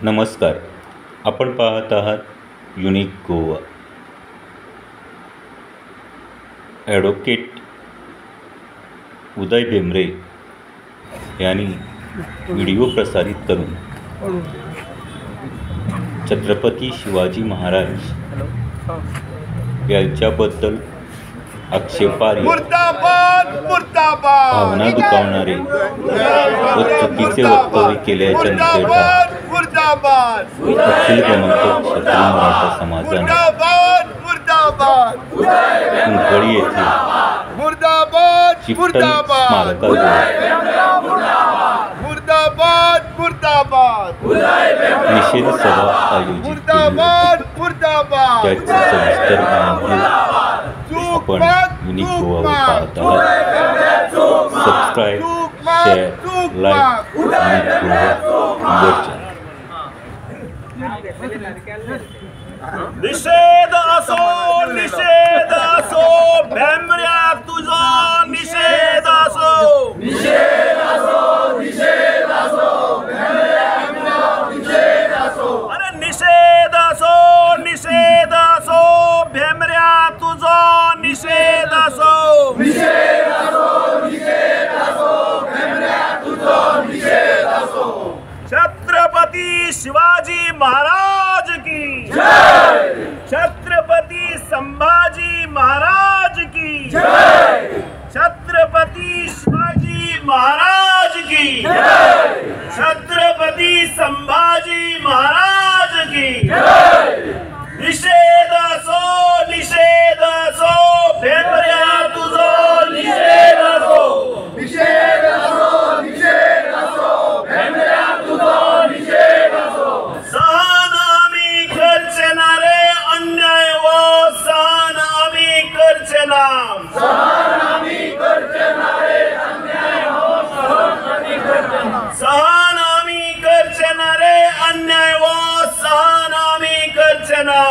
नमस्कार. आपण पाहत आहात युनिक गोवा. ॲडव्होकेट उदय भेंबरे यांनी व्हिडिओ प्रसारित करून छत्रपती शिवाजी महाराज यांच्याबद्दल आक्षेपार्ह, भावना दुखावणारे व चुकीचे वक्तव्य केल्याच्या निषेधार्थ अखिल गोमंतक क्षत्रिय मराठा समाजाने कुंकळी येथे चिकटन स्मारकाजवळ निषेध सभा आयोजित केली. त्याची सविस्तर माहिती आपण युनिक गोवा पाहत आहात. Subscribe, share, like unique Goa. निषेध असो भेंबऱ्या तुझा निषेध असो अरे निषेध असो भेंबऱ्या तुझा निषेध असो छत्रपती शिवाजी महाराज की जय, छत्रपती संभाजी महाराज की जय, छत्रपती शिवाजी महाराज की जय, छत्रपती संभाजी महाराज की जय. निषेध असो भेंबऱ्या तुझो निषेध असो भेंबऱ्या तुझो निषेध असो. सहन आम्ही करचेनारे अन्याय व सहन आम्ही करचेना सहन आम्ही करचेनारे अन्याय व सहन आम्ही करचेना.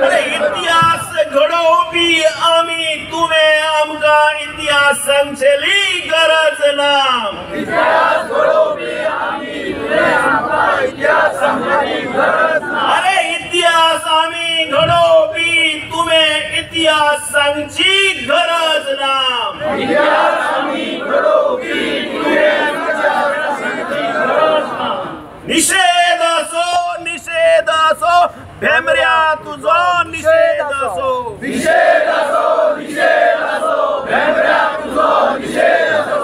अरे इतिहास घडोवपी आम्ही तुवे आमका इतिहास सांगचेली गरज ना. अरे इतिहास आम्ही घडोवपी तुवे इतिहास सांगची गरज ना. निषेध असो भेंबऱ्या तुझो निषेध असो भेंबऱ्या तुझो निषेध असो.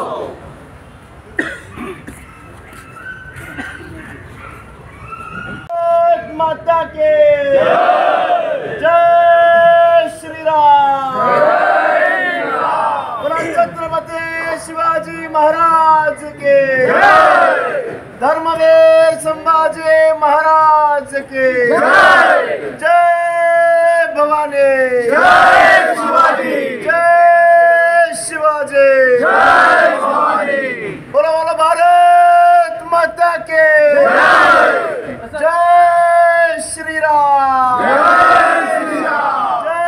माता के जय श्री राम. छत्रपती शिवाजी महाराज के धर्मवीर संभाजी महाराज के जय भवानी जय शिवाजी बोलो बोलो भारत माता के जय श्री राम जय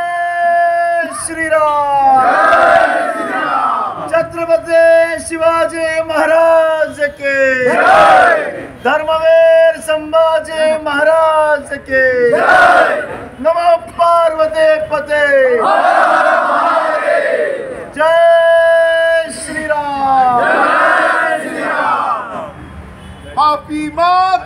श्री राम. छत्रपती शिवाजी महाराज के धर्मवीर संभाजी महाराज के नमो पार्वती पते जय श्री राम. माफी माग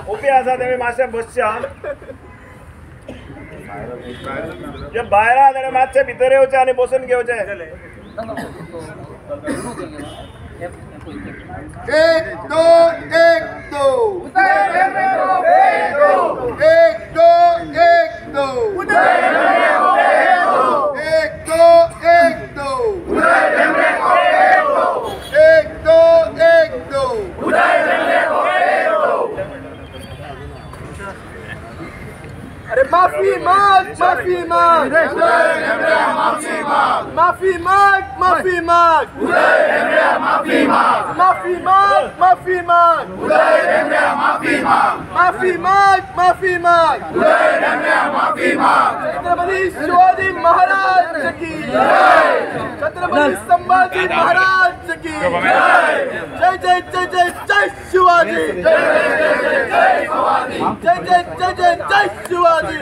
उभे आसा तेणे मातशे बसच्या जे भायर आहा तेणे मातशे भितर येवचे आनी बसून घेवचे. एक दो अरे माफी माफी माग माफी माग माफी माग माफी माग माफी माग माफी माग माफी माग माफी माग माफी माग छत्रपती शिवाजी महाराज की छत्रपती संभाजी महाराज की जय जय जय जय जय शिवाजी जय जय जय जय जय शिवाजी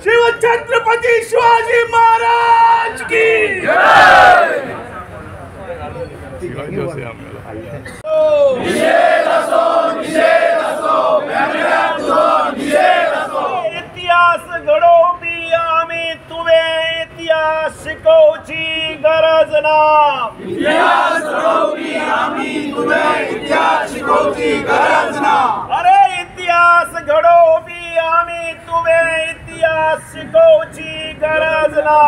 शिव छत्रपती शिवाजी महाराज की इतिहास घडो बी आम्ही तुवे इतिहास शिकवची गरज ना इतिहास घडो बी आम्ही तुवे इतिहास शिकवची गरज ना अरे इतिहास घडो बी आम्ही तुवे इतिहास शिकवची गरज ना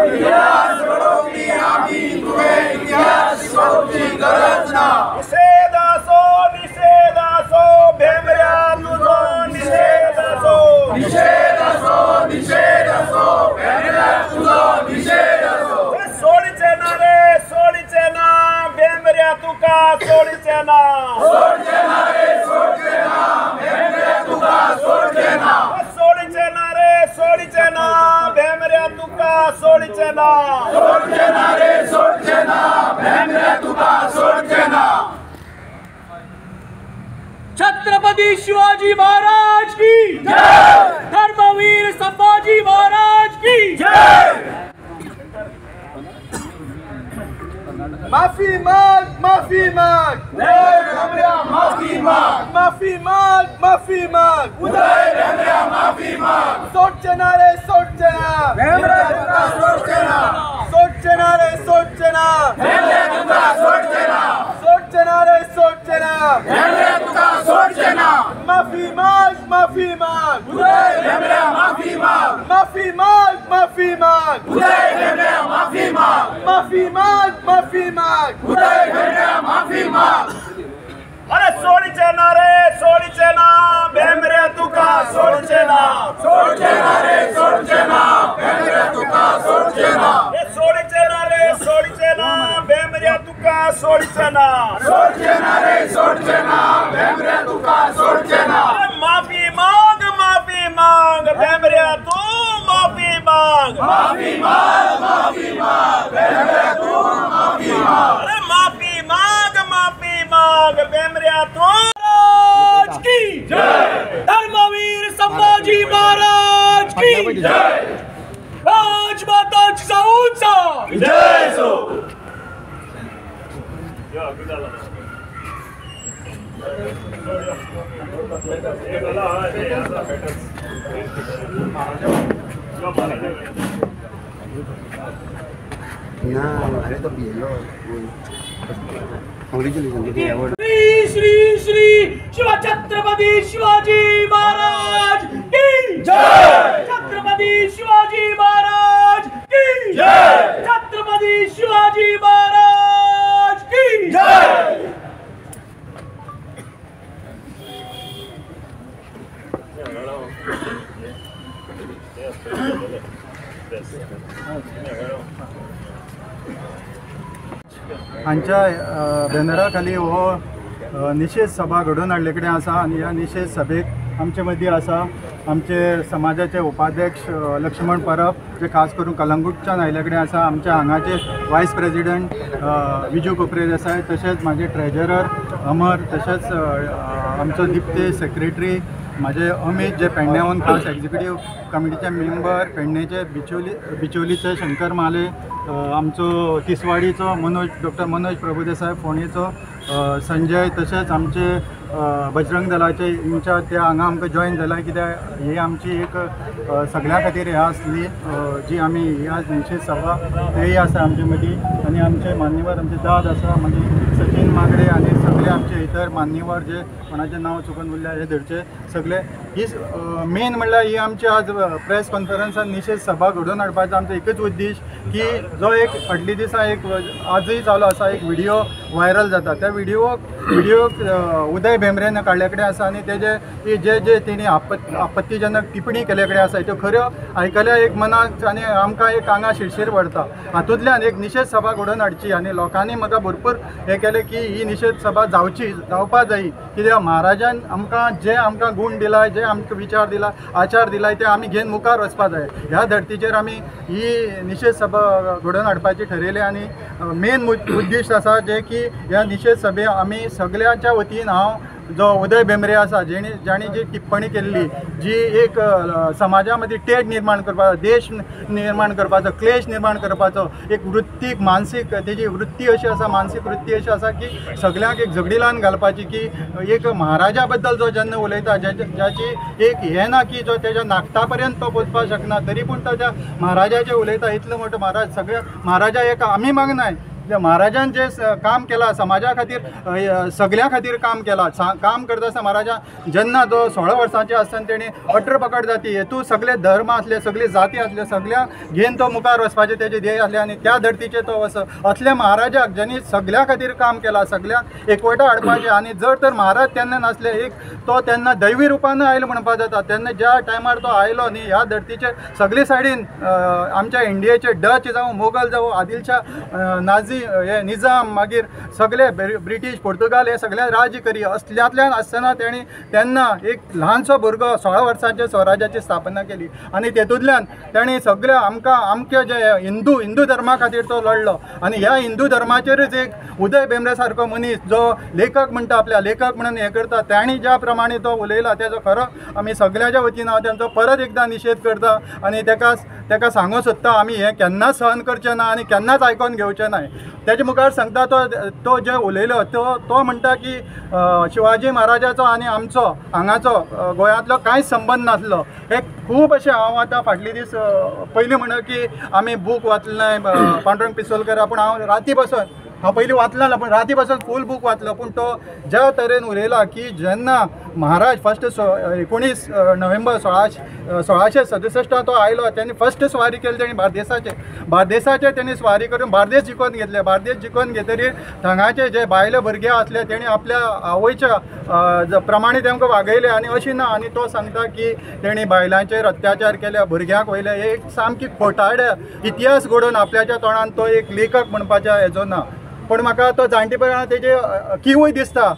इतिहास घडो बी आम्ही तुवे इतिहास शिकवची गरज ना निषेधासो भेंबऱ्या तुझो निषेधासो भेंबऱ्या तुझो निषेधासो सोडीचे ना रे सोडीचे ना भेंबऱ्या तुका सोडीचे ना भेंबऱ्या तुका सोडीचे ना सोडीचे ना रे सोडीचे ना भेंबऱ्या तुका सोडीचे ना रे सोडीचे ना भेंबऱ्या तुका सोडीचे ना छत्रपती शिवाजी महाराज की जय, धर्मवीर संभाजी महाराज की जय। माफी माग माफी माग माफी माग माफी माग माफी माग माफी माग सोडचे ना रे सोडचे ना सोडचे ना रे सोडचे ना सोडचे ना रे सोडचे ना माफी माग माफी माग माफी माग माफी माग माफी माग माफी माग माफी माग माफी माग अरे सोडीचे ना रे सोडीचे ना भेंबऱ्या तुका सोडीचे ना रे सोडीचे ना भेंबऱ्या तुका सोडीचे ना सोडीचे ना रे सोडीचे ना भेंबऱ्या तुका सोडीचे ना रे सोडीचे ना भेंबऱ्या तुका सोडीचे ना माफी माग भेंबऱ्या तू माफी माग भेंबऱ्या तू माफी माग अरे माफी माग भेंबऱ्या तू महाराज की जय, धर्मवीर संभाजी महाराज की जय, राजमाता जिजाऊंचा जय सो श्री श्री श्री शिव छत्रपती शिवाजी महाराज की जय, छत्रपती शिवाजी महाराज की जय, छत्रपती शिवाजी महाराज की जय। हांच्या बॅनरा खाली हो निषेध सभा घडोवन हाडले कडेन आसा आनी ह्या निषेध सभेक आमचे मदीं आसा आमचे समाजाचे उपाध्यक्ष लक्ष्मण परब जे खास करून कलंगूटच्यान आयले कडेन आसा आमच्या हांगाचे वायस प्रेसिडेंट विजू कोपरे देसाय तशेंच म्हाजे ट्रेजरर अमर तशेंच आमचो दिप्ते सेक्रेटरी माझे अमित जे पेडण्याहून खास एक्झिक्युटीव कमिटीचे मेंबर पेडण्याचे बिचोलीचे शंकर माले आमचो तिसवाडीचो डॉक्टर मनोज प्रभुदेसाय फोणेचो संजय तशेंच आमचे बजरंग दलाचे इंचार्ज ते हांगा आमकां जॉयन जाला कित्याक ही आमची एक सगळ्यां खातीर हे आसली जी आमी ह्या निषेध सभा तेय आसा आमचे मदीं आनी आमचे मान्यवर आमचे दाद आसा मागीर सचिन मागडे आनी सगळे आमचे इतर मान्यवर जे कोणाचें नांव चुकून उरल्या हे धरचे सगळे ही मेन म्हणल्यार ही आमची आज प्रेस कॉन्फरन्सान निशेध सभा घडोवन हाडपाचो आमचो एकच उद्देश की जो एक फाटली दिसा एक आजूय चालू आसा एक व्हिडिओ व्हायरल जाता त्या व्हिडिओ उदय भेंब्रेन काडले कडेन आसा आनी तेजे जे तेणी आपत्तीजनक टिप्पणी केले कडेन आसा त्यो खऱ्यो आयकल्या एक मनाक आनी आमकां एक आंगा शिरशीर पडटा हातूंतल्यान एक निशेध सभा घडोवन हाडची आनी लोकांनी म्हाका भरपूर हे केलें की ही निशेध सभा जावपा जायी कित्याक महाराजान आमकां गूण दिला जे आमकां विचार दिला आचार दिलाय ते आमी घेवन मुखार वचपा जाय ह्या धर्तीचेर आमी ही निशेध सभा घडोवन हाडपाची ठरयले आनी मेन उद्देश आसा जे की ह्या निशेध सभे आमी सगळ्यांच्या वतीन हांव जो उदय भेंब्रे आसा जाणी जी टिप्पणी केल्ली जी एक समाजा मदीं तेड निर्माण करपाचो देश निर्माण करपाचो क्लेश निर्माण करपाचो एक वृत्तीक मानसीक तेजी वृत्ती अशी आसा मानसीक वृत्ती अशी आसा की सगळ्यांक एक झगडी लावन घालपाची की एक महाराजा बद्दल जो जेन्ना उलयता ज्याची एक हें ना की जो तेज्या नाखटा पर्यंत तो पोचपाक शकना तरी पूण तो त्या महाराजाचें उलयता इतलो मोठो महाराज सगळ्या महाराजा एक आमी मागनाय महाराजान जे काम केला समाजा खातीर सगळ्या खातीर काम केला काम करता आसतना महाराजा जेन्ना तो 16 वर्सांचे आसतना तेणी अठर पकड जाती हेतू सगळे धर्म आसले सगळे जाती आसले सगळ्या घेवन तो मुखार वचपाचे तेजे ध्येय आसले आनी त्या धर्तीचेर तो असल्या महाराजाक ज्यांनी सगळ्या खातीर काम केला सगळ्यांक एकवटा हाडपाचें आनी जर तर महाराज तेन्ना नासले एक तो तेन्ना दैवी रुपान आयलो म्हणपाक जाता तेन्ना ज्या टायमार तो आयलो न्ही ह्या धर्तीचेर सगळे सायडीन आमच्या इंडियेचे डच जावं मोगल जावं आदिलशाह नाझी हे निजाम मागीर सगळे ब्रिटीश पोर्तुगाल हे सगळे राज्य करी असल्यातल्यान आसतना तेणी तेन्ना एक ल्हानसो भुरगो 16 वर्सांच्या स्वराज्याची स्थापना केली आनी तेतूंतल्यान तेणी सगळे आमचे जे हिंदू धर्मा खातीर तो लढलो आनी ह्या हिंदू धर्माचेरच एक उदय भेंब्रे सारको मनीस जो लेखक म्हणटा आपल्या लेखक म्हणून हे करता ताणी ज्या प्रमाणे तो उलयला तेजो खरो आमी सगळ्याच्या वतीन हांव तेंचो परत एकदां निशेध करता आनी तेका सांगूं सोदता आमी हे केन्नाच सहन करचें ना आनी केन्नाच आयकोन घेवचें नाय तेजे मुखार सांगता तो जे उलयलो तो म्हणटा की शिवाजी महाराजाचो आनी आमचो हांगाचो गोंयांतलो कांयच संबंद नासलो हे खूब अशें हांव आतां फाटले दीस पयलीं म्हणो की आमी बूक वाचले पांडुरंग पिसोलकर पूण हांव राती बसून हांव पयलीं वाचलो ना पूण राती बसून फूल बूक वाचलो पूण तो ज्या तरेन उलयला की जेन्ना महाराज फस्ट 19 नोव्हेंबर 1667 तो आयलो तेणी फस्ट स्वारी केली तेणी बार्देसाचे तेणी स्वारी करून बार्देस जिखून घेतले बार्देस जिखून घेतकीर थंगाचे जे भायले भुरगे आसले तेणी आपल्या आवयच्या प्रमाणे तेमकां वागयले आनी अशी ना आनी तो सांगता की तेणी बायलांचेर अत्याचार केले भुरग्यांक वयले एक सामकी खोटाडे इतिहास घडोवन आपल्याच्या तोंडान तो एक लेखक म्हणपाच्या हेजो ना पूण म्हाका तो जाणटेपणा तेजे किवूय दिसता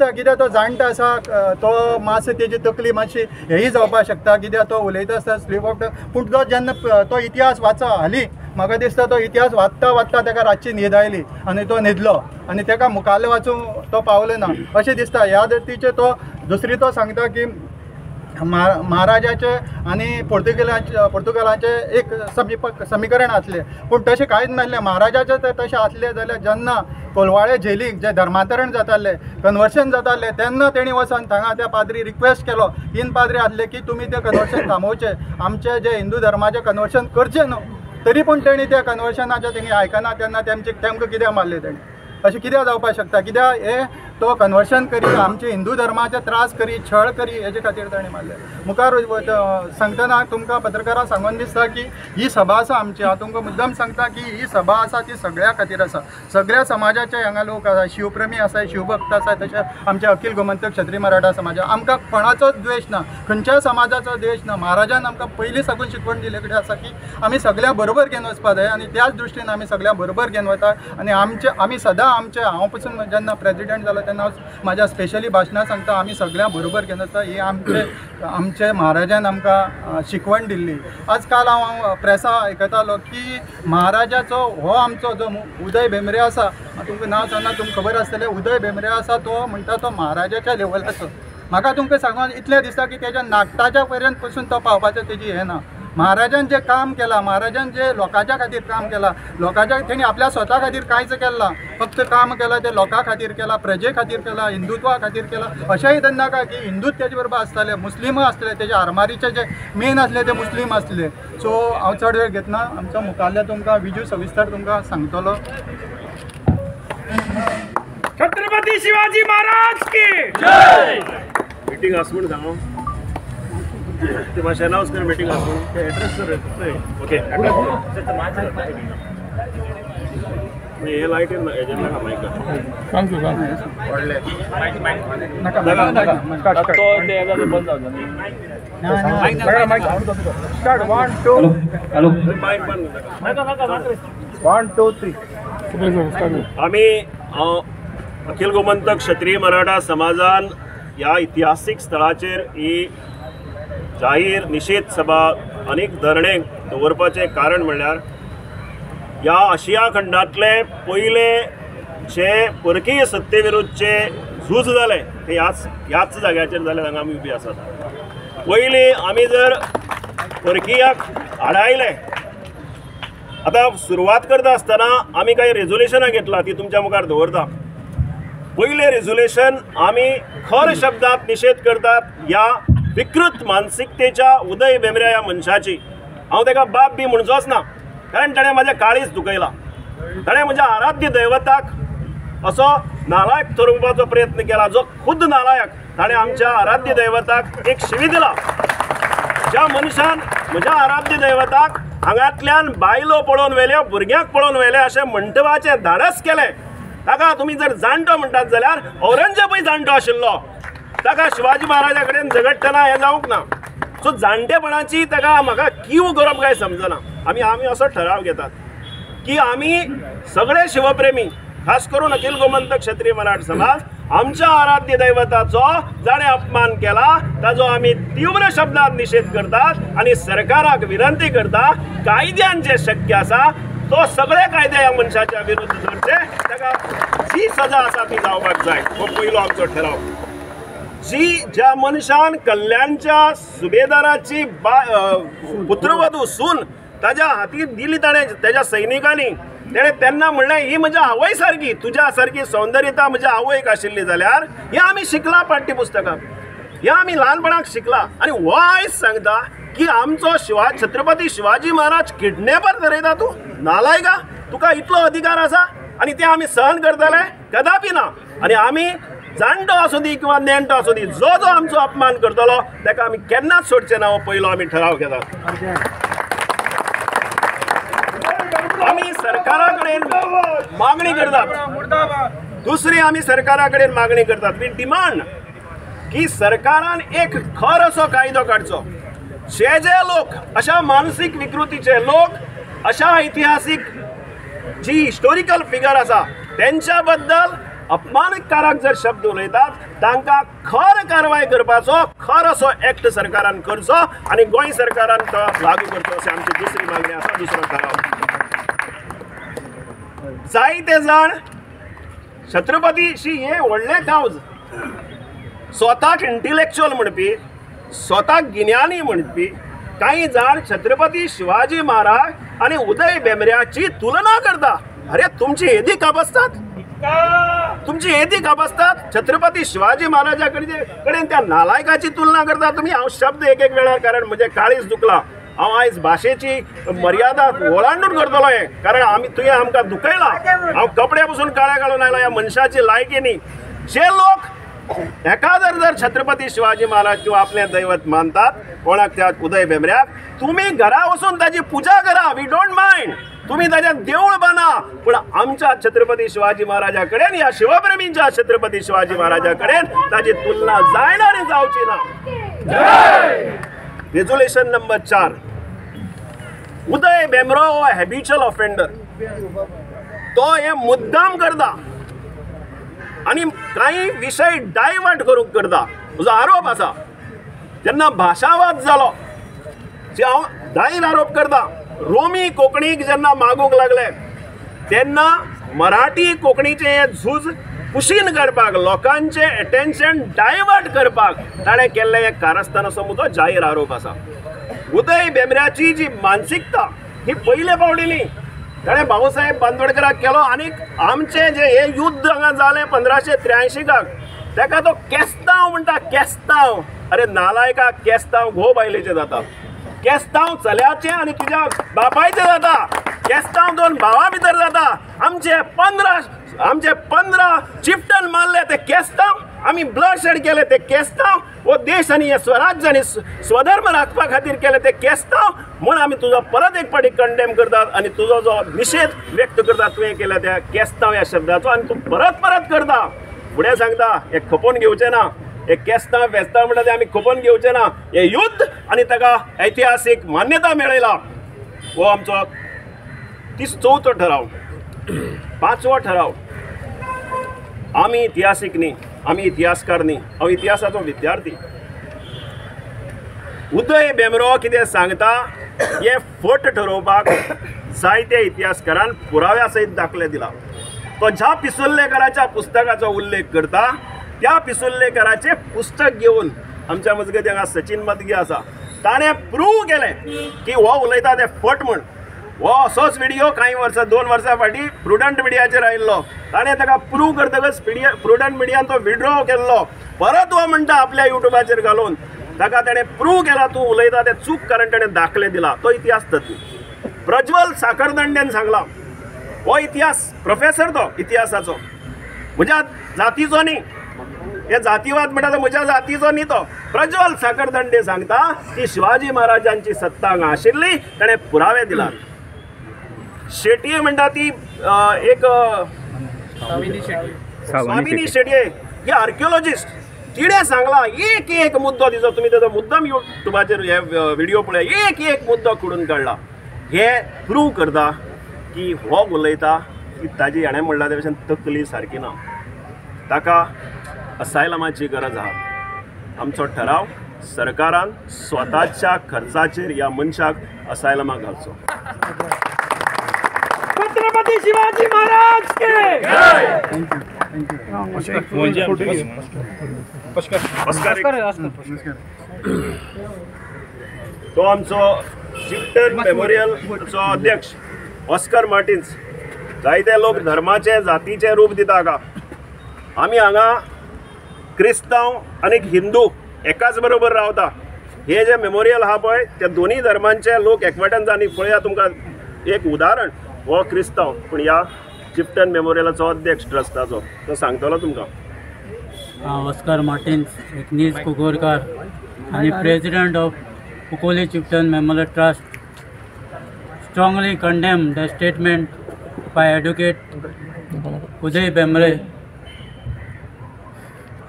कित्याक तो जाणटो आसा तो मातसो तेजी तकली मातशी हेय जावपाक शकता कित्याक तो उलयता आसता स्लीप ऑफ पूण तो जेन्ना तो इतिहास वाचा हालीं म्हाका दिसता तो इतिहास वाचता ताका रातची न्हीद आयली आनी तो न्हिदलो आनी ताका मुखाल्ले वाचूंक तो पावलो ना अशें दिसता ह्या धर्तीचे तो दुसरी तो सांगता की महाराजाचे आनी पोर्तुगालाचे एक समीकरण आसले पूण तशें कांयच नासलें महाराजाचे तर तशें आसलें जाल्यार जेन्ना कोलवाळे झेलीक जे धर्मांतरण जाताले कन्वर्शन जाताले तेन्ना तेणी वचून थंगा त्या पाद्री रिक्वेस्ट केलो 3 पाद्री आसले की तुमी तें कन्वर्शन थांबोवचें आमचे जे हिंदू धर्माचें कन्वर्शन करचें न्हू तरी पूण तेणी त्या कन्वर्शनाचें तेणी आयकना तेन्ना तेमकां कित्याक मारलें तेणी अशें कित्याक जावपाक शकता कित्याक हे तो कन्वर्शन करी आमचे हिंदू धर्माचे त्रास करी छळ करी हेजे खातीर ताणें मारले मुखार सांगतना तुमकां पत्रकारांक सांगून दिसता की ही सभा आसा आमची हांव तुमकां मुद्दम सांगता की ही सभा आसा ती सगळ्या खातीर आसा सगळ्या समाजाचे हांगा लोक आसा शिवप्रेमी आसाय शिवभक्त आसाय तशें आमचे अखिल गोमंतक क्षत्रिय मराठा समाज आमकां कोणाचोच द्वेश ना खंयच्याय समाजाचो द्वेश ना महाराजान आमकां पयलीं साकून शिकवण दिले कडेन आसा की आमी सगळ्या बरोबर घेवन वचपा जाय आनी त्याच दृश्टीन आमी सगळ्या बरोबर घेवन वता आनी आमी सदां हांव पसून जेन्ना प्रेजिडेंट जालो तेन्ना म्हाज्या स्पेशली भाशणां सांगता आमी सगळ्या बरोबर घेवन वता ही आमचे महाराजान आमकां शिकवण दिल्ली आज काल हांव प्रेसा आयकतालो की महाराजाचो हो आमचो जो उदय भेंब्रे आसा तुमकां नांव सांगना तुमकां खबर आसतलें उदय भेंब्रे आसा तो म्हणटा तो महाराजाच्या लेवलाचो म्हाका तुमकां सांगून इतलें दिसता की तेज्या नाखटाच्या पर्यंत पसून तो पावपाचें तेजी हें ना महाराजान जे काम केलां महाराजान जे लोकांच्या खातीर काम केलां लोकांच्या तेणी आपल्या स्वता खातीर कांयच केलां फक्त काम केलां ते लोकां खातीर केलां प्रजे खातीर केलां हिंदुत्वा खातीर केलां अशेंय नाका की हिंदूच तेजे बरोबर आसताले मुस्लिमूय आसले तेजे आरमारीचे जे मेन आसले ते मुस्लीम आसले सो हांव चड वेळ घेतना आमचो मुखाल्ले तुमकां विजू सविस्तर तुमकां सांगतलो छत्रपती शिवाजी महाराज की जय। मीटिंग आस म्हणून सांगो ते मातशें अनावन्स कर मीटिंग आस म्हणून ते एड्रेस कर ओके हे लायटीन हेजेर नाका मायका आम्ही अखिल गोमंतक क्षत्रिय मराठा समाजान ह्या इतिहासीक स्थळाचेर ही जाहीर निषेध सभा अनेक धरणे दवरपाचें कारण म्हणल्यार ह्या आशिया खंडांतले पयले जे परकीय सत्ते विरुद्धचे झूज जाले ते ह्याच जाग्याचेर जाले हांगा आमी उबी आसात। पयलीं आमी जर परकीयाक आडायले आतां सुरवात करता आसतना आमी कांय रेजोल्युशनां घेतला ती तुमच्या मुखार दवरता। पयलें रेजोल्युशन आमी खर शब्दांत निषेध करतात ह्या विकृत मानसिकतेच्या उदय भेंब्रे ह्या मनशाची। हांव ताका बाप बी म्हणचोच ना कारण ताणें म्हाजें काळीज दुखयलां। ताणें म्हज्या आराध्य दैवताक असो नालायक ठरोवपाचो प्रयत्न केला जो खुद नालायक। ताणें आमच्या आराध्य दैवताक एक शिवी दिला। ज्या मनशान म्हज्या आराध्य दैवताक हांगांतल्यान बायलो पळोवन व्हेल्यो भुरग्यांक पळोवन व्हेले अशें म्हणटवाचें धाडस केलें ताका तुमी जर जाणटो म्हणटात जाल्यार औरंगजेबूय जाणटो आशिल्लो। ताका शिवाजी महाराजा कडेन झगडटना हें जावंक ना। सो जाणटेपणाची ताका म्हाका कीव करप काय समजना। आमी असो ठराव घेतात की आमी सगळे शिवप्रेमी खास करून अखिल गोमंतक क्षत्रिय मराठा समाज आमच्या आराध्य दैवताचो जाणें अपमान केला ताचो आमी तीव्र शब्दांत निषेध करतात आणि सरकाराक विनंती करता कायद्यान जे शक्य आसा तो सगळे कायदे ह्या मनशाच्या विरुद्ध धरचे ताका जी सजा आसा ती जावपाक जाय। हो पयलो आमचो ठराव। ज्या मनशान कल्याणच्या सुबेदाराची पुत्रवधू सून ताज्या हातींत दिली ताणें तेज्या सैनिकांनी तेणें तेन्ना म्हणलें ही म्हज्या आवय सारकी तुज्या सारकी सौंदर्यता म्हज्या आवयक आशिल्ली जाल्यार हें आमी शिकला पाठ्यपुस्तकांत हें आमी ल्हानपणाक शिकला। आनी हो आयज सांगता की आमचो छत्रपती शिवाजी महाराज किडनॅपर धरयता तूं नालायका तुका इतलो अधिकार आसा आनी ते आमी सहन करतले कदापि ना। आनी आमी जाणटो आसूं दी किंवा नेणटो आसूं दी जो आमचो अपमान करतलो ताका आमी केन्नाच सोडचे ना। हो पयलो आमी ठराव घेतात। आमी सरकारा कडेन मागणी करतात दुसरी आमी सरकारा कडेन मागणी करतात वी डिमांड की सरकारान एक खर असो कायदो काडचो। जे लोक अशा मानसीक विकृतीचे लोक अशा ऐतिहासिक जी हिस्टोरिकल फिगर आसा तेंच्या बद्दल अपमानकारक जर शब्द उलयतात तांकां खर कारवाय करपाचो खर असो एक्ट सरकारान करचो आनी गोंय सरकारान तो लागू करचो अशी आमची दुसरी मागणी आसा। दुसरो ठराव जायते जाण छत्रपतीशी हे व्हडले कावज स्वताक इंटेलेक्च्युअल म्हणपी स्वताक गिन्यानी म्हणपी काही जाण छत्रपती शिवाजी महाराज आणि उदय भेंब्र्याची तुलना करता। अरे तुमची येदी काबसतात तुमची येदी काबसतात छत्रपती शिवाजी महाराजा कडेन त्या नालायकाची तुलना करता तुम्ही। हांव शब्द एक वेळार कारण म्हजें काळीज दुखला हांव आयज भाशेची मर्यादा ओलांडून करतलो हे कारण तुवें आमकां दुखयला। हांव कपडे पसून काळे घालून आयला ह्या मनशाची लायकी न्ही। जे लोक एखादर जर छत्रपती शिवाजी महाराज किंवा आपले दैवत मानतात कोणाक त्या उदय भेंब्र्याक तुम्ही घरा वचून ताची पुजा करा वी डोंट मायंड तुम्ही ताच्या देवूळ बांदा पण आमच्या छत्रपती शिवाजी महाराजा कडेन या शिवप्रेमींच्या छत्रपती शिवाजी महाराजा कडेन ताची तुलना जायना आनी जावची ना। रेजोल्युशन नंबर 4 उदय भेंब्रो हो हॅबिच्युअल ऑफेंडर तो हे मुद्दाम करता आणि काही विषय डायवर्ट करूंक करता म्हजो आरोप आसा। जेन्ना भाशावाद जालो जे हांव जाहीर आरोप करता रोमी कोंकणीक जेन्ना मागूंक लागले तेन्ना मराठी कोंकणीचे हे झूज कुशीन काडपाक लोकांचे अटेन्शन डायवर्ट करपाक ताणें केल्लें एक कारस्थान असो म्हजो जाहीर आरोप आसा। उदय भेंब्र्याची जी मानसिकता ही पयले फावटी न्ही ताणें भाऊसाहेब बांदोडकराक केलो आनी आमचें जे हे युद्ध हांगा जालें 1583 ताका तो केस्तांव म्हणटा केस्तांव। अरे नालायका केस्तांव घोव बायलेचें जाता केस्तांव चल्याचें आनी तुज्या बापायचें जाता केस्तांव 2 भावां भितर जाता। आमचे 15 चिफ्टन मारले ते केस्तांव आमी ब्लड शेड केले ते केस्तांव हो देश आनी हे स्वराज्य आनी स्वधर्म राखपा खातीर केले ते केस्तांव म्हूण आमी तुजो परत एक फावटी कंडेम करतात आनी तुजो जो निशेध व्यक्त करता तुवें केल्या त्या केस्तांव ह्या शब्दाचो आनी तूं परत परत करता फुडें सांगता हे खपोवन घेवचें ना हे केस्तांव वेस्तांव म्हणटा ते आमी खपोवन घेवचें ना हे युद्ध आनी ताका ऐतिहासीक मान्यता मेळयला हो आमचो 34थो ठराव 5वो ठराव आमी इतिहासीक न्ही आमी इतिहासकार न्ही हांव इतिहासाचो विद्यार्थी उदय भेंब्रो कितें सांगता हे फट ठरोवपाक जायते इतिहासकारान पुराव्या सयत दाखले दिला तो ज्या पिसुल्लेकराच्या पुस्तकाचो उल्लेख करता त्या पिसुल्लेकराचें पुस्तक घेवन आमच्या मजगती हांगा सचिन मदगी आसा ताणें प्रूव केलें की हो उलयता ते फट म्हण हो असोच व्हिडिओ कांय वर्सां 2 वर्सां फाटीं प्रुडंट मिडियाचेर आयिल्लो ताणें ताका प्रूव करतकच प्रुडंट मिडियान तो विड्रॉ केल्लो परत हो म्हणटा आपल्या युट्यूबाचेर घालून ताका ताणें प्रूव केला तूं उलयता तें चूक कारण ताणें दाखले दिला तो इतिहास तत्व प्रज्वल साखरदंडेन सांगला हो इतिहास प्रोफेसर तो इतिहासाचो म्हज्या जातीचो न्ही हे जातीवाद म्हणटा तो म्हज्या जातीचो न्ही तो प्रज्वल साखरदंडे सांगता की शिवाजी महाराजांची सत्ता हांगा आशिल्ली ताणें पुरावे दिलात शेटये म्हणटा ती एक स्वामिनी शेटये ही आर्किओलॉजिस्ट तिणें सांगला एक एक मुद्दो तिचो तुमी तेजो मुद्दम युट्यूबाचेर हे व्हिडिओ पळया एक मुद्दो खोडून काडला हे प्रूव करता की हो उलयता की ताजी हाणें म्हणला ते भशेन तकली सारकी ना ताका असायलमाची गरज आहा आमचो ठराव सरकारान स्वताच्या खर्चाचेर ह्या मनशाक असायलमाक घालचो छत्रपति शिवाजी महाराज के तो आमचो चिफ्टन मेमोरियलचो अध्यक्ष ऑस्कर मार्टिन्स जायते लोक धर्माचे जातीचे रूप दिता हाका आमी हांगा क्रिस्तांव आनी हिंदू एकाच बरोबर रावता हे जे मेमोरियल आहा पळय त्या दोनी धर्मांचे लोक एकवटान जानी पळया तुमकां एक उदाहरण हो क्रिस्तांव पूण ह्या चिफ्टन मेमोरियलाचो अध्यक्ष ट्रस्टाचो तो सांगतलो तुमकां ऑस्कर मार्टिन्स एकनीस कुकोरकार आणि प्रेसिडेंट ऑफ कुकोली chieftain memorial trust strongly condemn the statement by Advocate Uday Bhembre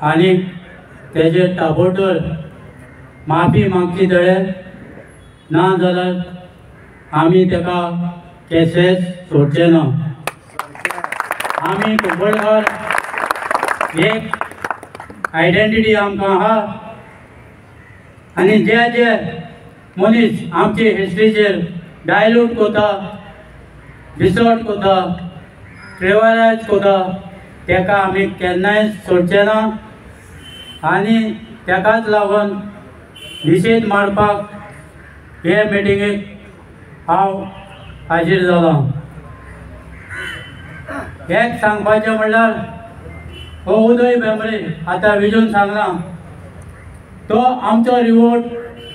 आणि तेजे ताबडतोब माफी मागची जाल्यार ना जाल्यार आमी तेका केसेस सोडचे ना आमी कुंभळकार एक आयडेंटिटी आमकां आहा आनी जे जे मनीस आमचे हिस्ट्रीचेर डायल्यूट कोता डिसॉर्ट कोता ट्रेवलायज कोता तेका आमी केन्नाय सोडचे ना आनी तेकाच लागून निशेध मारपाक हे मिटिंगेक हांव हाजीर जालो एक सांगपाचें म्हणल्यार हो उदय भेंब्रे आतां विजून सांगला तो आमचो रिवोट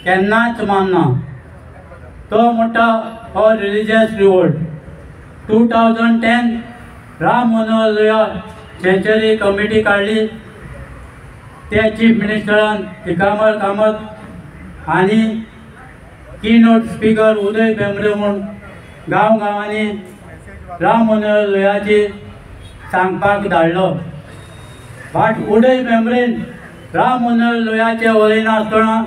केन्नाच मानना तो म्हणटा हो religious revolt 2010 Ram Manohar Lohia century committee काडली ते चीफ मिनिस्टरान तिकामर कामत आनी कीनोट स्पीकर उदय भेंब्रे म्हूण गांव गांवांनी राम मनोहर लोहियाची सांगपाक धाडलो बट उदय भेंब्रेन राम मनोहर लोहियाचे उलयना आसतना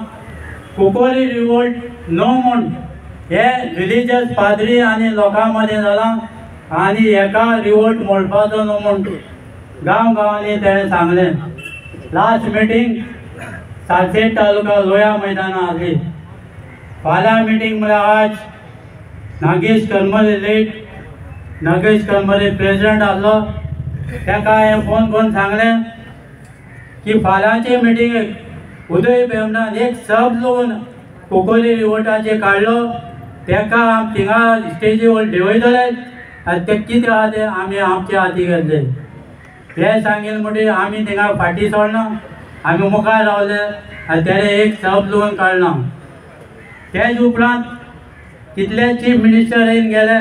कुकोली रिवोल्ट नो म्हूण हे रिलिजियस पाद्री आनी लोकां मदें जालां आनी एका रिवोल्ट मोडपाचो न्हू म्हूण गांव गांवांनी तेणें सांगलें लास्ट मिटींग सालसेट तालुका लोया मैदानां आसली फाल्यां मिटींग म्हळ्यार आज नागेश करमले लेट नागेश करमले प्रेसिडेंट आसलो ताका हांवें फोन करून सांगलें की फाल्यांचे मिटिंगेक उदय भेंब्रान एक सब लोन कुकोली रिवोटाचेर काडलो ताका थिंगा स्टेजी वयर देंवयतले आनी ते कितें आहा तें आमी आमचे हाती घेतले हे सांगले म्हणटकीर आमी थिंगा फाटीं सोडना आमी मुखार रावले आनी तेणें एक सब लोन काडना तेज उपरांत कितले चीफ मिनिस्टर येवन गेले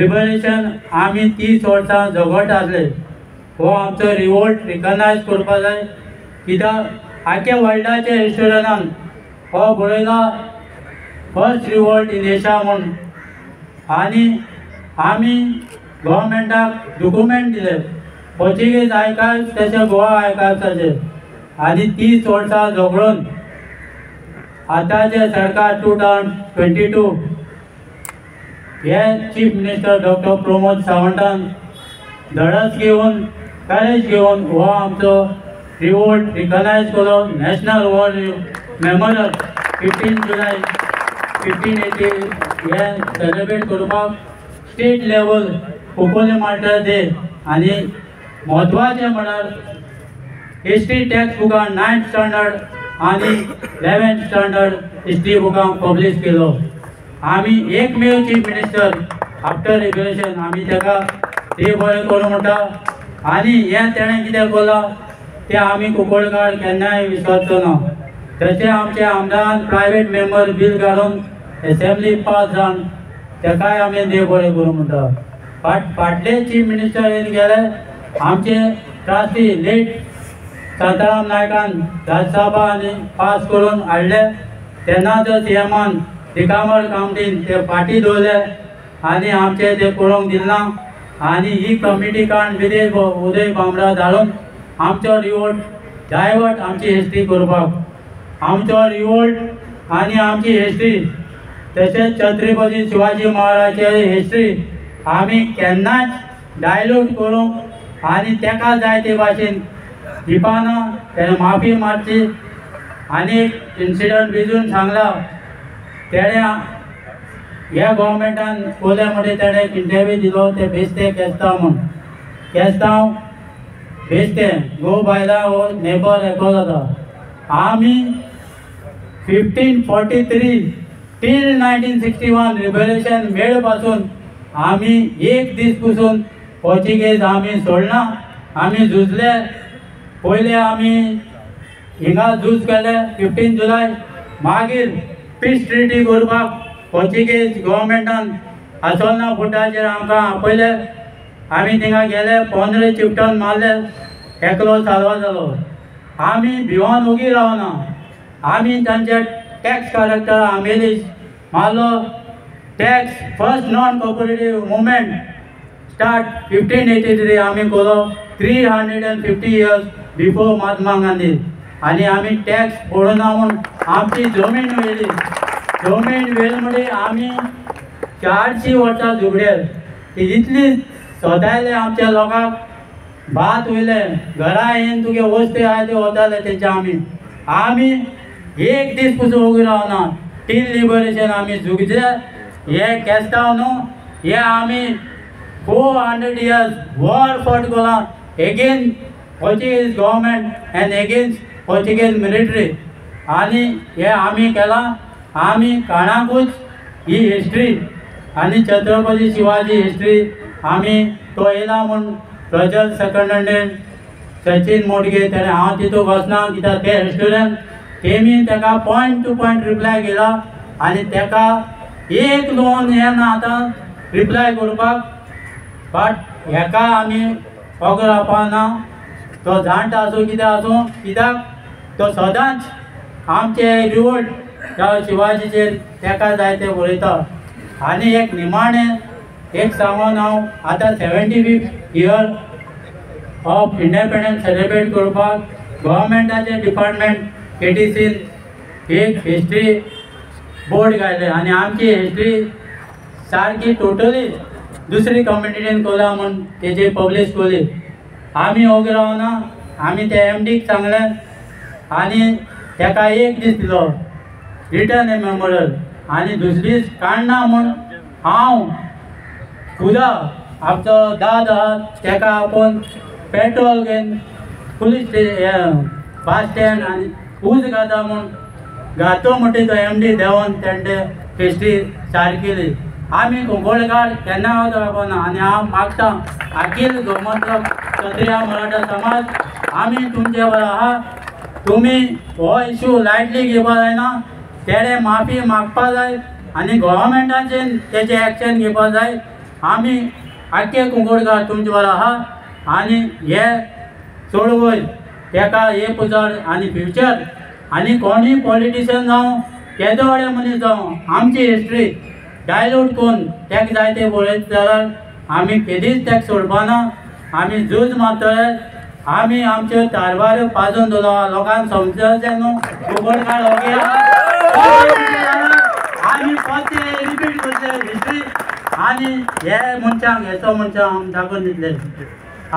लिबरेशन आमी 30 वर्सां झगडट आसले हो आमचो रिवोल्ट रिकग्नायज करपा जाय कित्याक आख्या वर्ल्डाच्या हिस्टोरियनान हो बरयला फर्स्ट रिवोल्ट इन एशिया म्हूण आनी आमी गव्हर्मेंटाक डॉक्युमेंट दिले पोर्चुगीज आयकार्स तशें गोवा आयकार्साचे आनी 30 वर्सां झगडून आतांचे सरकार 2022 हे चीफ मिनिस्टर डॉक्टर प्रमोद सावंतान धडस घेवन करेज घेवन हो आमचो रिवोल्ट रिकग्नायज केलो नॅशनल वॉर मेमोरियल 15 जुलय 1580 हे सेलिब्रेट करपाक स्टेट लेवल कोकोले मार्टर डे आनी म्हत्वाचें म्हळ्यार हिस्ट्री टॅक्स्ट बुकां 9th स्टँडर्ड आनी 11th स्टँडर्ड हिस्ट्री बुकां पब्लीश केलो आमी एकमेव चीफ मिनिस्टर आफ्टर रेग्युलेशन आमी ताका ते बरें करूं म्हणटा आनी हें तेणें कितें केलां तें आमी कुंकळकार केन्नाय विसरचो ना तशें आमचे आमदारान प्रायवेट मेंबर बील घालून एसेंब्ली पास जावन ताकाय आमी देव बरें करूं म्हणटा फाटले चीफ मिनिस्टर येवन गेले आमचे ट्रस्टी लेट शांताराम नायकान राज्यसभा आनी पास करून हाडले तेन्नाचो सीएमान तिकामर कामतीन ते फाटी दवरले आनी आमचे ते करूंक दिलना आनी ही कमिटी काण विदेश उदय बांबडा धाडून आमचो रिवोल्ट डायवर्ट आमची हिस्ट्री करपाक आमचो रिवोल्ट आनी आमची हिस्ट्री तशेंच छत्रपती शिवाजी महाराजाची हिस्ट्री आमी केन्नाच डायल्यूट करूंक आनी तेका जाय ते भाशेन दिवपाना तेणें माफी मारची आनी इन्सिडंट भिजून सांगला तेणें ह्या गोवोरमेंटान कोले म्हणटे तेणें एक इंटरव्यू दिलो ते बेस्ते केस्तांव म्हूण केस्तांव बेस्ते गो बायला हो नेबर एकलो जाता आमी 1543 टील 1961 रिबलेशन मेळ पासून आमी एक दीस पसून पोर्चुगीज आमी सोडना आमी झुजले पयले आमी हिंगा झूज केले 15 जुलय मागीर पीस ट्रिटी करपाक पोर्चुगीज गव्हर्मेंटान आसोलना फुटाचेर आमकां आपयले आमी थिंगा गेले 15 चिपटन मारले एकलो सालवा जालो आमी भिवोन उगी रावना आमी तांचे टॅक्स कलेक्टर आमेलीस मारलो tax first non cooperative movement start 1583 आमी केलो 350 इयर्स बिफोर महात्मा गांधी आनी आमी टॅक्स पडना म्हूण आमची जमीन व्हेली म्हणजे आमी 400 वर्सां झगड्यात इतली सोदायले आमच्या लोकांक भात वयले घरा येवन तुगे वस्ती आहाय ते वताले तेचे आमी एक दीस पसून उगी रावना टील लिबरेशन आमी झुगले हे केस्तांव न्हू हे आमी 400 इयर्स वॉर फॉट केला again Portuguese government and against Portuguese military आनी हे आमी केलां आमी काणाकूच ही हिस्ट्री आनी छत्रपती शिवाजी हिस्ट्री आमी तो येयला म्हूण प्रज्वल सेकंडन सचिन मोडगे तेणें हांव तितूंत वचना कित्याक ते हिस्टोरियन तेमी ताका पॉयंट टू पॉयंट रिप्लाय केला आनी ताका एक दोन हे ना आतां रिप्लाय करपाक बट हेका आमी वगोर आपना तो जाणटो आसूं कितें आसूं कित्याक तो सदांच आमचे रिवोल्ट शिवाजीचेर ताका जाय ते बरयता आनी एक निमाणें एक सांगून हांव आतां 75th year of independence celebrate करपाक गव्हर्मेंटाचे डिपार्टमेंट केटीसीन एक हिस्ट्री बोर्ड घायले आनी आमची हिस्ट्री सारकी टोटली दुसरी कम्युनिटीन केला म्हूण तेजे पब्लीश केली आमी ओगे रावना आमी ते एमडीक सांगलें आनी ताका एक दीस दिलो रिटर्न ए मेमोरियल आनी दुसरे दीस काडना म्हूण हांव खुदा आमचो दादा ताका आपोवन पेट्रोल घेवन पुलीस बस स्टँड आनी उज घाता म्हूण घातो म्हणटा तो एमडी देंवन तेंचे हिस्ट्री सारकेली आमी कुंकळकार केन्ना वचना आनी हांव मागतां अखिल गोमंतक क्षत्रिय मराठा समाज आमी तुमचे बरोबर आहा तुमी हो इश्यू लायटली घेवपा जायना तेणे माफी मागपा जाय आनी गव्हर्मेंटाचें तेजें एक्शन घेवपा जाय आमी आख्खे कुंकळकार तुमचे बरोबर आहा आनी हे चळवळ तेका हे पुजड आनी फ्युचर आनी कोणूय पॉलिटिशियन जावं केदो व्हडले मनीस जावं आमची हिस्ट्री डायल्यूट करून तेका जाय ते पळयत जाल्यार आमी केदीच तेका सोडपाना. आमी झूज मारतले. आमी आमच्यो तारवाऱ्यो पाजून दवरला. लोकांक समजचे न्हू फुकट काळ हो गेला. आमी परते रिपीट करतले हिस्ट्री आनी हे मनशांक हेचो मनशांक आमी दाखोवन दितले.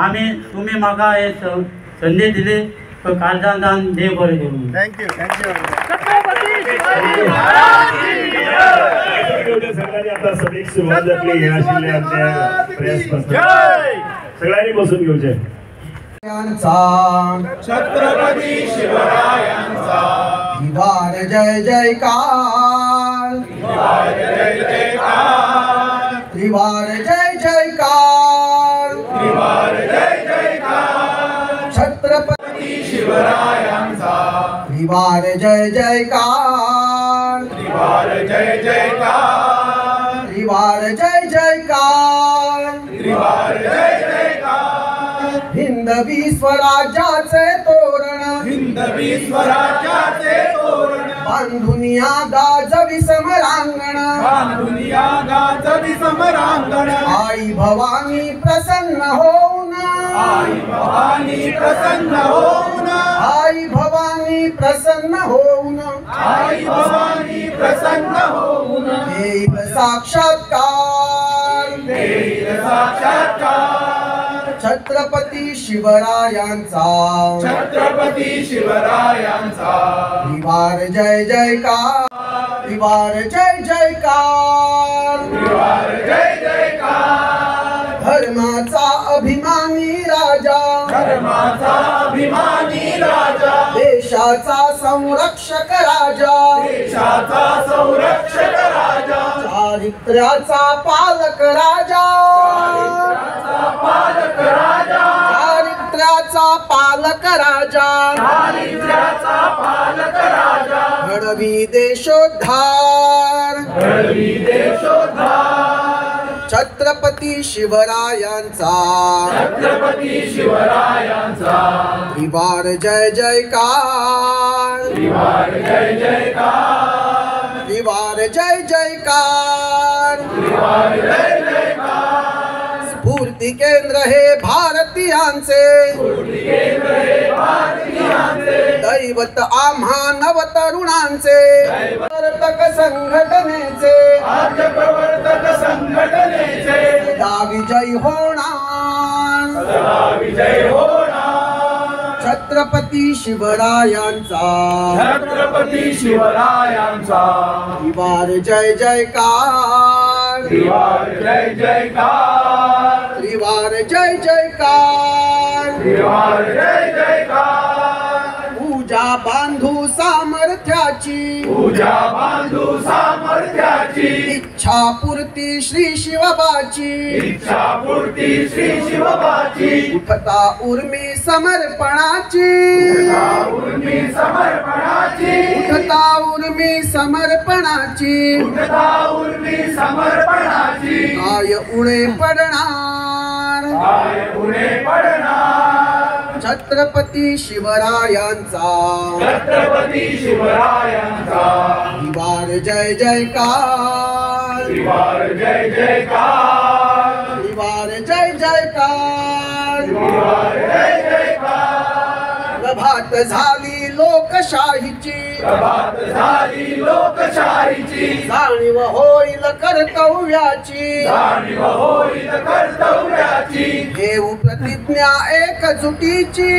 आमी तुमी म्हाका हे संदी दिली काळजान देव बरें करूं. Thank you thank you. सगळ्यांनी आता सभेक सुरुवात जातली. हे आशिल्ले आमचे प्रेस पर्सन सगळ्यांनी बसून घेवचे. छत्रपती शिवरायांचा दिवार जय जयकार. त्रिवार जय जयकार. त्रिवार जय जयकार. त्रिवार जय जयकार. छत्रपती शिवरायांचा त्रिवार जय जयकार. त्रिवार जय जयकार. त्रिवार जय जयकार. त्रिवार जय जयकार. हिंदवी स्वराज्याचे तोरण. हिंदवी स्वराज्याचे तोरण बांधुनिया गाजवी समरांगण. बांधुनिया गाजवी समरांगण. आई भवानी प्रसन्न होऊन. आई भवानी प्रसन्न होऊन. आई भवानी प्रसन्न होऊन. आई भवानी प्रसन्न होऊन. देईल साक्षात्कार. देईल साक्षात्कार. छत्रपती शिवरायांचा छत्रपती शिवरायांचा त्रिवार जय जयकार. त्रिवार जय जयकार. त्रिवार जय जयकार. धर्माचा अभिमानी राजा. धर्माचा अभिमानी राजा. देशाचा संरक्षक राजा. देशाचा संरक्षक राजा. चारित्र्याचा पालक राजा. पालक राजा. चारित्र्याचा पालक राजा. दारिद्र्याचा पालक राजा. घडवी देशोद्धार. घडवी देशोद्धार. छत्रपती शिवरायांचा छत्रपती शिवरायांचा त्रिवार जय जयकार. त्रिवार जय जयकार. त्रिवार जय जयकार. त्रिवार जय जयकार. स्फूर्ती केंद्र हे भारतीयांचे. केंद्र हे भारतीयांचे. दैवत आम्हा नवतरुणांचे. प्रवर्तक संघटनेचे. राज्य प्रवर्तक संघटनेचे. सदा विजय होणार. सदा विजय होणार. छत्रपती शिवरायांचा छत्रपती शिवरायांचा त्रिवार जय जयकार. त्रिवार जय जयकार. त्रिवार जय जयकार. त्रिवार जय जयकार. पूजा बांधू सामर्थ्याची. पूजा बांधू सामर्थ्याची. इच्छापूर्ती श्री शिवबाची. इच्छापूर्ती श्री शिवबाची. उठता उर्मी समर्पणाची. उर्मी समर्पणाची. उठता उर्मी समर्पणाची. उठता उर्मी समर्पणाची. काय उणे पडणार. काय पुढे पडणार. छत्रपती शिवरायांचा छत्रपती शिवरायांचा त्रिवार जय जयकार. त्रिवार जय जयकार. त्रिवार जय जयकार. त्रिवार जय जयकार. प्रभात झाली लोकशाहीची. प्रभात झाली लोकशाहीची. जाणीव होईल कर्तव्याची. जाणीव होईल कर्तव्याची. घेऊ प्रतिज्ञा एकजुटीची.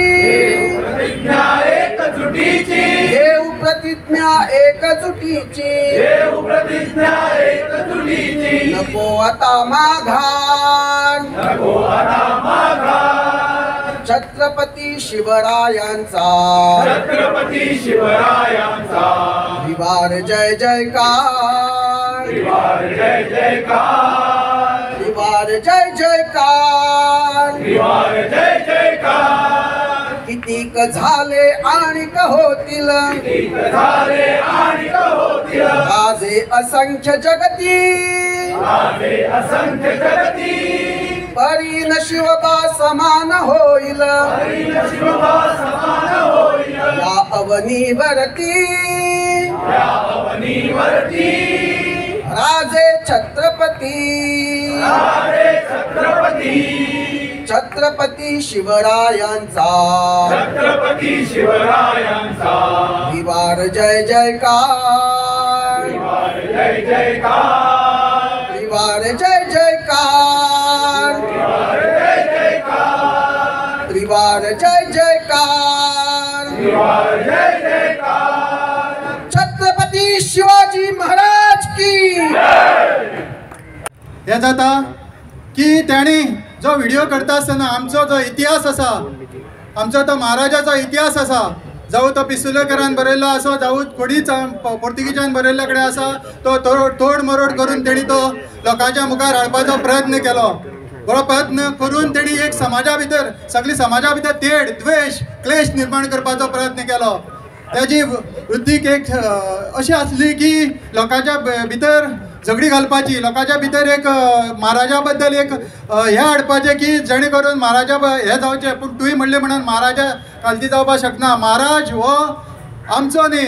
प्रतिज्ञा एकजुटीची. घेऊ प्रतिज्ञा एकजुटीची. देव प्रतिज्ञा एकजुटीची. नको आता माघार. नको आता माघार. छत्रपती शिवरायांचा छत्रपती शिवरायांचा त्रिवार जय जयकार. त्रिवार जय जयकार. त्रिवार जय जयकार. त्रिवार जय जयकार. कितीक झाले आणि होतील. कितीक झाले आणि होतील. राजे असंख्य जगती. राजे असंख्य जगती. परीन शिवबा समान होईल या अवनीवरती राजे छत्रपती छत्रपती शिवरायांचा विवार जय जयकार त्रिवार जय जयकार त्रिवार जय जयकार छत्रपती शिवाजी महाराज की हे जाता की त्यांनी जो व्हिडिओ करता आसतना आमचो जो इतिहास आसा आमचो तो महाराजाचो इतिहास आसा जावं तो पिसुलेकरान बरयल्लो आसा जावं कोणीच पोर्तुगीजान बरयल्ले कडेन आसा तो तोड मरोड करून तेणी तो लोकांच्या मुखार हाडपाचो प्रयत्न केलो बरो प्रयत्न करून तेणी एक समाजा भितर सगळी समाजा भितर तेड द्वेष क्लेश निर्माण करपाचो प्रयत्न केलो त्याची वृत्तीक एक अशी आसली की लोकांच्या भितर झगडी घालपाची लोकांच्या भितर एक महाराजा बद्दल एक हे हाडपाचें की जेणे करून महाराजा हे जावचें पूण तुवें म्हणलें म्हणून महाराजा खालती जावपाक शकना महाराज हो आमचो न्ही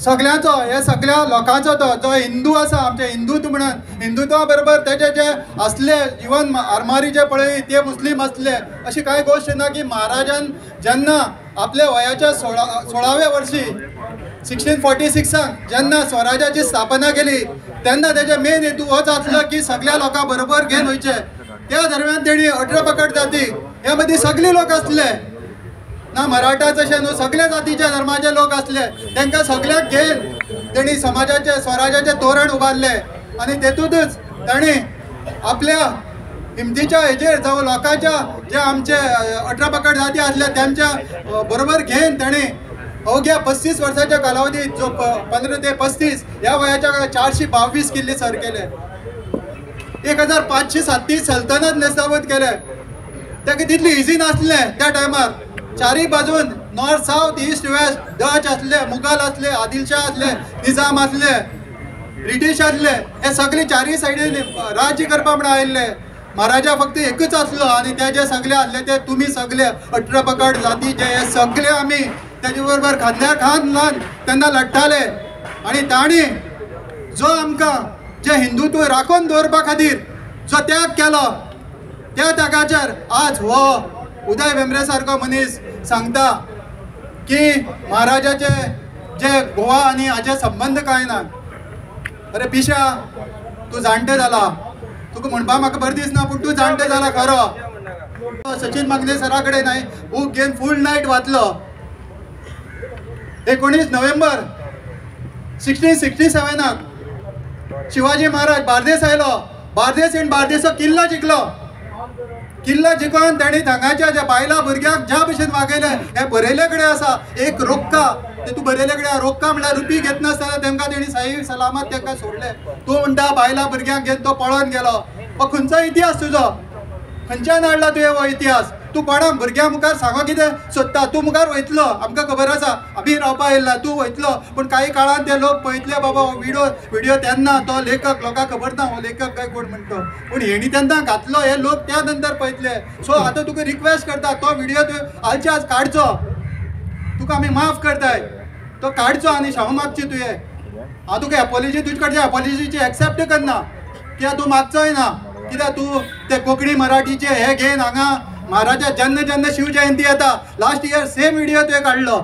सगळ्यांचो हे सगळ्या लोकांचो तो जो हिंदू आसा आमचे हिंदूत्व म्हणून हिंदुत्वा बरोबर तेजे जे असले इवन आरमारी जे पळय ते मुस्लीम असले अशी कांय गोश्ट ना की महाराजान जेन्ना आपल्या वयाच्या 16व्या वर्षी 1646 जेन्ना स्वराज्याची स्थापना केली तेन्ना तेजे मेन हेतू होच आसलो की सगळ्या लोकां बरोबर घेवन वयचे त्या दरम्यान तेणी 18 पगड जाती ह्या मदीं सगळे लोक असले ना मराठाच अशें न्हू सगळ्या जातीच्या धर्माचे लोक असले तांकां सगळ्याक घेवन तेणी समाजाचे स्वराज्याचे तोरण उबारले आनी तेतूंतच ताणें आपल्या हिमतीच्या हेजेर जावं लोकांच्या जे आमचे 18 पगड जाती आसले त्यांच्या बरोबर घेवन ताणें अवघ्या 35 वर्साच्या कालावधीत जो 15 ते 35 ह्या वयाच्या 422 किल्ले सर केले 1537 सल्तनत नेस्ताबत केले ताका तितली इझी नासलें त्या टायमार चारी बाजून north south east west Dutch असले मुघल असले आदिलशाह असले निजाम असले ब्रिटीश असले हे सगळे चारही सायडीन राज्य करपा म्हणून आयिल्ले महाराजा फक्त एकच असलो आणि ते जे सगळे असले ते तुम्ही सगळे 18 पगड जाती जे हे सगळे आम्ही त्याच्या बरोबर खांद्यार खांद लावन तेन्ना लढटाले आणि ताणी जो आमकां जे हिंदुत्व राखून दवरपा खातीर जो त्याग केलो त्या त्यागाचेर आज हो उदय भेंब्रे सारको मनीस सांगता की महाराजाचे जे गोवा आनी हाचे संबंध कांय ना अरे पिशा तूं जाणटे जाला तुका म्हणपा म्हाका बरें दिसना पूण तूं जाणटे जाला खरो सचिन मागणे सरा कडेन हांवें बूक घेवन फूल नायट वाचलो 19 नोव्हेंबर 1667 शिवाजी महाराज बार्देस आयलो बार्देस इन बार्देसो किल्लो जिखलो किल्लो जिखून ताणी थंगाच्या ज्या बायलां भुरग्यांक ज्या भशेन वागयले हे बरयले कडेन आसा एक रोक्का तूं बरयले कडेन रोक्का म्हणल्यार रुपी घेत नासतना तांकां तेणी सही सलामत तांकां सोडले तूं म्हणटा बायलां भुरग्यांक घेवन तो पळोवन गेलो खंयचो इतिहास तुजो खंयच्यान हाडला तुवें हो इतिहास तूं कोणाक भुरग्यां मुखार सांगो कितें सोदता तूं मुखार वयतलो आमकां खबर आसा आमी रावपा येयला तूं वयतलो पूण काही काळान ते लोक पळयतले बाबा व्हिडिओ तेन्ना तो लेखक लोकांक खबर ना हो लेखक काय कोण म्हणतो पूण हेणी तेन्ना घातलो हे लोक त्या नंतर पळयतले सो आतां तुका रिक्वेस्ट करता तो व्हिडिओ तुवें आलचे आज काडचो तुका आमी माफ करताय तो काडचो आनी क्षमा मागची तुवें हांव तुका एपॉलॉजी तुजे कडच्या एपॉलॉजीची एक्सेप्ट करना कित्याक तूं मागचोय ना कित्याक तूं ते कोंकणी मराठीचे हे घेवन हांगा महाराजा जेन्ना जेन्ना शिवजयंती येता लास्ट इयर सेम व्हिडिओ तुवें काडलो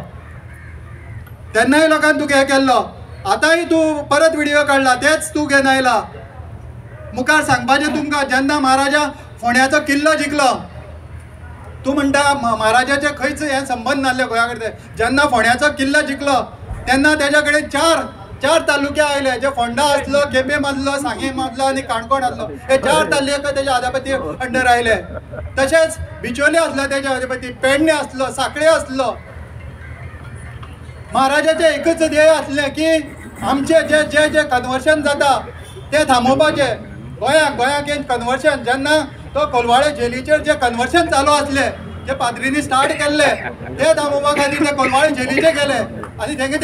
तेन्नाय लोकांनी तुका हे केल्लो आतांय तूं परत व्हिडिओ काडला तेच तूं घेवन आयला मुखार सांगपाचें तुमकां जेन्ना महाराजा फोंड्याचो किल्लो जिखलो तूं म्हणटा महाराजाचे खंयच हे संबंध नासले गोंया कडेन जेन्ना फोंड्याचो किल्लो जिखलो तेन्ना तेज्या कडेन चार तालुके आयले जे फोंडा आसलो केपें आसलो सांगेम आसलो आनी काणकोण आसलो हे 4 तालुके तेजे आधिपत्य अंडर आयले तशेंच बिचोले आसलो तेजे आधिपत्य पेडणे आसलो सांकळे आसलो महाराजाचे एकच ध्येय आसलें की आमचे जे जे जे कन्वर्शन जाता ते थांबोवपाचें गोंयाक एक कन्वर्शन जेन्ना तो कोलवाळे जेलीचेर जे कन्वर्शन चालू आसले जे पाद्रींनी स्टार्ट केल्ले ते थांबोवपा खातीर ते कोलवाळे जेलीचे गेले आणि तांकां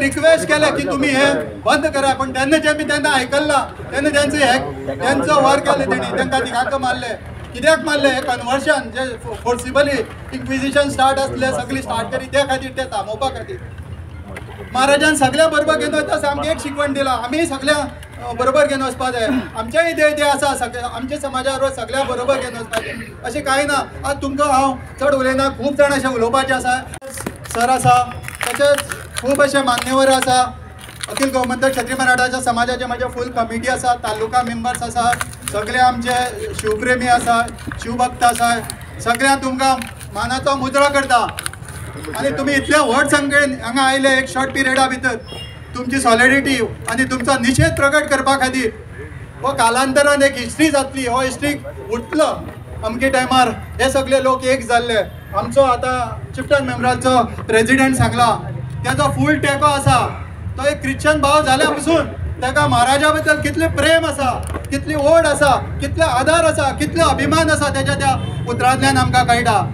रिक्वेस्ट केले की तुम्ही हे बंद करा, पण त्यांना जे मी त्यांना आयकल्ला त्यांना त्यांचं वर केले तेणी तांकां तिगाक मारले. कित्याक मारले? कन्वर्शन जे फोर्सिबली इन्क्विजिशन स्टार्ट असले सगळी स्टार्ट करी त्या खातीर ते थांबोवपा खातीर. महाराजान सगळ्या बरोबर घेवन वचता आमकां एक शिकवण दिला, आमी सगळ्या बरोबर घेवन वचपा जाय. आमचेय इथे आसा सगळ्या आमच्या समाजा बरोबर सगळ्या बरोबर घेवन वचपाचें अशें कांय ना. आज तुमकां हांव चड उलयना, खूब जाण अशें उलोवपाचें आसा. सर आसा, तशेंच खूब अशे मान्यवर आसा. अखिल गोमंतक क्षत्रिय मराठा समाजाचे माझे फूल कमिटी आसा, तालुका मेंबर्स आसा, सगळे आमचे शिवप्रेमी आसा, शिवभक्त आसा. सगळ्यांक तुमकां मानाचो मुजरो करता. आणि तुम्ही इतले व्हड संख्येन हांगा आयले एक शॉर्ट पिरियडा भितर तुमची सॉलिडिटी आणि तुमचा निषेध प्रकट करपा खातीर. हो कालांतरान एक हिस्ट्री जातली, हो हिस्ट्री उठलो अमके टायमार हे सगळे लोक एक जाल्ले. आमचो आतां चिफ्टन मेंबराचो प्रेसिडेंट सांगला त्याचो फूल तेंको आसा. तो एक क्रिश्चन भाव जाल्या पासून ताका महाराजा बद्दल कितले प्रेम आसा, कितली ओढ आसा, कितले आदार आसा, कितलो अभिमान आसा त्याच्या त्या उतरांतल्यान आमकां कळटा.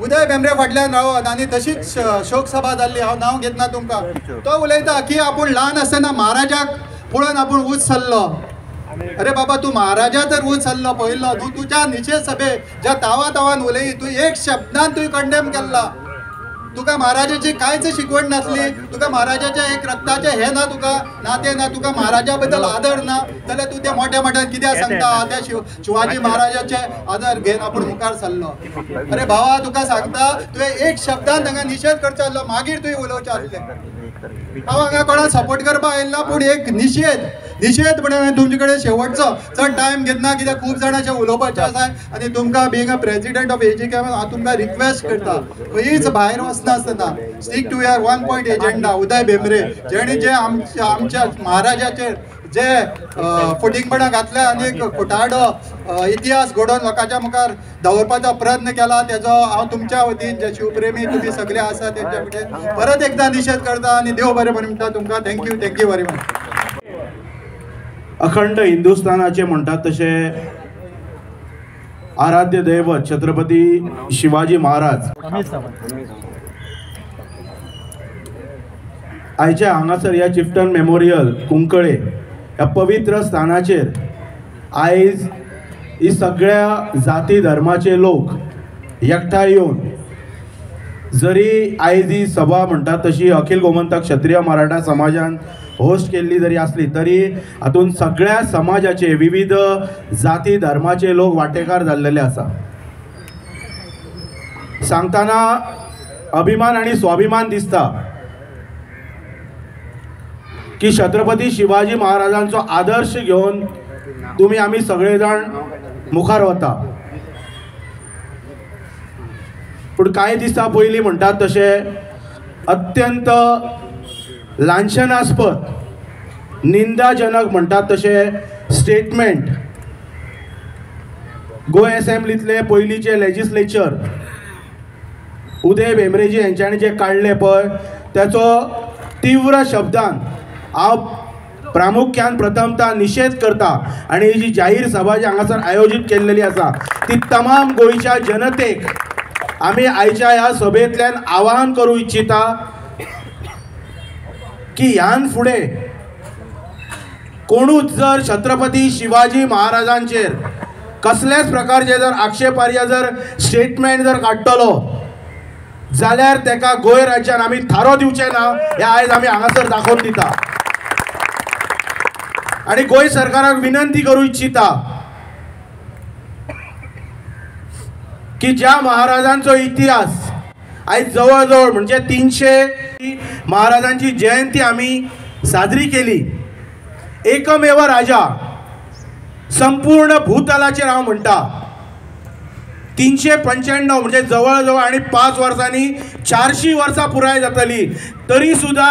उदय भेंब्रे फाटल्यान रावत आणि तशीच शोक सभा जाल्ली. हांव नांव घेतना तुमकां. तो उलयता की आपूण ल्हान आसतना महाराजाक पळोवन आपूण ऊच चल्लो. अरे बाबा, तू महाराजा तर ऊच चल्लो पळयल्लो न्हू. तुज्या निशेध सभे ज्या तावान उलयी तू एक शब्दान तुवें कंडेम केल्ला. तुका महाराजाची कांयच शिकवण नासली. तुका महाराजाचे एक रक्ताचे हे ना, तुका नाते ना, तुका महाराजा बद्दल आदर ना, जाल्यार तू ते मोठ्या मोठ्यान कित्याक सांगता त्या शिवाजी महाराजाचे आदर घेवन आपूण मुखार सरलो. अरे भावा, तुका सांगता तुवें एक शब्दान तांकां निशेध करचो आसलो, मागीर तुवें उलोवचें आसलें. हांव हांगा कोणाक सपोर्ट करपाक आयिल्ला, पूण एक निशेध म्हणून हांवें तुमचे कडेन शेवटचो चड टायम घेतना, कित्याक खूब जाणांचे उलोवपाचें आसा. आनी तुमकां बीइंग अ प्रेसिडेंट ऑफ एजीके हांव तुमकां रिक्वेस्ट करता, खंयच भायर वचनासतना स्टीक to your 1 point agenda. Uday Bhembre जेणे जे आमच्या महाराजाचेर जे फुटींगपणां घातल्या आनी एक खोटारडो इतिहास घडोवन लोकांच्या मुखार दवरपाचो प्रयत्न केला, तेजो हांव तुमच्या वतीन जे शिवप्रेमी तुम्ही सगळे आसा तेंच्या कडेन परत एकदा निशेध करता आणि देव बरें म्हणटा तुमकां. Thank you very much. अखंड हिंदुस्थानाचे म्हणतात तसे आराध्य दैवत छत्रपती शिवाजी महाराज आयच्या हांगासर ह्या चिफ्टन मेमोरियल कुंकळे ह्या पवित्र स्थानाचेर आयज ही सगळ्या जाती धर्माचे लोक एकठांय येवन, जरी आयज ही सभा म्हणटात तशी अखिल गोमंतक क्षत्रिय मराठा समाजान होस्ट केल्ली जरी असली तरी हातून सगळ्या समाजाचे विविध जाती धर्माचे लोक वांटेकार जाल्लेले आसा. सांगताना अभिमान आणि स्वाभिमान दिसता की छत्रपती शिवाजी महाराजांचो आदर्श घेऊन तुम्ही आम्ही सगळे जण मुखार वता. पण काही दिसा पयलीं म्हणटात तसे अत्यंत लांछनास्पद निंदाजनक म्हणटात तसे स्टेटमेंट गोंय असेंब्लीतले पयलींचे लेजिस्लेचर उदय भेंब्रेजी यांच्यानी जे काढले पळय त्याचो तीव्र शब्दान हांव प्रामुख्यान प्रथमतः निषेध करता. आणि ही जी जाहीर सभा जी हांगासर आयोजित केल्लेली आसा ती तमाम गोंयच्या जनतेक आमी आयच्या ह्या सभेंतल्यान आवाहन करूं इच्छिता की ह्यान फुडें कोणूच जर छत्रपती शिवाजी महाराजांचेर कसल्याच प्रकारचे जर आक्षेपार्ह जर स्टेटमेंट जर काडटलो जाल्यार तेका गोंय राज्यान आमी थारो दिवचे ना हे आयज आमी हांगासर दाखोवन दिता. आणि गोंय सरकाराक विनंती करूं इच्छिता की ज्या महाराजांचो इतिहास आयज जवळ जवळ म्हणजे 300 महाराजांची जयंती आमी साजरी केली. एकमेव राजा संपूर्ण भूतलाचेर हांव म्हणटा 395 म्हणजे जवळ जवळ आणि 5 वर्सांनी 400 वर्सां पुराय जातली तरी सुद्धा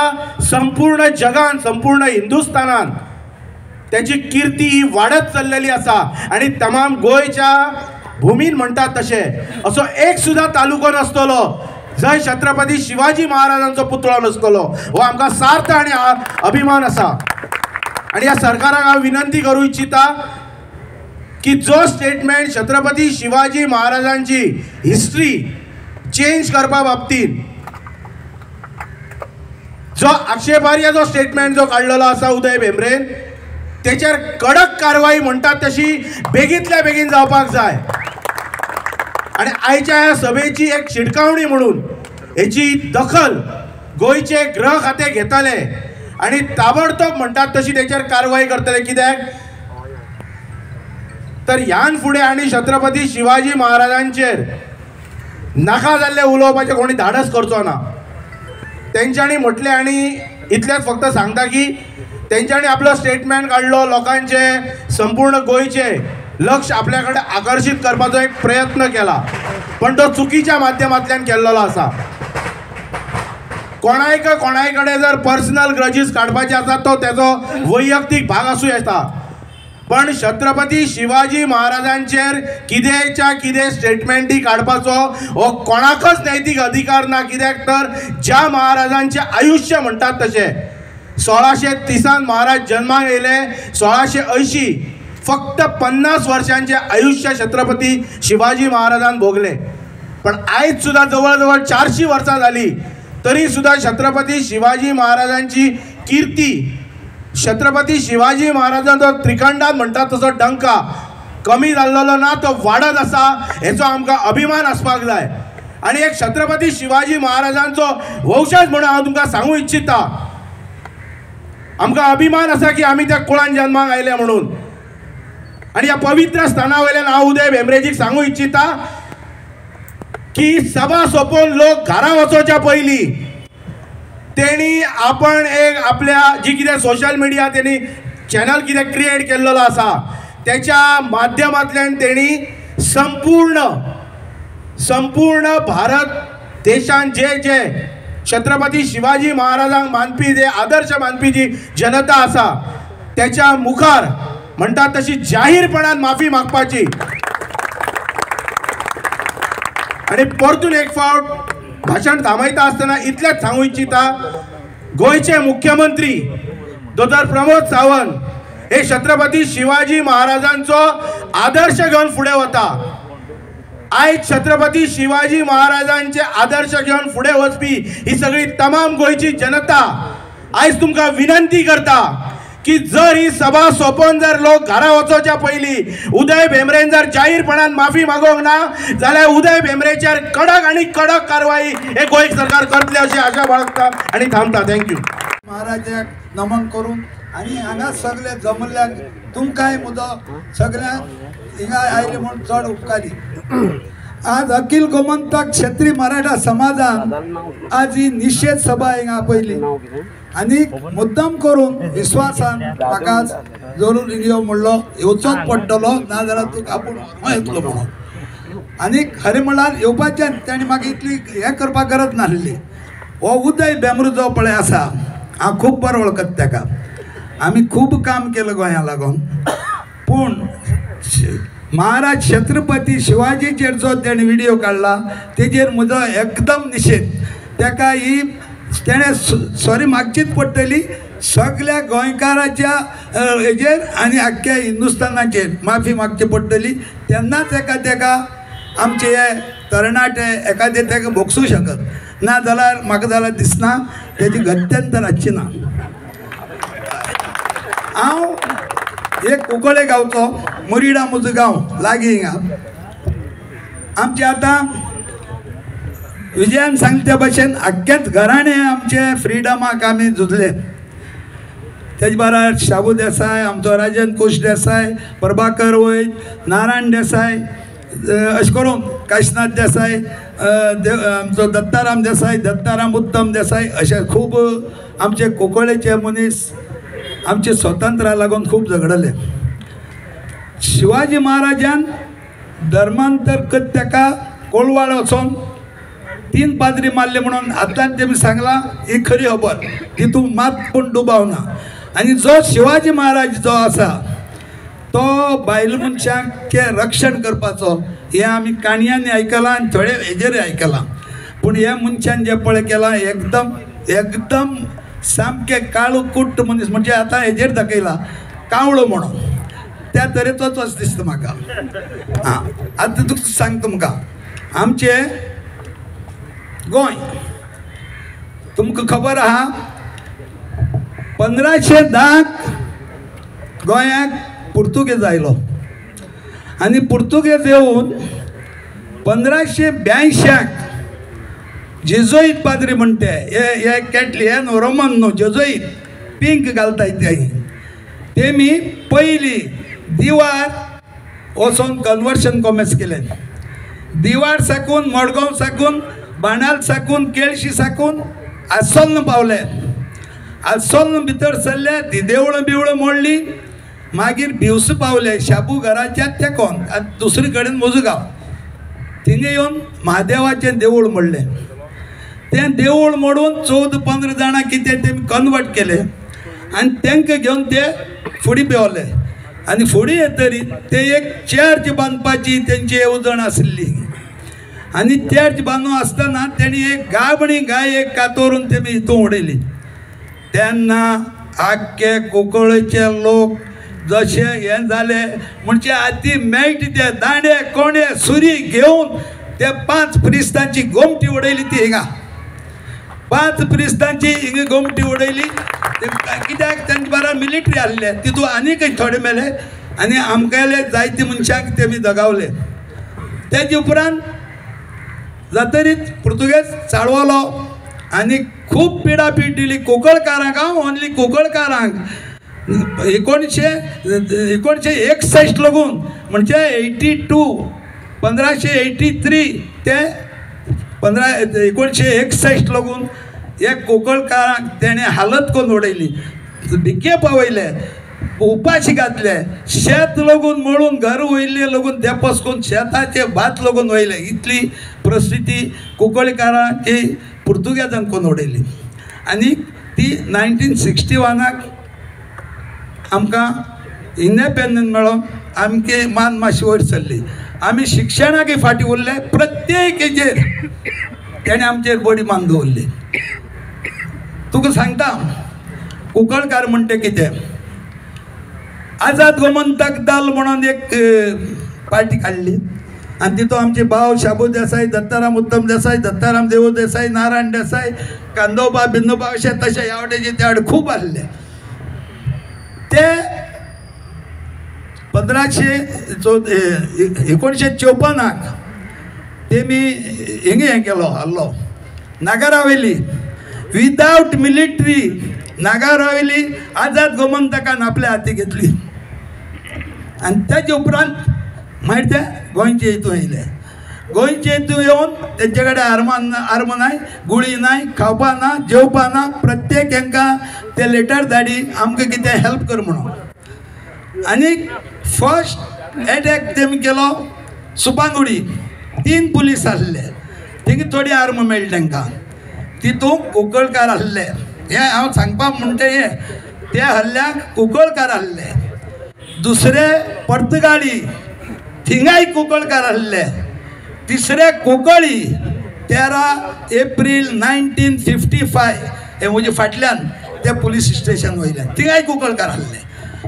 संपूर्ण जगान संपूर्ण हिंदुस्थानान त्याची कीर्ती ही वाढत चाललेली आसा. आणि तमाम गोयच्या भूमीन म्हणतात तसे असो एक सुद्धा तालुको नसतलो जय छत्रपती शिवाजी महाराजांचो पुतळो नसतलो. हो आमकां सार्थ आणि अभिमान आसा. आणि या सरकाराक हांव विनंती करूं इच्छिता की जो स्टेटमेंट छत्रपती शिवाजी महाराजांची हिस्ट्री चेंज करपा बाबतींत जो आक्षेपार्ह जो स्टेटमेंट जो काढलेलो आसा उदय भेंब्रेन तेचेर कडक कारवाई म्हणटात तशी बेगींतल्या बेगीन जावपाक जाय. आणि आयच्या ह्या सभेची एक शिटकावणी म्हणून हेची दखल गोंयचे गृह खाते घेतले आणि ताबडतोब म्हणटात तशी तेचेर कारवाई करतले. कित्याक तर ह्यान फुडें आनी छत्रपती शिवाजी महाराजांचेर नाका जाल्ले उलोवपाचें कोणी धाडस करचो ना. तेंच्यांनी म्हटलें आनी इतलेंच फक्त सांगता की तेंच्यांनी आपलो स्टेटमेंट काडलो, लोकांचे संपूर्ण गोंयचे लक्ष आपल्या कडेन आकर्षित करपाचो एक प्रयत्न केला, पण तो चुकीच्या माध्यमांतल्यान केल्लो आसा. कोणाय कडेन जर पर्सनल ग्रजीस काडपाचे आसा तो तेजो वैयक्तीक भाग आसूं येता, पण छत्रपती शिवाजी महाराजांचेर कितेंच्या कितें स्टेटमेंटी काडपाचो हो कोणाकच नैतीक अधिकार ना. कित्याक तर ज्या महाराजांचें आयुश्य म्हणटात तशें 1630 महाराज जन्माक येयले, 1680 फक्त 50 वर्षांचे आयुष्य छत्रपती शिवाजी महाराजान भोगले. पण आयज सुद्धा जवळ जवळ 400 वर्सां जाली तरी सुद्धा छत्रपती शिवाजी महाराजांची कीर्ती, छत्रपती शिवाजी महाराजांचो त्रिखंडात म्हणटात तसो डंका कमी जाल्लो ना, तो वाडत आसा. हेचो आमकां अभिमान आसपाक जाय. आणि एक छत्रपती शिवाजी महाराजांचो वंशज म्हणून हांव तुमकां सांगूं इच्छिता, आमकां अभिमान आसा की आमी त्या कुळान जन्माक आयले म्हणून. आणि ह्या पवित्र स्थाना वयल्यान हांव उदय भेंब्रेजीक सांगूं इच्छिता की सभा सोंपोवन लोक घरा वचोवच्या पयलीं तेणी आपण एक आपल्या जी कितें सोशल मिडिया तेणी चॅनल कितें क्रिएट केल्लो आसा त्याच्या माध्यमांतल्यान तेणी संपूर्ण भारत देशान जे छत्रपती शिवाजी महाराजांक मानपी जे आदर्श मानपी जी जनता आसा त्याच्या मुखार म्हणटात तशी जाहीरपणान माफी मागपाची. आणि परतून एक फावट भाषण थांबयता आसतना इतलेंच सांगूं इच्छिता, गोंयचे मुख्यमंत्री दोतोर प्रमोद सावंत हे छत्रपती शिवाजी महाराजांचो आदर्श घेवन फुडें वता. आयज छत्रपती शिवाजी महाराजांचे आदर्श घेवन फुडें वचपी ही सगळी तमाम गोंयची जनता आयज तुमकां विनंती करता की जर ही सभा सोंपोवन जर लोक घरा वचोवच्या पयलीं उदय भेंब्रेन जर जाहीरपणान माफी मागोवंक ना जाल्यार उदय भेंब्रेचेर कडक आनी कडक कारवाई हे गोंय सरकार करतले अशी आशा बाळगता आणि थांबता. थँक्यू. महाराजाक नमन करून आनी हांगा सगळे जमल्ल्याक तुमकांय मुदो सगळ्यांक हिंगा आयले म्हूण चड उपकारी. आज अखिल गोमंतक क्षत्रिय मराठा समाजान आज ही निषेध सभा हिंगा पयली आनी मुद्दम करून विश्वासान म्हाका जरूर यो म्हणलो येवचोच पडटलो ना जाल्यार तुका आपूण येतलो म्हणून. आनी खरें म्हळ्यार येवपाचें ताणें म्हाका इतली हें करपाक गरज नासली. हो उदय भेंब्रो जो पळय आसा हांव खूब बरो वळखता ताका. आमी खूब काम केलें गोंया लागून, पूण महाराज छत्रपती शिवाजीचेर जो तेणें व्हिडिओ काडला तेजेर म्हजो एकदम निशेध. ताका ही तेणें सॉरी मागचीच पडटली. सगळ्या गोंयकाराच्या हेजेर आनी आख्ख्या हिंदुस्थानाचेर माफी मागची पडटली. तेन्नाच ताका आमचे हे तरणाटे एखादे ताका भोगसूं शकत. ना जाल्यार म्हाका जाल्यार दिसना तेजी गत्यंतर आसची ना. हांव एक कुंकळे गांवचो, मुरिडा म्हजो गांव लागीं हिंगा. आमचे आतां विजयान सांगले त्या भाशेन आख्खेच घराणे आमचे फ्रिडमाक आमी झुजले. तेजे बराबर शाबू देसाय, आमचो राजन कुश देसाय, प्रभाकर वैद, नारायण देसाय, अशें करून काशीनाथ देसाय, आमचो दत्ताराम देसाय, दत्ताराम उत्तम देसाय, अशे खूब आमचे कोंकळेचे मनीस आमचे स्वतंत्रा लागून खूब झगडले. शिवाजी महाराजान धर्मांतर करत ताका कोळवाड वचोन 3 पाद्री मारले म्हणून आतां तेमी सांगला ही खरी खबर, तितून मात पूण डुबाव ना. आनी जो शिवाजी महाराज जो आसा तो बायल मनशांचे रक्षण करपाचो हे आमी काणयांनी आयकलां आनी थोडे हेजेर आयकलां. पूण ह्या मनशान जें पळय केलां एकदम सामकें काळो कुट्ट मनीस, म्हणजे आतां हेजेर दाखयला कावळो म्हणून, त्या तरेचोच असो दिसता म्हाका. आतां तुका सांगता तुमकां आमचे गोंय तुमकां खबर आहा 1510 गोंयाक पुर्तुगेज आयलो आनी पुर्तुगेज येवन 1582 जेजोईत पाद्री म्हणटे हे कॅटली हे न्हू रोमन न्हू जेजोईत पिंक घालताय तेमी पयली दिवार वचोन कन्वर्शन कॉमर्स केलें दिवार साकून मडगांव साकून बाणाल साकून केळशी साकून आसोल्न पावले आसोल्न भितर सरले ती देवळां बिवळां मोडली मागीर भिवस पावले शाबू घराच्या तेकोन आनी दुसरे कडेन मोजगांव थिंगा येवन महादेवाचें देवूळ मोडलें तें देवूळ मोडून 14-15 जाणां कितें तेमी कन्वर्ट केले आनी तांकां घेवन ते फुडें पेवले आनी फुडें येतरी ते एक चर्च बांदपाची तेंची येवजण आसली आनी चर्च बांदून आसतना तेणी एक गाबणी गाय एक कातरून तेमी हितून उडयली तेन्ना आख्खे कोंकळीचे लोक जशे हें जाले म्हणजे हाती मेळटा ते दांडे कोंडे सुरी घेवन ते 5 प्रिस्तांची गोमटी उडयली ती हिंगा 5 प्रिस्तांची हिंगा गोमटी उडयली कित्याक तांचे बारा मिलिटरी आसले तितून आनीकय थोडे मेले आनी आमगेले जायते मनशांक तेमी दगावले तेजे उपरांत जातरीत पुर्तुगेज चाळवलो आनी खूब पिडापीड दिली कोंकणकारांक ओन्ली कोंकणकारांक 1961 लागून म्हणजे 1583 ते 1961 लागून हे कोंकणकारांक तेणे हालत करून उडयली भिके पावयले उपाशी घातले शेत लागून मळून घर वयले लागून ते पसकून शेताचे भात लागून वयले इतली परिस्थिती कोंकणकारांची पुर्तुगेजान करून उडयली आनी ती 1961 आमकां इंडिपेंडन्स मेळोन आमगे मान मातशी वयर सरली आमी शिक्षणाकय फाटी उरले प्रत्येक हेजेर तेणे आमचेर बडी मान दवरली तुका सांगता कोंकणकार म्हणटा कितें आझाद गोमंतक दल म्हणून एक पार्टी काडली आनी तितून आमचे भाव शाबू देसाई दत्ताराम उत्तम देसाई दत्ताराम देवू देसाई नारायण देसाई कांदोबा बिंदोबा अशे तशे ह्या वाटेचे त्या वाटे खूब आसले ते 1954 तेमी हिंगा हें केलो हल्लो नागारावेली विदाउट मिलिटरी नागारावेली आझाद गोमंतकान आपल्या हाती घेतली आनी तेजे उपरांत मागीर ते गोंयचे हितून येयले गोंयचे हितून येवन तेंचे कडेन आर्म नाय गुळी नाय खावपा ना जेवपा ना प्रत्येक हांकां ते लेटर धाडी आमकां कितें हेल्प कर म्हणून आनी फर्स्ट एटॅक तेमी केलो सुपांगुडी 3 पुलीस आसले थिंगा थोडी आर्म मेळ्ळी तांकां तितून कोंकणकार आसले हे हांव सांगपाक म्हणटा हे ते हल्ल्याक कोंकणकार आसले दुसरे पर्तगाळी थिंगाय कोंकणकार आसले तिसरे कोंकणी 13 एप्रील 1955 हे म्हजे फाटल्यान ते पुलीस स्टेशन वयल्यान थिंगाय कोंकणकार आसले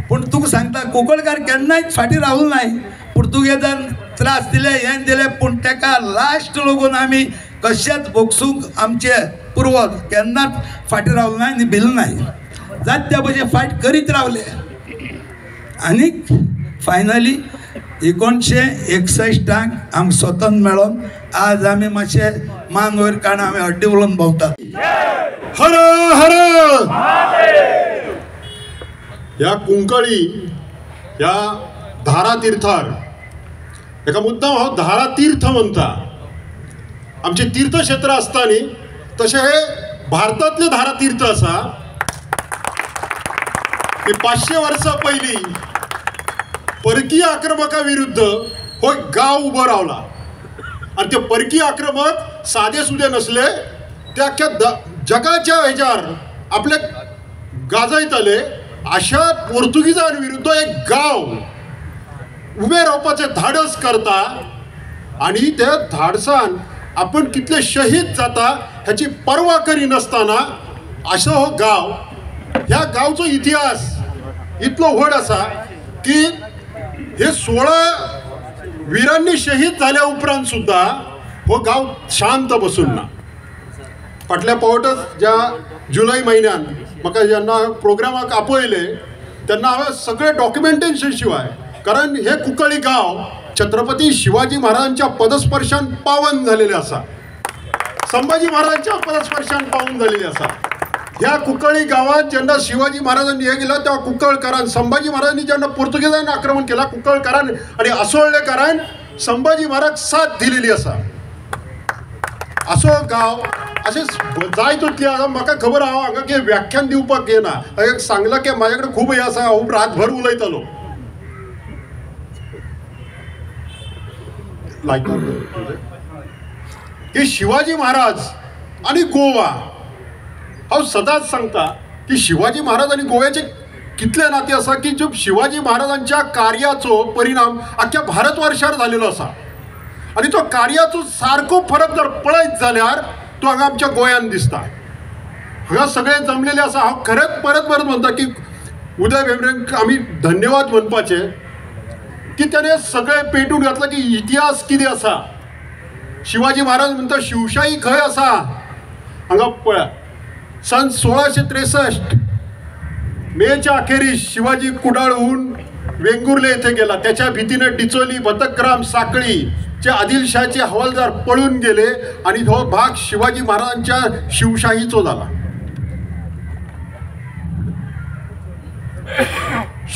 पूण तुका सांगता कोंकणकार केन्नाय फाटी रावले नाय पुर्तुगेजान त्रास दिले हें दिले पूण ताका लास्ट लागून आमी कशेंच भोगसूंक आमचे पुर्वज केन्नाच फाटी रावले नाय आनी भिले नाय जात त्या भशेन फायट करीत रावले आनीक फायनली 1961 आमकां स्वतंत्र मेळोन आज आमी मातशे मान वयर काडून आमी हड्डी उलोवन भोंवतात हर हर ह्या कुंकळी ह्या धारा तीर्थार एका मुद्दाम हांव धारा तीर्थ म्हणटा आमचे तीर्थक्षेत्र आसता न्ही तशें हे भारतांतले धारा तीर्थ आसा ते 500 वर्सां पयलीं परकीय आक्रमका विरुद्ध हो गांव उबो रावला आनी ते परकीय आक्रमक सादे सुदे नसले ते अख्ख्या जगाच्या हेच्यार आपले गाजयताले अशा पोर्तुगीजां विरुद्ध एक गांव उबे रावपाचें धाडस करता आनी त्या धाडसान आपण कितले शहीद जाता ह्याची पर्वा करिनासतना असो हो गांव ह्या गांवचो इतिहास इतलो व्हड आसा की हे 16 वीरांनी शहीद झाल्या उपरांत सुद्धा हो गांव शांत बसून ना फाटल्या पावटच ज्या जुलै म्हयन्यान म्हाका जेन्ना प्रोग्रामाक आपयले तेन्ना हांवें सगळें डॉक्युमेंटेशन शिवाय, कारण हे कुंकळ्ळी गांव छत्रपती शिवाजी महाराजांच्या पदस्पर्शान पावन झालेले आसा, संभाजी महाराजांच्या पदस्पर्शान पावन झालेले आसा. ह्या कुंकळ्ळी गांवात जेन्ना शिवाजी महाराजांनी हे केलं तेव्हा कुंकळकारान, संभाजी महाराजांनी जेन्ना पोर्तुगेजांनी आक्रमण केला कुंकळकारान आणि आसोळडेकारान संभाजी महाराज साथ दिलेली आसा. असो गांव अशें जाय तितली आसा. म्हाका खबर हांव हांगा कितें व्याख्यान दिवपाक घेयना, हांवें सांगलां की म्हाजे कडेन खूब हे आसा, हांव रातभर उलयतलो. की शिवाजी महाराज आणि गोवा, हांव सदांच सांगता की शिवाजी महाराज आणि गोव्याचे कितले नाते आसा की जो शिवाजी महाराजांच्या कार्याचो परिणाम अख्ख्या भारतवर्षार जालेलो आसा. आणि तो कार्याचो सारको फरक जर पळयत जाल्यार तो हांगा आमच्या गोंयांत दिसता. हांगा सगळे जमलेले आसा. हांव खरेंच परत म्हणटा की उदय भेंब्रेक आमी धन्यवाद म्हणपाचे की त्याने सगळें पेटून घातलं की इतिहास कितें आसा. शिवाजी महाराज म्हणटा शिवशाही खंय आसा. हांगा पळया, सन 1663 मेच्या अखेरीस शिवाजी कुडाळहून वेंगुर्ले येथे गेला. त्याच्या भीतीने डिचोली, भतकराम, साखळीचे आदिलशाहचे हवालदार पळून गेले आणि तो भाग शिवाजी महाराजांच्या शिवशाहीचो झाला.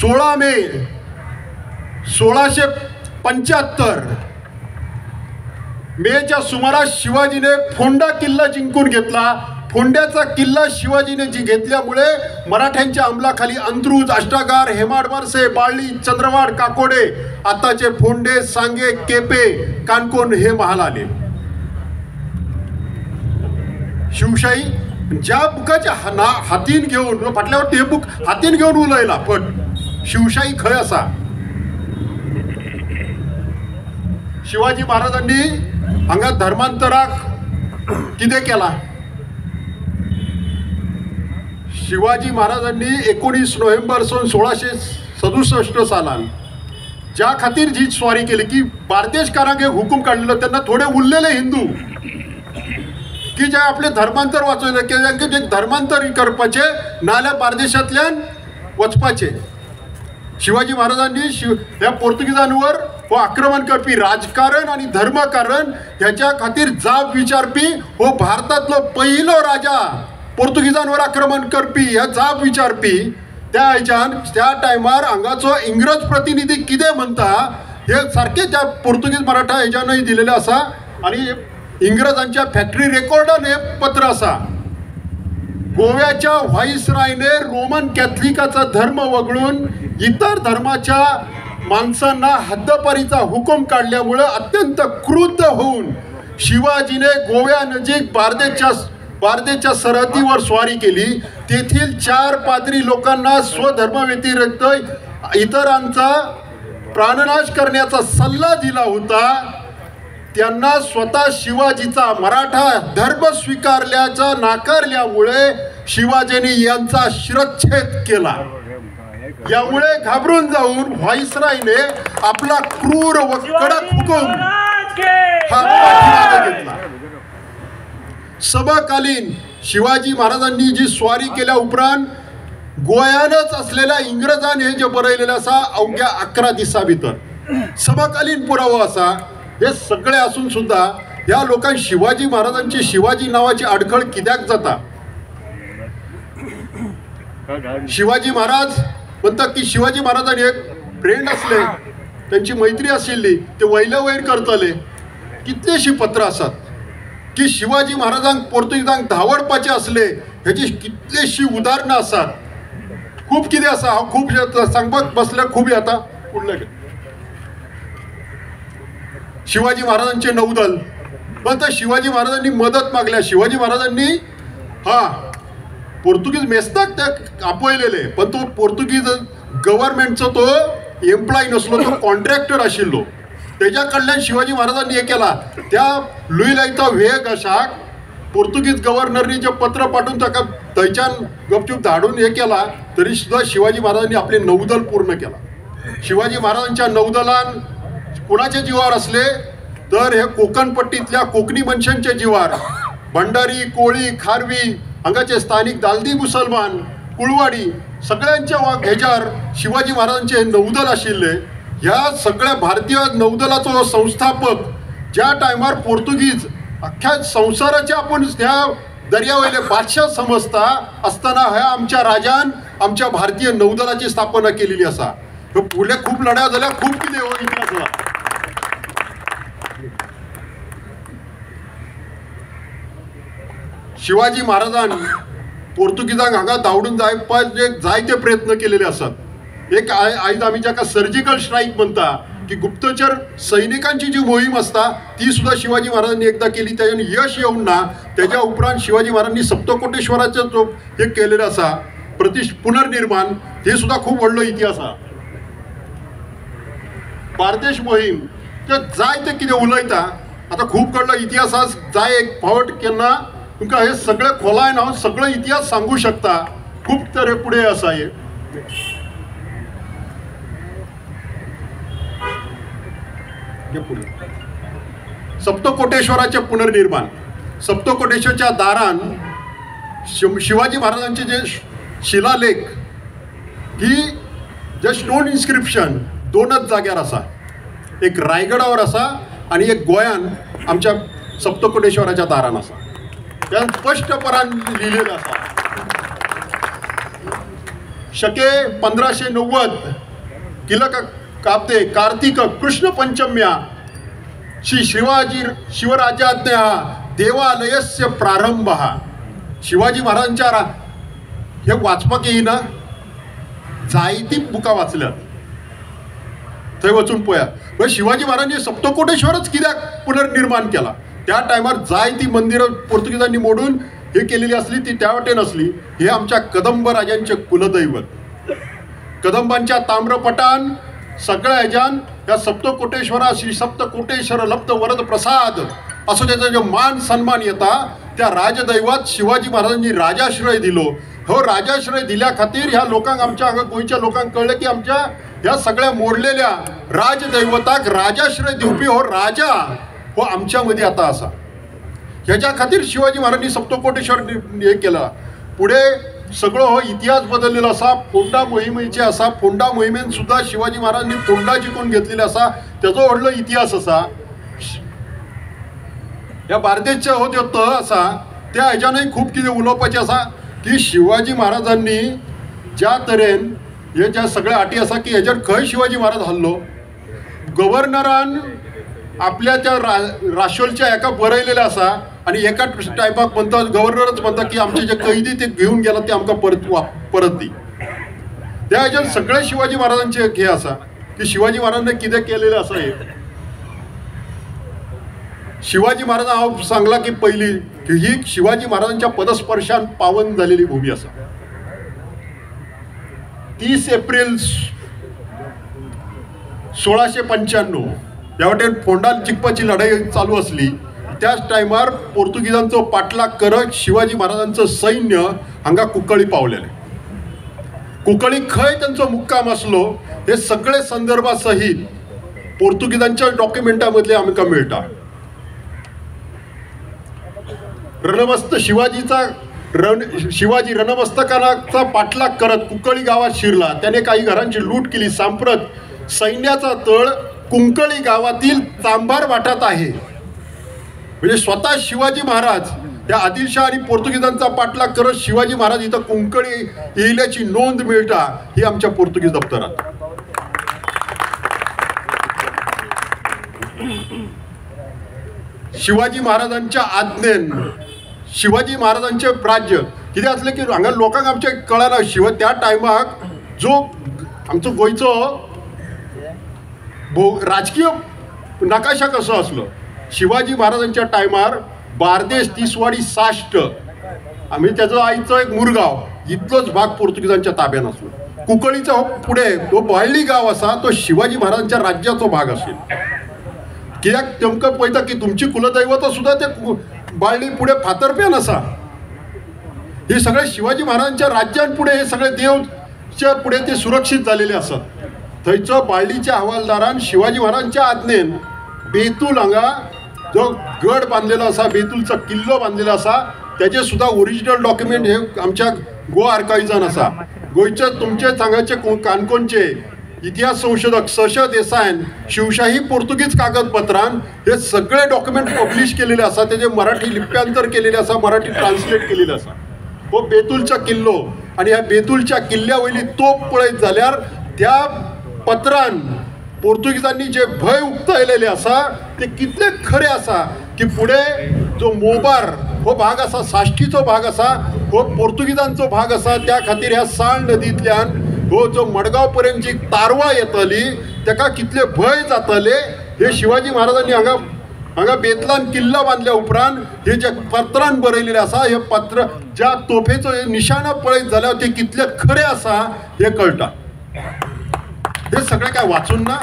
16 मे 1675 मेच्या सुमारास शिवाजीने फोंडा किल्ला जिंकून घेतला. फोंड्याचा किल्ला शिवाजीने घेतल्यामुळे मराठ्यांच्या अंमलाखाली अंत्रुज, अष्टागार, हेमाडवरसे, बाळली, चंद्रवाड, काकोडे, आताचे फोंडे, सांगे, केपे, कानकोण हे महाल आले. शिवशाही ज्या बुकाच्या हातीन घेऊन फाटल्यावर ते बुक हातीन घेऊन उलयला, पण शिवशाही खंय आसा. शिवाजी महाराजांनी हांगा धर्मांतराक कितें केला. शिवाजी महाराजांनी 19 नोव्हेंबर सन 1667 सालान ज्या खातीर जी स्वारी केली की बार्देशकारांक एक हुकूम काडलेलो तेन्ना थोडे उरलेले हिंदू की जे आपले धर्मांतर वाचयले की तांकां एक धर्मांतर करपाचे नाल्यार बार्देशांतल्यान वचपाचे. शिवाजी महाराजांनी ह्या पोर्तुगीजांवर हो आक्रमण करपी राजकारण आणि धर्मकारण ह्याच्या खातीर जाब विचारपी हो भारतातलो पयलो राजा पोर्तुगीजांवर आक्रमण करपी ह्या जाब विचारपी त्या हेच्यान त्या टायमार हांगाचो इंग्रज प्रतिनिधी कितें म्हणटा हे सारकें त्या पोर्तुगीज मराठा हेच्यानय दिलेलें आसा आणि इंग्रजांच्या फॅक्टरी रेकॉर्डान हे पत्र आसा. गोव्याच्या व्हाईसरायने रोमन कॅथलिकाचा धर्म वगळून इतर धर्माच्या माणसांना हद्दपारीचा हुकूम काढल्यामुळे अत्यंत क्रुद्ध होऊन शिवाजीने गोव्यानजीक बार्देच्या सरहद्दीवर स्वारी केली. तेथील 4 पाद्री लोकांना स्वधर्माव्यतिरिक्त इतरांचा प्राणनाश करण्याचा सल्ला दिला होता. त्यांना स्वतः शिवाजीचा मराठा धर्म स्वीकारल्याचा नाकारल्यामुळे शिवाजीने यांचा शिरच्छेद केला. यामुळे घाबरून जाऊन व्हाईसरायने आपला क्रूर व कडक हुकूम हा पाठीमागे घेतला. सभाकालीन शिवाजी महाराजांनी जी स्वारी केल्या उपरांत गोंयानच असलेल्या इंग्रजांनी हे जे बरयलेले आसा अवघ्या 11 दिसां भितर सभाकालीन पुरावो आसा. हे सगळे असून सुद्धा ह्या लोकांक शिवाजी महाराजांची शिवाजी नावाची अडखळ कित्याक जाता. शिवाजी महाराज म्हणतात की शिवाजी महाराजांनी एक फ्रेंड असले, त्यांची मैत्री आशिल्ली, ते वयल्या वयर करतले. कितलीशी पत्रां आसात की शिवाजी महाराजांक पोर्तुगीजांक धांवडपाचे असले ह्याची कितलीशी उदाहरणां आसात. खूब कितें आसा, हांव खूब सांगपाक बसल्यार खूब येता. फुडलें शिवाजी महाराजांचे नौदल पण शिवाजी महाराजांनी मदत मागल्या. शिवाजी महाराजांनी पोर्तुगीज मेस्ताक ते आपयलेले, पण तो पोर्तुगीज गव्हर्नमेंटचो तो एम्प्लॉय नसलो, तो कॉन्ट्रॅक्टर आशिल्लो. तेज्या कडल्यान शिवाजी महाराजांनी हे केला. त्या लुईलायता वेग अशाक पोर्तुगीज गव्हर्नरनी जे पत्र पाठवून ताका थंयच्यान गपचूप धाडून हे केला, तरी सुद्धा शिवाजी महाराजांनी आपले नौदल पूर्ण केला. शिवाजी महाराजांच्या नौदलान कोणाचे जिवार असले तर हे कोकण पट्टीतल्या कोकणी मनशांच्या जिवार भंडारी, कोळी, खारवी हांगाचे स्थानिक दालदी मुसलमान, कुळवाडी सगळ्यांच्या हेच्यार शिवाजी महाराजांचे नौदल आशिल्ले. ह्या सगळ्या भारतीय नौदलाचो संस्थापक ज्या टायमार पोर्तुगीज अख्ख्या संवसाराचे आपण ह्या दर्यावयले बादशाह समजता असताना ह्या आमच्या राजान आमच्या भारतीय नौदलाची स्थापना केलेली आसा. फुडले खूप लढ्या झाल्या, खूप कितें हो इतिहास आसा. शिवाजी महाराजान पोर्तुगीजांक हांगा धांवडून जायपाचे जायते प्रयत्न केलेले असतात. एक आयज आमी जाका सर्जिकल स्ट्राईक म्हणटा की गुप्तचर सैनिकांची जी मोहीम असता ती सुद्धा शिवाजी महाराजांनी एकदा केली, त्याच्यान यश येऊन ना. त्याच्या उपरांत शिवाजी महाराजांनी सप्तकोटेश्वराचे जो हे केलेलं असा पुनर्निर्माण, हे सुद्धा खूप व्हडलो इतिहास हा. बार्देश मोहीम ते जाय ते कितें उलयता आता खूप कडलो इतिहास आसा. जाय एक फावट केन्ना तुमकां हे सगळे खोलायन हांव सगळो इतिहास सांगू शकता. खूप तरे पुढे आसा हे. सप्तकोटेश्वराचे पुनर्निर्माण. सप्तकोटेश्वरच्या दारान शिवाजी महाराजांचे जे शिलालेख ही जे स्टोन इन्स्क्रिप्शन दोनच जाग्यार आसा. एक रायगडावर आसा आणि एक गोंयान आमच्या सप्तकोटेश्वराच्या दारान आसा. त्यान स्पष्टपणान लिहिलेलं आसा. शके 1590 किलक काब्दे कार्तिक कृष्ण पंचम्या श्री शिवराजाज्ञा देवालयस्य प्रारंभ. शिवाजी महाराजांच्या हे वाचपाक येईना, जायती बुकां वाचल्यात, थंय वचून पळया. पण शिवाजी महाराजांनी सप्तकोटेश्वरच कित्याक पुनर्निर्माण केला. त्या टायमार जायती मंदिरं पोर्तुगीजांनी मोडून हे केलेली असली ती त्या वाटेन असली. हे आमच्या कदंब राजांचे कुलदैवत. कदंबांच्या ताम्रपटान सगळ्या हेज्यान ह्या सप्तकोटेश्वरा श्री सप्तकोटेश्वर लब्ध वरद प्रसाद असो त्याचा जो मान सन्मान येता. त्या राजदैवात शिवाजी महाराजांनी राजाश्रय दिलो. हो राजाश्रय दिल्या खातीर ह्या लोकांक आमच्या हांगा गोंयच्या लोकांक कळलं की आमच्या ह्या सगळ्या मोडलेल्या राजदैवताक राजाश्रय दिवपी हो राजा हो आमच्या मध्ये आता असा. ह्याच्या खातीर शिवाजी महाराजांनी सप्तकोटेश्वर हे केला. पुढे सगळो हो इतिहास बदललेलो असा. फोंडा मोहिमेचे असा. फोंडा मोहिमेन सुद्धा शिवाजी महाराजांनी फोंडा जिखून घेतलेले असा. त्याचो व्हडलो इतिहास असा. ह्या बार्देसचे हो त्यो तह असा त्या हेच्यानय खूप कितें उलोवपाचें आसा की शिवाजी महाराजांनी ज्या तरेन हे ज्या सगळ्या अटी आसा की हेजेर खंय शिवाजी महाराज हल्लो. गव्हर्नरान आपल्या त्या राशोलच्या एका बरयलेलें आसा आणि एका टायमाक म्हणटा गव्हर्नरच म्हणटा की आमचे जे कैदी ते घेऊन गेला ते आमकां परत दी. त्या हेच्यान सगळे शिवाजी महाराजांचे हे आसा की शिवाजी महाराजांनी कितें केलेलें आसा. हे शिवाजी महाराज हांव सांगला की पयलीं की ही शिवाजी महाराजांच्या पदस्पर्शान पावन झालेली भूमी आसा. 30 एप्रिल 1695 ह्या वाटेन फोंडा जिखपाची लढाई चालू असली. त्याच टायमार पोर्तुगीजांचो पाठलाग करत शिवाजी महाराजांचं सैन्य हांगा कुंकळी पावलेले. कुंकळी खंय त्यांचो मुक्काम असलो हे सगळे संदर्भा सहित पोर्तुगीजांच्या डॉक्युमेंटामधले आमकां मेळटा. रणमस्त शिवाजी रणमस्तकाचा पाठलाग करत कुंकळी गावात शिरला. त्याने काही घरांची लूट केली. सांप्रत सैन्याचा तळ कुंकळी गावातील चांभार वाटात आहे. म्हणजे स्वतः शिवाजी महाराज या आदिलशाह आणि पोर्तुगीजांचा पाठलाग करत शिवाजी महाराज इथं कुंकळी येयल्याची नोंद मिळता ही आमच्या पोर्तुगीज दप्तरात. शिवाजी महाराजांच्या आज्ञेन शिवाजी महाराजांचे राज्य कितें असले की हांगा लोकांक आमचे कळना. त्या टायमाक जो आमचो गोंयचो राजकीय नकाशा कसो असलो. शिवाजी महाराजांच्या टायमार बार्देस, तिसवाडी, साश्ट आम्ही त्याचो आईचो एक मुरगांव इतलोच भाग पोर्तुगीजांच्या ताब्यान असलो. कुंकळीचा पुढे तो बाळ्ळी गाव असा तो शिवाजी महाराजांच्या राज्याचो भाग असेल. कित्याक तुमकां पळयता की तुमची कुलदैवत सुद्धा ते बाळ्ळी पुढे फातर्प्यान आसा. हे सगळे शिवाजी महाराजांच्या राज्यान पुढे हे सगळे देवच्या पुढे ते सुरक्षीत झालेले असतात. थंयचो बाळ्ळीच्या हवालदारान शिवाजी महाराजांच्या आज्ञेन बेतूल हांगा जो गड बांधलेलो आसा, बेतूलचो किल्लो बांधलेलो आसा, त्याचे सुद्धा ओरिजिनल डॉक्युमेंट हे आमच्या गोवा आर्कायव्जान आसा. गोंयचे तुमचे सांगाचे काणकोणचे इतिहास संशोधक सश देसायन शिवशाही पोर्तुगीज कागदपत्रान हे सगळे डॉक्युमेंट पब्लिश केलेले आसा, तेजे मराठी लिप्यांतर केलेले आसा, मराठी ट्रान्सलेट केलेले आसा. हो बेतूलचा किल्लो आणि ह्या बेतूलच्या किल्ल्या वयली तोप पळयत जाल्यार त्या पत्रान पोर्तुगीजांनी जे भय उक्तायलेले आसा ते कितले खरे आसा की फुडें जो मोबार हो भाग आसा, साश्टीचो भाग आसा, हो पोर्तुगीजांचो भाग आसा. त्या खातीर ह्या साण नदींतल्यान हो जो मडगांव पर्यंत जी तारवा येतली ताका कितले भय जातले हे शिवाजी महाराजांनी हांगा बेतलान किल्लो बांदल्या उपरांत हे जे पत्रान बरयलेले आसा, हे पत्र ज्या तोफेचो निशाणा पळयत जाल्यार ते कितले खरे आसा हे कळटा. हे सगळे काय वाचून ना,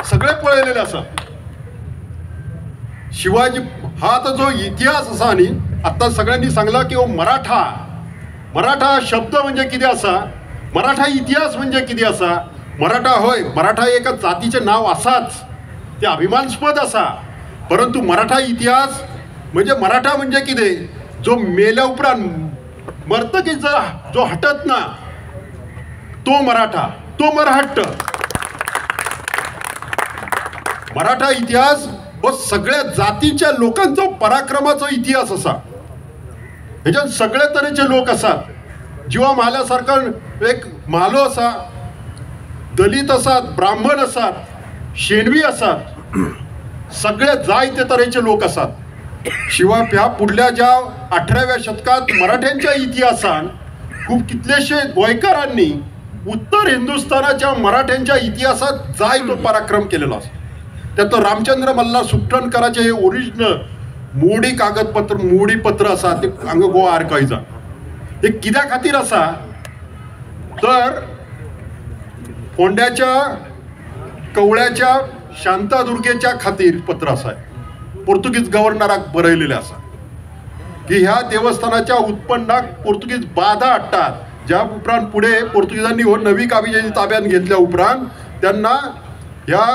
सगळे पळयलेले आसा. शिवाजी हा आता जो इतिहास आसा न्ही, आता सगळ्यांनी सांगला की हो मराठा शब्द म्हणजे कितें आसा, मराठा इतिहास म्हणजे कितें आसा. मराठा होय, मराठा एका जातीचें नाव आसाच, ते अभिमानास्पद आसा, परंतु मराठा इतिहास म्हणजे मराठा म्हणजे कितें, जो मेल्या उपरांत मरतकीच जो हटत ना तो मराठा, तो मराठा. मराठा इतिहास हो सगळ्या जातीच्या लोकांचो पराक्रमाचो इतिहास असा. ह्याच्यात सगळे तरेचे लोक असतात. जिवा महाल्यासारखा एक म्हालो असा, दलित असतात, ब्राह्मण असतात, शेणवी असतात, सगळे जायते तरेचे लोक असतात. शिवाय ह्या पुढल्या ज्या 18व्या शतकात मराठ्यांच्या इतिहासान खूप कितलेशे गोंयकारांनी उत्तर हिंदुस्थानाच्या मराठ्यांच्या इतिहासात जाय तो पराक्रम केलेलो आसा. त्यात रामचंद्र मल्हार सुट्टणकराचे हे ओरिजिनल मोडी कागदपत्र, मोडी पत्र आसा ते हांगा गोवा आर्कायव्जान. हे कित्या खातीर आसा तर फोंड्याच्या कवळ्याच्या शांतादुर्गेच्या खातीर पत्र आसा. पोर्तुगीज गव्हर्नराक बरयलेले आसा की ह्या देवस्थानाच्या उत्पन्नाक पोर्तुगीज बाधा हाडटात. ज्या उपरांत पुढे पोर्तुगीजांनी हो नवी काबिजेची ताब्यात घेतल्या उपरांत त्यांना ह्या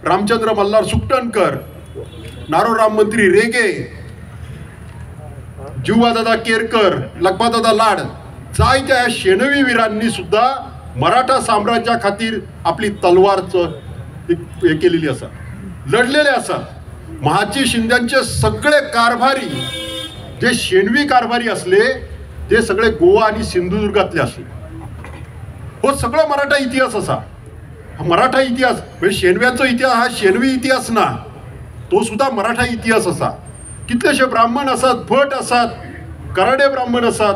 रामचंद्र मल्हार सुट्टणकर, नारोराम मंत्री रेगे, जीवादादा केरकर, लखमादादा लाड, जायत्या ह्या शेणवी वीरांनी सुद्धा मराठा साम्राज्या खातीर आपली तलवार हे केलेली आसा, लढलेले आसा. महाजी शिंद्यांचे सगळे कारभारी जे शेणवी कारभारी असले ते सगळे गोवा आणि सिंधुदुर्गातले असले. हो सगळो मराठा इतिहास असा. मराठा इतिहास म्हणजे शेणव्याचो इतिहास हा शेणवी इतिहास ना, तो सुद्धा मराठा इतिहास असा. कितलेशे ब्राह्मण असतात, भट असतात, कराडे ब्राह्मण असतात,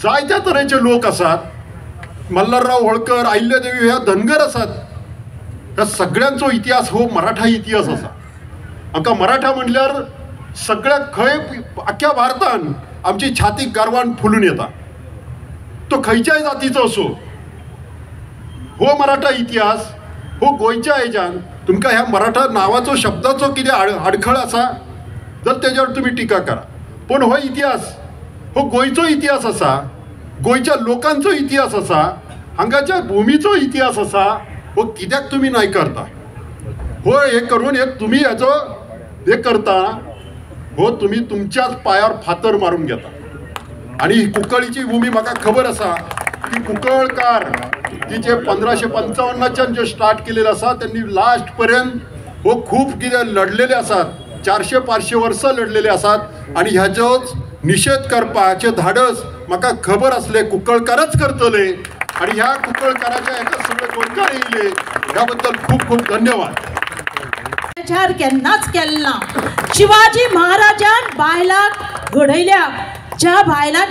जायत्या तरेचे लोक असतात. मल्हारराव होळकर, अहिल्यादेवी ह्या धनगर असतात. ह्या सगळ्यांचो इतिहास हो मराठा इतिहास असा. आमकां मराठा म्हणल्यार सगळ्या खंय अख्ख्या भारतान आमची छाती गर्वान फुलून येता. तो खंयच्याय जातीचो असो, हो मराठा इतिहास हो गोंयच्या हेच्यान तुमकां ह्या मराठा नांवाचो शब्दाचो कितें आडखळ आसा जर तेजेर तुमी टिका करा, पण हो इतिहास हो गोंयचो इतिहास आसा, गोंयच्या लोकांचो इतिहास आसा, हांगाच्या भुमीचो इतिहास आसा. हो कित्याक तुमी नायकारता? हो हे करून हे तुमी हेजो हे करता, हो तुमी तुमच्याच पायार फातर मारून घेता. आणि ही कुंकळीची भूमी म्हाका खबर आसा की कुंकळकार तिचे 1555च्यान जे स्टार्ट केलेले आसा त्यांनी लास्ट पर्यंत हो खूप कितें लढलेले आसात. 400-500 वर्सां लढलेले आसात आणि ह्याचोच निषेध करपाचे धाडस म्हाका खबर आसले कुंकळकारच करतले आणि ह्या कुंकळकाराच्या एका सगळे गोंयकार येयले. ह्या बद्दल खूप खूप धन्यवाद. केन्नाच केल्लो ना. शिवाजी महाराजान बायलांक घडयल्या, ज्या बायलांक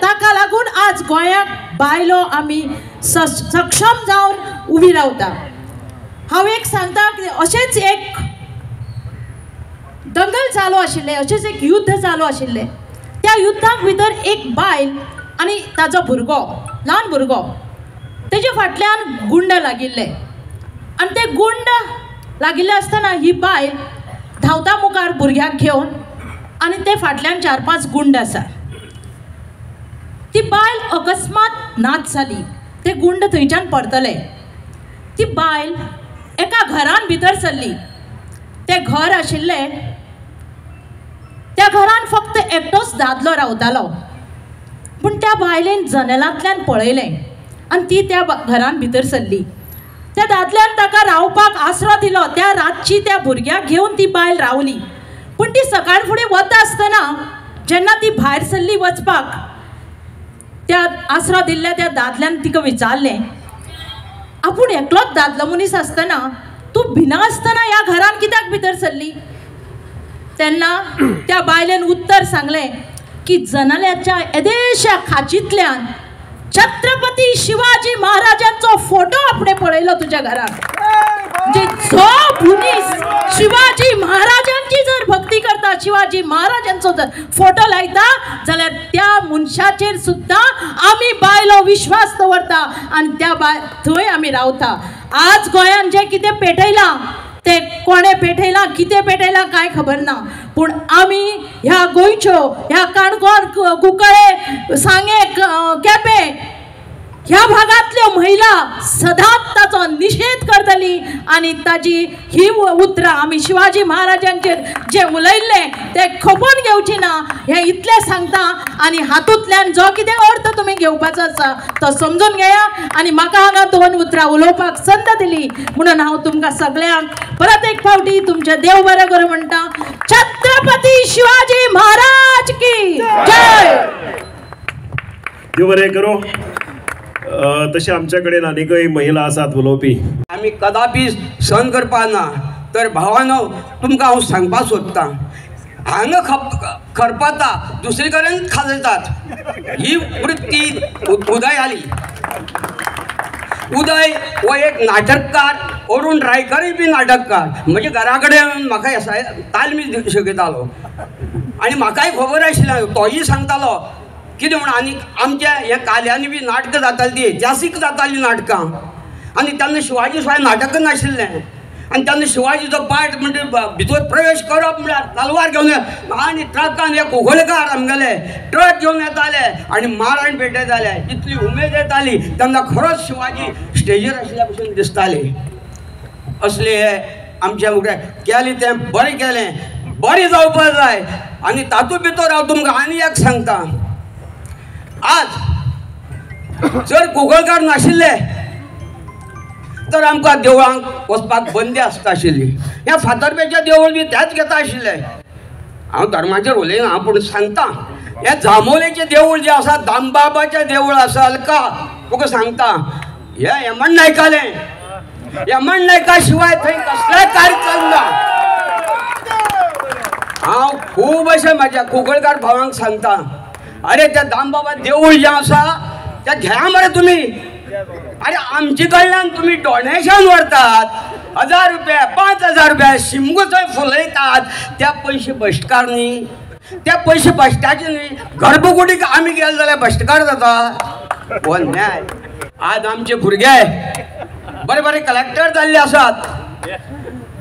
ताका लागून आज गोंयाक बायलो आमी सक्षम जावन उबी रावता. हांव एक सांगता, अशेंच एक दंगल चालू आशिल्ले, अशेंच एक युद्ध चालू आशिल्ले. त्या युद्धाक भितर एक बायल आनी ताजो भुरगो, ल्हान भुरगो, तेजे फाटल्यान गुंड लागिल्ले आनी ते गुंड लागिल्ले आसतना ही बायल धांवता मुखार भुरग्याक घेवन आनी ते फाटल्यान 4-5 गुंड आसा. ती बायल अकस्मात नाच जाली, ते गुंड थंयच्यान परतले. ती बायल एका घरान भितर सरली तें घर आशिल्लें त्या घरान फक्त एकटोच दादलो रावतालो. पूण त्या बायलेन जनेलांतल्यान पळयलें आनी ती त्या घरान भितर सरली. त्या दादल्यान ताका रावपाक आसरो दिलो. त्या रातची त्या भुरग्याक घेवन ती बायल रावली. पूण ती सकाळ फुडें वता आसतना जेन्ना ती भायर सरली वचपाक, त्या आसरो दिल्ल्या त्या दादल्यान तिका विचारलें, आपूण एकलोच दादलो मनीस आसतना तूं भिना आसतना ह्या घरान कित्याक भितर सरली? तेन्ना त्या बायलेन उत्तर सांगलें की जनाल्याच्या येदेशा खाचींतल्यान छत्रपती शिवाजी महाराजांचो फोटो आपणे पळयलो तुज्या घरात. म्हणजे जो मनीस शिवाजी महाराजांची जर भक्ती करता, शिवाजी महाराजांचो जर फोटो लायता जाल्यार त्या मनशाचेर सुद्दां आमी बायलो विश्वास दवरता आनी त्या थंय आमी रावता. आज गोंयान जें कितें पेटयलां ते कोणे पेटयलां, कितें पेटयलां कांय खबर ना. पूण आमी ह्या गोंयच्यो, ह्या काणकोण, कुंकळे, सांगे, केपें ह्या भागांतल्यो महिला सदांच ताचो निशेध करतली आनी ताजी ही उतरां आमी शिवाजी महाराजांचेर जे उलयल्लें तें खपोवन घेवची ना हें इतलें सांगता. आनी हातूंतल्यान जो कितें अर्थ तुमी घेवपाचो आसा तो समजून घेया. आनी म्हाका हांगा 2 उतरां उलोवपाक संद दिली म्हणून हांव तुमकां सगळ्यांक परत एक फावटी तुमचें देव बरें करूं म्हणटा. छत्रपती शिवाजी महाराज की जय. देव बरें करूं. तशें आमचे कडेन आनीकय महिला आसात उलोवपी. आमी कदापी सहन करपा ना. तर भावानो तुमकां हांव सांगपाक सोदतां, हांगा खरपाता दुसरे कडेन खाजयतात. ही वृत्ती उदय आली. उदय हो एक नाटककार, अरुण रायकरूय बी नाटककार. म्हणजे घरा कडेन म्हाका तालमी शिकयतालो आनी म्हाकाय खबर आशिल्लें, तोय सांगतालो कितें म्हण. आनी आमच्या ह्या काल्यांनी बी नाटकां जातालीं, ती ऐतिहासीक जातालीं नाटकां. आनी तेन्ना शिवाजी शिवाय नाटक नाशिल्लें. आनी तेन्ना शिवाजीचो पाठ म्हणजे भितर प्रवेश करप म्हळ्यार तलवार घेवन आनी ट्रकान हे कोंकणकार आमगेले ट्रक घेवन येताले आनी मारण पेटयताले. इतली उमेद येताली. तेन्ना खरोच शिवाजी स्टेजीर आशिल्ल्या भशेन दिसताले. असले हे आमच्या फुडें केलें तें बरें केलें, बरें जावपाक जाय. आनी तातूंत भितर हांव तुमकां आनी एक सांगता. आज जर कोंकणकार नाशिल्ले तर आमकां देवळांक वचपाक बंदी आसता आशिल्ली. ह्या फातर्पेच्या देवूळ बी तेच घेता आशिल्ले. हांव धर्माचेर उलयना पूण सांगता, हे जांबोलेचें देवूळ जें आसा, दामबाबाचें देवूळ आसा अलका, तुका सांगता हे हेमण नायकालें. हेमण नायका शिवाय थंय कसलेंय कार्य चलना. हांव खूब अशें म्हाज्या कोंकणकार भावांक सांगता, अरे त्या दामबाबा देवूळ जें आसा तें घ्या मरे तुमी. अरे आमचे कडल्यान तुमी डोनेशन व्हरतात, 1000 रुपया 5000 रुपया शिमगो थंय फुलयतात. त्या पयशे बश्टकार न्ही, त्या पयशे बश्टाचे न्ही. गर्भकुडीक आमी गेले जाल्यार बश्टकार जाता हो न्याय. आज आमचे भुरगे बरे बरे कलेक्टर जाल्ले आसात,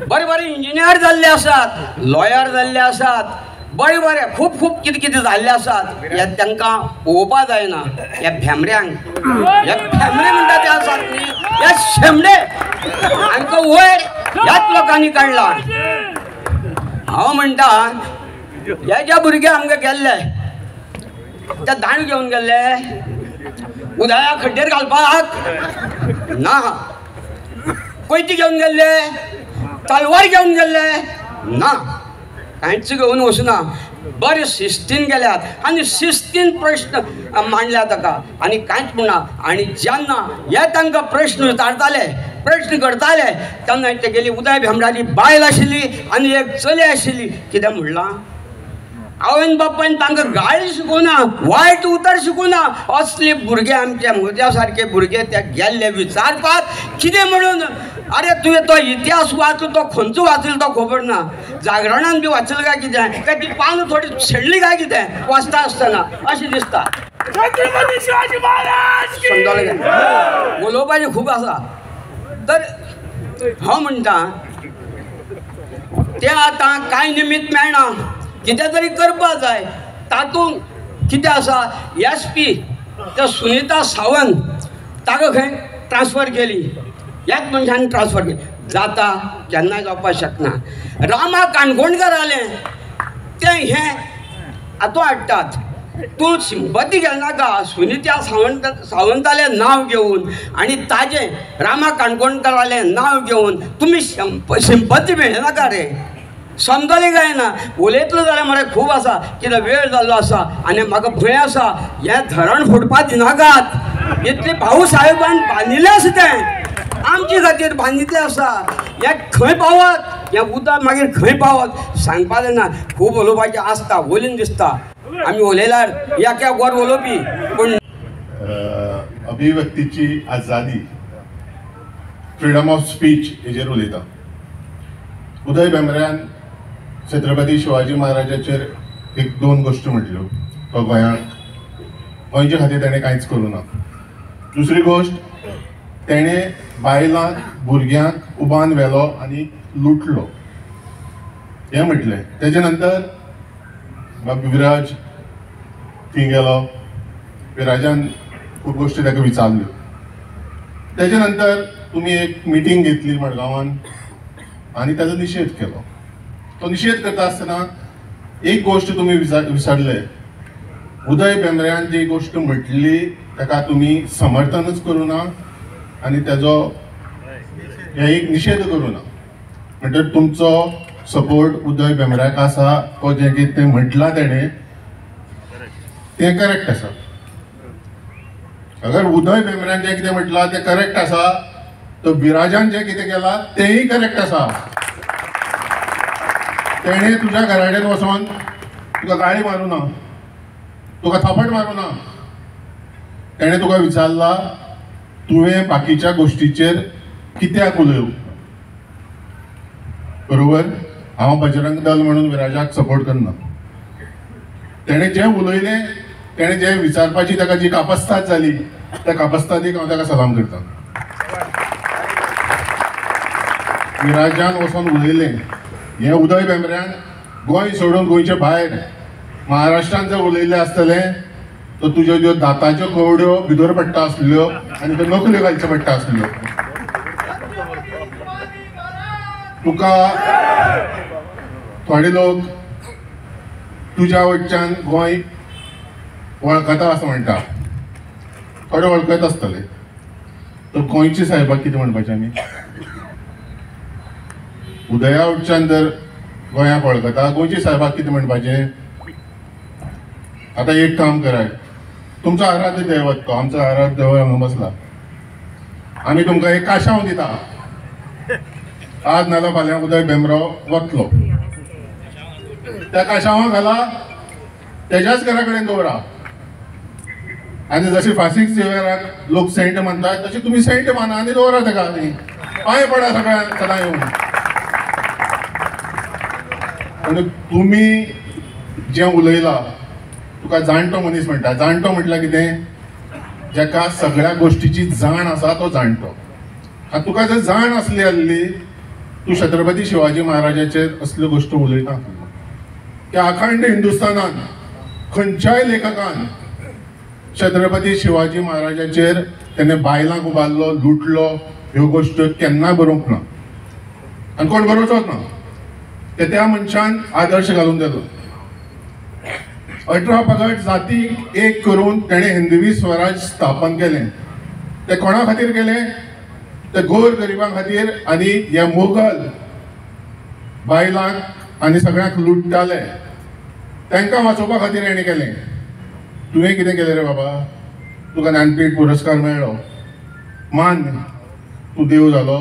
बरे बरे इंजिनियर जाल्ले आसात, लॉयर जाल्ले आसात, बरे बरे खूब खूब कितें कितें जाल्ले आसात. हे तांकां पळोवपा जायना. ह्या भेंबऱ्यांक, हे भेंबरे म्हणटा ते आसात न्ही, हे शेमडे हांकां वयर ह्याच लोकांनी काडला. हांव म्हणटा हे जे भुरगे आमगे गेल्ले ते दांड घेवन गेल्ले उदया खड्डेर घालपाक ना, कोयती घेवन गेल्ले, तलवार घेवन गेल्ले ना, कांयच घेवन वचना. बरे शिस्तीन गेल्यात आनी शिस्तीन प्रश्न मांडल्या ताका आनी कांयच म्हणना. आनी जेन्ना हे तांकां प्रश्न विचारताले, प्रश्न करताले तेन्ना तेगेली उदय भेंबराली बायल आशिल्ली आनी एक चली आशिल्ली. कितें म्हणलां, आवयन बापायन तांकां गाळी शिकोवना, वायट उतर शिकोवना. असले भुरगे आमचे म्हज्या सारके भुरगे ते गेल्ले विचारपाक कितें म्हणून. अरे तुवें तो इतिहास वाचलो, तो खंयचो वाचलो तो खबर ना. जागरणान बी वाचलं काय कितें, काय ती पानां थोडी शेडली काय कितें वाचता आसतना अशें दिसता. छत्रपती शिवाजी महाराज की समजलें. उलोवपाचें खूब आसा. तर हांव म्हणटा तें आतां कांय निमित्त मेळना, कितें तरी करपाक जाय. तातूंत कितें आसा, SP त्या सुनीता सावंत ताका खंय ट्रान्सफर केली, ह्याच मनशान ट्रान्सफर केली. जाता केन्नाय जावपाक शकना. रामा काणकोणकर जालें तें हें आतां हाडटात. तूं सिंपती घेनाका सुनित्या सावंतालें नांव घेवन आनी ताजें रामा काणकोणकरालें नांव घेवन तुमी सिंपती मेळनाका रे. समजलें काय ना. उलयतलो जाल्यार मरे खूब आसा, कितें वेळ जाल्लो आसा आनी म्हाका भंय आसा हें धरण फुटपाक दिनाकात. इतलें भाऊ साहेबान बांदिल्लें आसा तें आमचे खातीर बांदिल्लें आसा. हें खंय पावत, हें उदक मागीर खंय पावत सांगपा जायना. खूब उलोवपाचें आसता, उलोवन दिसता. आमी उलयल्यार एक वर उलोवपी पूण अभिव्यक्तीची आजादी, फ्रीडम ऑफ स्पीच हेजेर उलयता. उदय भेंब्र्यान छत्रपती शिवाजी महाराजाचेर एक दोन गोश्टी म्हटल्यो. तो गोंयच्या खातीर ताणें कांयच करूं ना. दुसरी गोश्ट, तेणें बायलांक भुरग्यांक उबान व्हेलो आनी लुटलो हें म्हटलें. तेजे नंतर विराज थंय गेलो. विराजान खूब गोश्टी ताका विचारल्यो. तेजे नंतर तुमी एक मिटींग घेतली मडगांवान आनी ताजो निशेध केलो. तो निशेध करता आसतना एक गोश्ट तुमी विसरले. उदय भेंब्र्यान जी गोश्ट म्हटली ताका तुमी समर्थनच करूं ना आनी ताजो हे एक निशेध करूं ना. म्हणटकीर तुमचो सपोर्ट उदय भेंब्र्याक आसा. तो जें कितें म्हटलां तेणें तें करेक्ट आसा. अगर उदय भेंब्र्यान जें कितें म्हटलां तें करेक्ट आसा तो विराजान जें कितें केलां तेंय करेक्ट आसा. तेणें तुज्या घराडेन वचोन तुका गाळी मारूं ना, तुका थापट मारूं ना. तेणें तुका विचारला तुवें बाकीच्या गोश्टीचेर कित्याक उलयलो. बरोबर, हांव बजरंग दल म्हणून विराजाक सपोर्ट करना. तेणें जें उलयलें, तेणें जें विचारपाची ताका जी कापस्ताद जाली त्या कापस्तादीक हांव ताका सलाम करतां. विराजान वचोन उलयलें हें उदय भेंब्र्यान गोंय सोडून गोंयचे भायर महाराष्ट्रांत जर उलयलें आसतलें तो तुज्यो ज्यो दाताच्यो कवड्यो भितर पडटा आसल्यो आनी त्यो नकल्यो घालच्यो पडटा आसल्यो. तुका थोडे लोक तुज्या वयच्यान गोंय वळखता असं म्हणटा. थोडे वळखत आसतले. तर गोंयची साहेबाक कितें म्हणपाचें आमी. उदया वयच्यान जर गोंयाक वळखता गोंयची साहेबाक कितें म्हणपाचें. आतां एक काम करात, तुमचो आराध्य दैवत तो, आमचो आराध्य दैवत हांगा बसला. आमी तुमकां एक काशांव दिता. आज नाजाल्यार फाल्यां उदय भेंब्रो वतलो. त्या काशावां घाला, तेज्याच घरा कडेन दवरा. आनी जशी फाशीक शिवाराक लोक सेंट मानतात तशी तुमी सेंट माना आनी दवरा ताका. आनी पांय पडा सगळ्यांक सदां येवन. आनी तुमी जें उलयलां तुका जाणटो मनीस म्हणटा. जाणटो म्हटल्यार कितें, जेका सगळ्या गोश्टीची जाण आसा तो जाणटो. आतां तुका जर जाण आसली आसली तूं छत्रपती शिवाजी महाराजाचेर असल्यो गोश्टी उलयता. त्या अखंड हिंदुस्थानान खंयच्याय लेखकान छत्रपती शिवाजी महाराजाचेर तेणें बायलांक उबारलो, लुटलो ह्यो गोश्टी केन्ना बरोवंक ना आनी कोण बरोवचोच ना. ते त्या मनशान आदर्श घालून दिलो. 18 पगड जातीक एक करून तेणें हिंदवी स्वराज स्थापन केलें. ते कोणा खातीर केलें, ते गोर गरिबां खातीर आनी हे मोगल बायलांक आनी सगळ्यांक लुटताले तांकां वाचोवपा खातीर हेणें केलें. तुवें कितें केलें रे बाबा. तुका ज्ञानपीठ पुरस्कार मेळ्ळो, मान, तूं देव जालो.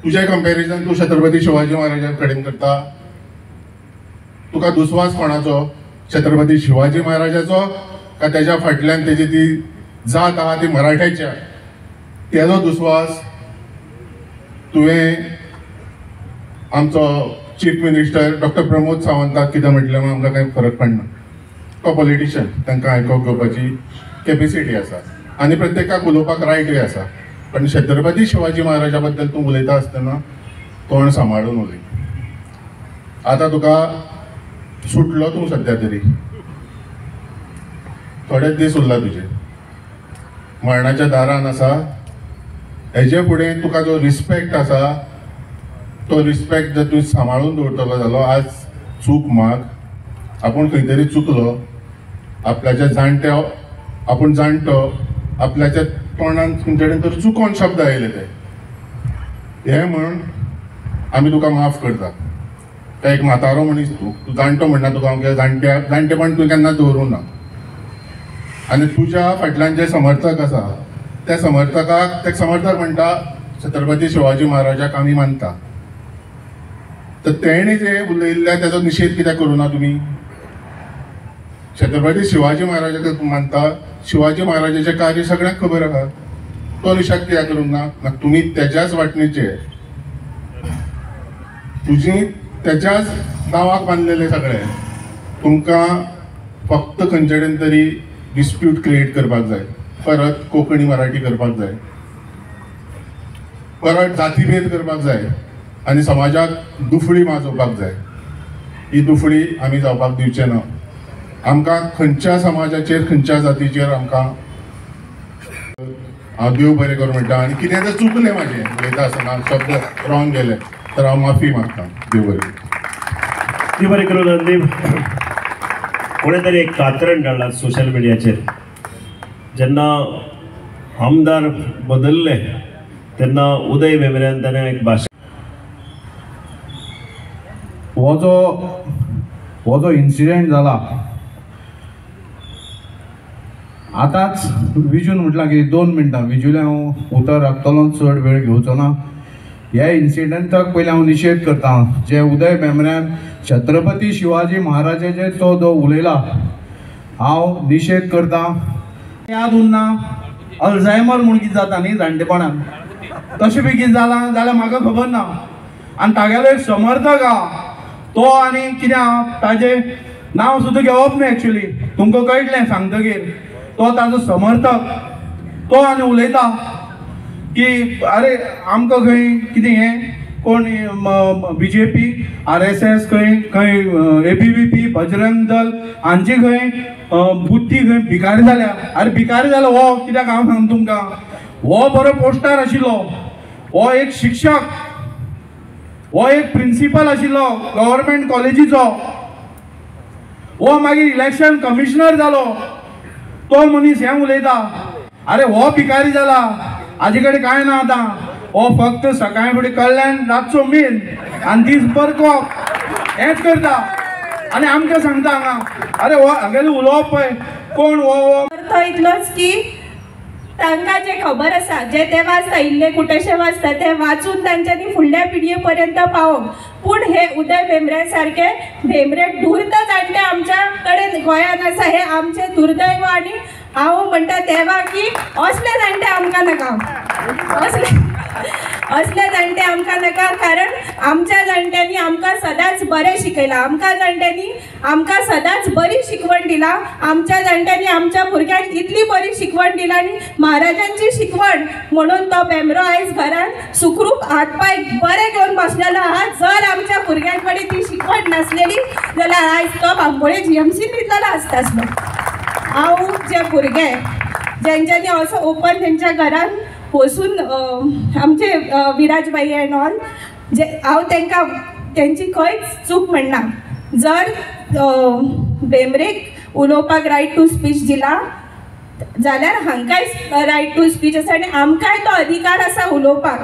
तुजें कंपॅरिजन तूं छत्रपती शिवाजी महाराजा कडेन करता. तुका दुस्वास कोणाचो, छत्रपती शिवाजी महाराजाचो काय तेज्या फाटल्यान तेजी ती जात आहा ती मराठ्याची आहा तेजो दुस्वास. तुवें आमचो चीफ मिनिस्टर डॉक्टर प्रमोद सावंताक कितें म्हटलें आमकां कांय फरक पडना. तो पॉलिटिशियन, तांकां आयकोवप घेवपाची कॅपेसिटी आसा आनी प्रत्येकाक उलोवपाक रायटूय आसा. पण छत्रपती शिवाजी महाराजा बद्दल तूं उलयता आसतना तोंड सांबाळून उलय. आतां तुका सुटलो तूं सद्या तरी. थोडेच दीस उरला तुजे. मरणाच्या दारान आसा. हेजे फुडें तुका जो रिस्पेक्ट आसा तो रिस्पेक्ट जर तूं सांबाळून दवरतलो जालो आज चूक माग आपूण खंय तरी चुकलो आपल्याच्या जाणट्या आपूण जाणटो आपल्याच्या तोंडान खंयचे कडेन तर चुकोन शब्द आयले ते हे म्हण आमी तुका माफ करता ते एक म्हातारो मनीस तूं जाणटो म्हणना तुका हांव जाणटेपण तुवें केन्ना दवरूं ना आनी तुज्या फाटल्यान जे समर्थक आसा त्या समर्थकाक ते समर्थक म्हणटा छत्रपती शिवाजी महाराजाक आमी मानता तर तेणे जे उलयल्ल्या तेजो निशेध कित्याक करूं ना तुमी छत्रपती शिवाजी महाराजाक मानता शिवाजी महाराजाचें कार्य सगळ्यांक खबर आसा तो निशेध कित्याक करूंक ना तुमी तेज्याच वाटणीचे तुजी तेज्याच नांवाक बांदलेले सगळे तुमकां फक्त खंयचे कडेन तरी डिस्प्यूट क्रिएट करपाक जाय परत कोंकणी मराठी करपाक जाय परत जातीभेद करपाक जाय आनी समाजाक दुफळी माजोवपाक जाय ही दुफळी आमी जावपाक दिवचे ना आमकां खंयच्या समाजाचेर खंयच्या जातीचेर आमकां हांव देव बरें करूं म्हणटा आनी कितें जर चुकलें म्हाजें उलयता आसतना शब्द रॉंग गेले तर हांव माफी मागता देव बरें करूं रणदीप कोणे तरी एक कातरण धाडला सोशल मिडियाचेर जेन्ना आमदार बदलले तेन्ना उदय भेंब्रेन ताणें एक भाशण हो जो इन्सिडेंट जाला आतांच विजून म्हटलां की 2 मिनटां विजुले हांव उतर राखतलो चड वेळ घेवचो ना ह्या इन्सिडेंटाक पयलीं हांव निशेध करता जे उदय भेंब्रेन छत्रपती शिवाजी महाराजाचेर तो जो उलयला हांव निशेध करता याद उरना अल्झायमर म्हूण कितें जाता न्ही जाणटेपणान तशें बी कितें जालां जाल्यार म्हाका खबर ना आनी तागेलो एक समर्थक आहा तो आनी कितें आहा ताजें नांव सुद्दां घेवप न्ही एक्चुली तुमकां कळटलें सांगतकीर तो ताजो समर्थक तो आनी उलयता की अरे आमकां खंय कितें हें कोण BJP RSS खंय ABVP बजरंग दल हांची खंय बुद्धी खंय भिकारी जाल्या अरे भिकारी जालो हो कित्याक हांव सांगता तुमकां हो बरो पोस्टार आशिल्लो हो एक शिक्षक हो एक प्रिंसिपल आशिल्लो गव्हर्मेंट कॉलेजीचो हो मागीर इलेक्शन कमिशनर जालो तो मनीस हें उलयता अरे हो भिकारी जाला हाजे कडेन कांय ना आतां हो फक्त सकाळी फुडें कळ्ळ्यान रातचो मेन आनी दीसभर कॉप हेंच करता आनी आमकां सांगता हांगा अरे हो हागेलें उलोवप पळय कोण हो इतलोच की तांकां जे खबर आसा जे ते वाचता इल्ले कुटेशे वाचता ते वाचून तांच्यांनी फुडल्या पिडये पर्यंत पावोवप पूण हे उदय भेंब्रे सारके भेंब्रे धूर्त जाणटे आमच्या कडेन गोंयांत आसा हे आमचे दुर्दैव आनी हांव म्हणटा देवा की असले जाणटे आमकां नाका असले जाणटे आमकां नाका कारण आमच्या जाणट्यांनी आमकां सदांच बरें शिकयलां आमकां जाणट्यांनी आमकां सदांच बरी शिकवण दिला आमच्या जाणट्यांनी आमच्या भुरग्यांक इतली बरी शिकवण दिला आनी महाराजांची शिकवण म्हणून तो भेंब्रो आयज घरान सुखरूप हात पाय बरे घेवन बसलेलो आहा जर आमच्या भुरग्यां कडेन ती शिकवण नासलेली जाल्यार आयज तो बांबोळे GMC न्हिदलेलो आसतासलो हांव जे भुरगे जेंच्यांनी असो ओपन तेंच्या घरान वचून आमचे विराजबाई एंड ऑल जे हांव तांकां तेंची खंयच चूक म्हणना जर भेंब्रेक उलोवपाक रायट टू स्पीच दिला जाल्यार हांकांय रायट टू स्पीच आसा आनी आमकांय तो अधिकार आसा उलोवपाक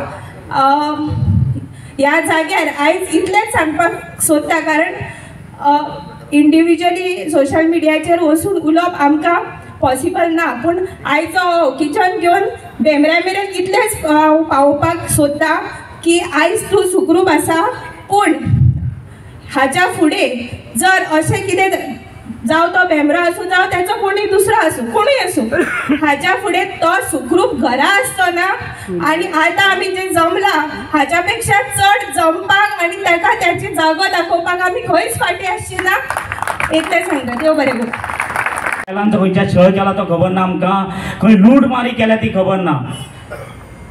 ह्या जाग्यार आयज इतलेंच सांगपाक सोदता कारण इंडिविज्युअली सोशल मिडियाचेर वचून उलोवप आमकां पॉसिबल ना पूण आयचो किचन घेवन भेंब्र्या मेरेन इतलेंच पावोवपाक सोदता की आयज तूं सुखरूप आसा पूण हाच्या फुडें जर अशें कितें जावं तो भेंब्रो आसूं जावं ताचो कोणी दुसरो आसूं कोणूय आसूं हाच्या फुडें तो सुखरूप घरा आसचो ना आनी आतां आमी जें जमलां हाच्या पेक्षा चड जमपाक आनी ताका त्याची जागो दाखोवपाक आमी खंयच फाटीं आसची ना इतलें सांगता देव बरें करूं तो खंयच्या छळ केला तो खबर ना आमकां खंय लूट मारी केल्या ती खबर ना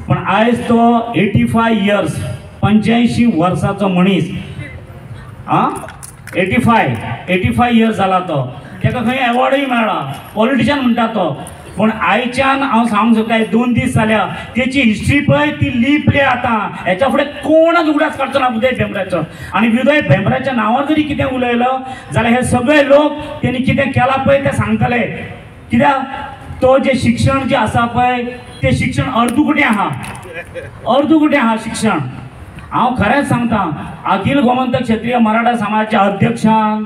पण आयज तो 85 इयर्स 85 वर्साचो मनीस 85 इयर्स जाला तो ताका खंय एवॉर्डूय मेळ्ळा पॉलिटिशियन म्हणटा तो पण आयच्यान हांव सांगूंक सोदतां 2 दीस जाल्या तेची हिस्ट्री पळय ती लिपली आतां. हेच्या फुडें कोणच उगडास काडचो ना उदय भेंब्रेचो. आनी उदय भेंब्रेच्या नांवार जरी कितें उलयलो जाल्यार हे सगळे लोक तेणी कितें केलां पळय तें सांगतले. कित्याक तो जे शिक्षण जे आसा पळय तें शिक्षण अर्दुकुटें आहा शिक्षण. हांव खरेंच सांगतां अखिल गोमंतक क्षेत्रीय मराठा समाजाच्या अध्यक्षान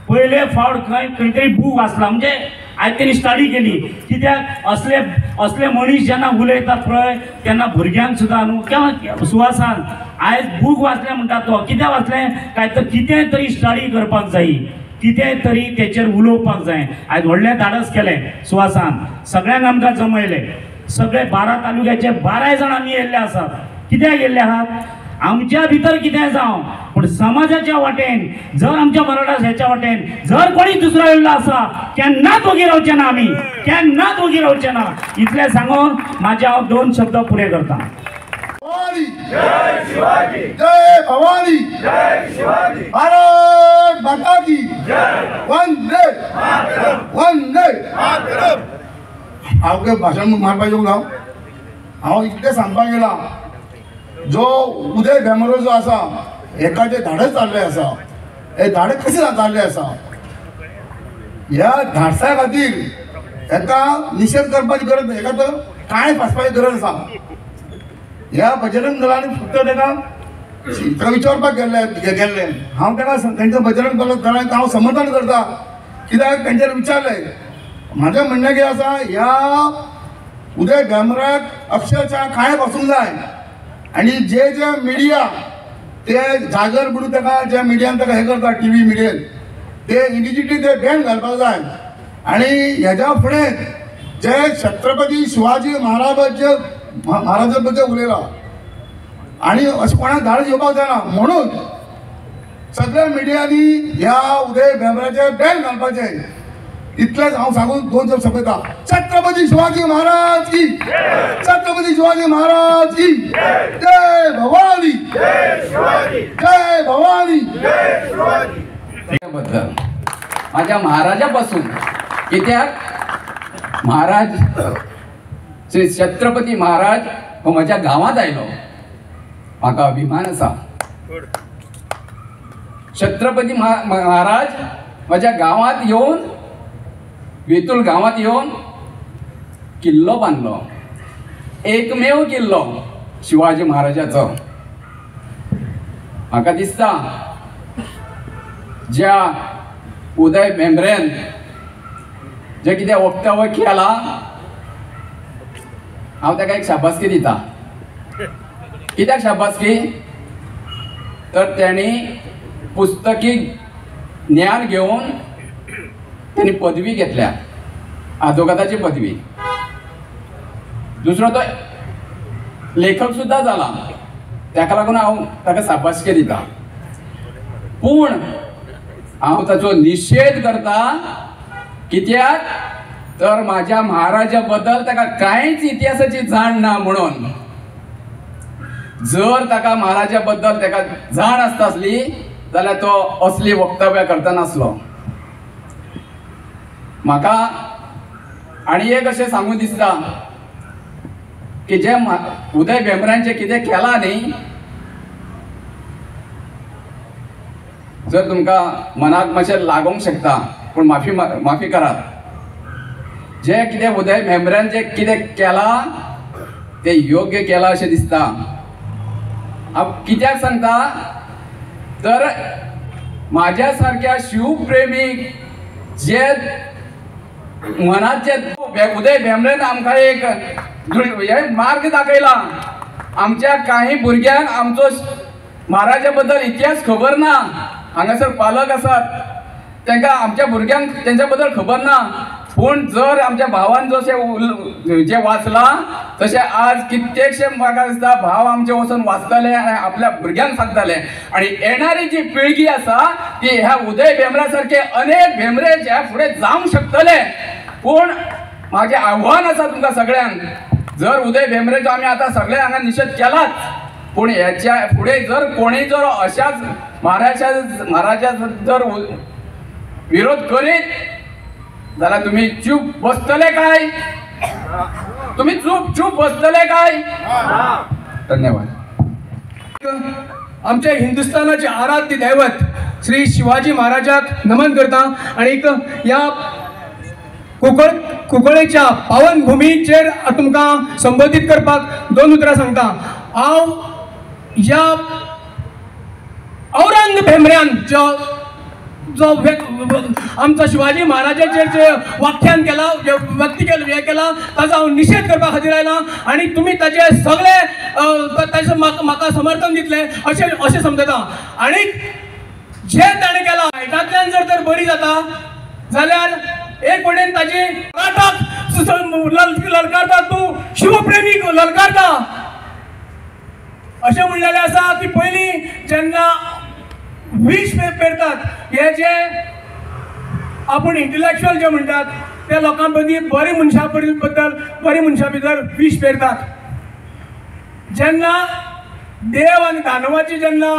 पयले फावट खंय तरी बूक वाचला. म्हणजे हांवें तेणी स्टडी केली. कित्याक असले मनीस जेन्ना उलयतात पळय तेन्ना भुरग्यांक सुद्दां न्हू केन्ना सुवासान आयज बूक वाचलें म्हणटा तो कितें वाचलें काय तर कितें तरी स्टडी करपाक जायी, कितें तरी तेचेर उलोवपाक जाय. आयज व्हडलें धाडस केलें सुवासान, सगळ्यांक आमकां जमयलें. सगळे 12 तालुक्याचे 12 जाण आमी येयल्ले आसात. कित्याक येयल्ले आहात? आमच्या भितर कितें जावं पण समाजाच्या वाटेन जर आमच्या मराठा ह्याच्या वाटेन जर कोणी दुसरो येयल्लो आसा केन्नाच वगी रावचे ना, आमी केन्नाच वगी रावचे ना. इतलें सांगून म्हाजे हांव 2 शब्द फुडें करतां. जय शिवाजी, जय भवानी, जय शिवाजी, भारत माता की जय, वंदे मातरम, वंदे मातरम. हांव काय भाशण मारपाक येवंक ना. हांव इतलें सांगपाक गेला जो उदय भेंब्रो जो आसा हेका जे धाडस जाल्लें आसा हे धाडस कशें जाल्लें आसा ह्या धाडसा खातीर हेका निशेध करपाची गरज ना. हेका तर कांय भासपाची गरज आसा. ह्या बजरंग दलांनी फक्त ताका विचारपाक गेल्ले. हांव ताका तेंच्या बजरंग दलांक हांव समर्थन करता. कित्याक तेंचेर विचारलें. म्हाजें म्हणणें कितें आसा ह्या उदय भेंब्राक अक्षरशः कांय वचूंक जाय. आनी जे मिडिया ते जागर म्हणून ताका ज्या मिडियान ताका हें करता TV मिडियान ते इमिजिएटली ते बॅन घालपाक जाय. आनी हेज्या फुडें जे छत्रपती शिवाजी महाराजा बद्दल उलयला आनी अशें कोणाक धाडस येवपाक जायना म्हणून सगळ्या मिडियांनी ह्या उदय भेंब्राचे बॅन घालपाचें इतलेंच हांव सांगून 2 शब्द सोंपयता. छत्रपती शिवाजी महाराज की, छत्रपती शिवाजी महाराज की जय भवानी, जय शिवाजी, जय भवानी, जय शिवाजी. बद्दल माझ्या महाराजापासून कित्याक महाराज श्री छत्रपती महाराज हो म्हज्या गांवांत आयलो म्हाका अभिमान आसा. छत्रपती महाराज म्हज्या गांवांत येवन वेतूल गांवांत येवन किल्लो बांदलो. एकमेव किल्लो शिवाजी महाराजाचो. म्हाका दिसता ज्या उदय भेंब्रेन जे कितें वक्तव्य केलां हांव ताका एक शाबासकी दिता. कित्याक शाबासकी तर तेणी पुस्तकी ज्ञान घेवन त्यांनी पदवी घेतल्या, आदोगादाची पदवी. दुसरो तो लेखक सुद्धा जाला. ताका लागून हांव ताका शाबासकी दिता. पूण हांव ताचो निशेध करता. कित्याक तर म्हाज्या महाराजा बद्दल ताका कांयच इतिहासाची जाण ना म्हणून. जर ताका महाराजा बद्दल ताका जाण आसता आसली जाल्यार तो असली वक्तव्य करता नासलो. म्हाका आनी एक अशें सांगून दिसता की जे उदय भेंब्रान जे कितें केलां न्ही जर तुमकां मनाक मातशें लागोंक शकता पूण माफी करात. जे कितें उदय भेंब्रान जे कितें केलां तें योग्य केलां अशें दिसता. हांव कित्याक सांगता तर म्हाज्या सारक्या शिवप्रेमीक जे मनात जे उदय भेंब्रेन आमकां एक मार्ग दाखयला. आमच्या काही भुरग्यांक आमचो महाराजा बद्दल इतिहास खबर ना. हांगासर पालक आसात तांकां आमच्या भुरग्यांक तेंच्या बद्दल खबर ना. पूण जर आमच्या भावान जशें जे वाचला तशें आज कित्येकशे म्हाका दिसता भाव आमचे वचून वाचतले आनी आपल्या भुरग्यांक सांगतले. आनी येणारी जी पिळगी आसा ती ह्या उदय भेंब्रा सारखे अनेक भेंब्रे जे फुडें जावंक शकतले. पूण म्हाजें आव्हान आसा तुमकां सगळ्यांक. जर उदय भेंब्रेचो आमी आतां सगळे हांगा निशेध केलाच पूण हेच्या फुडें जर कोणी जर अशाच महाराजा जर विरोध करीत जाल्यार तुम्ही चूप बसतले काय? तुम्ही चूप बसतले काय? धन्यवाद. आमच्या हिंदुस्थानाचे आराध्य दैवत श्री शिवाजी महाराजाक नमन करता आणि या कुंकळेच्या पावन भूमीचेर तुमकां संबोधीत करपाक 2 उतरां सांगता. हांव ह्या औरंग भेंब्र्यान जो आमचा शिवाजी महाराजाचेर जे व्याख्यान केला, जे व्यक्ती केलं, हे केला, ताजो हांव निशेध करपा खातीर आयला आणि तुमी ताचे सगळे ताचे म्हाका समर्थन दितले अशें समजता. आणि जे ताणें केला हायटांतल्यान जर तर बरी जाता जाल्यार एक वटेन ताजी ललकारता, तूं शिवप्रेमी ललकारता अशें म्हणलेलें आसा की पयलीं जेन्ना विश पेरतात, हे जे आपूण इंटलेक्च्युअल जे म्हणटात त्या लोकां मदीं बरे मनशा भितर विश पेरतात. जेन्ना देव आनी दानवाची जेन्ना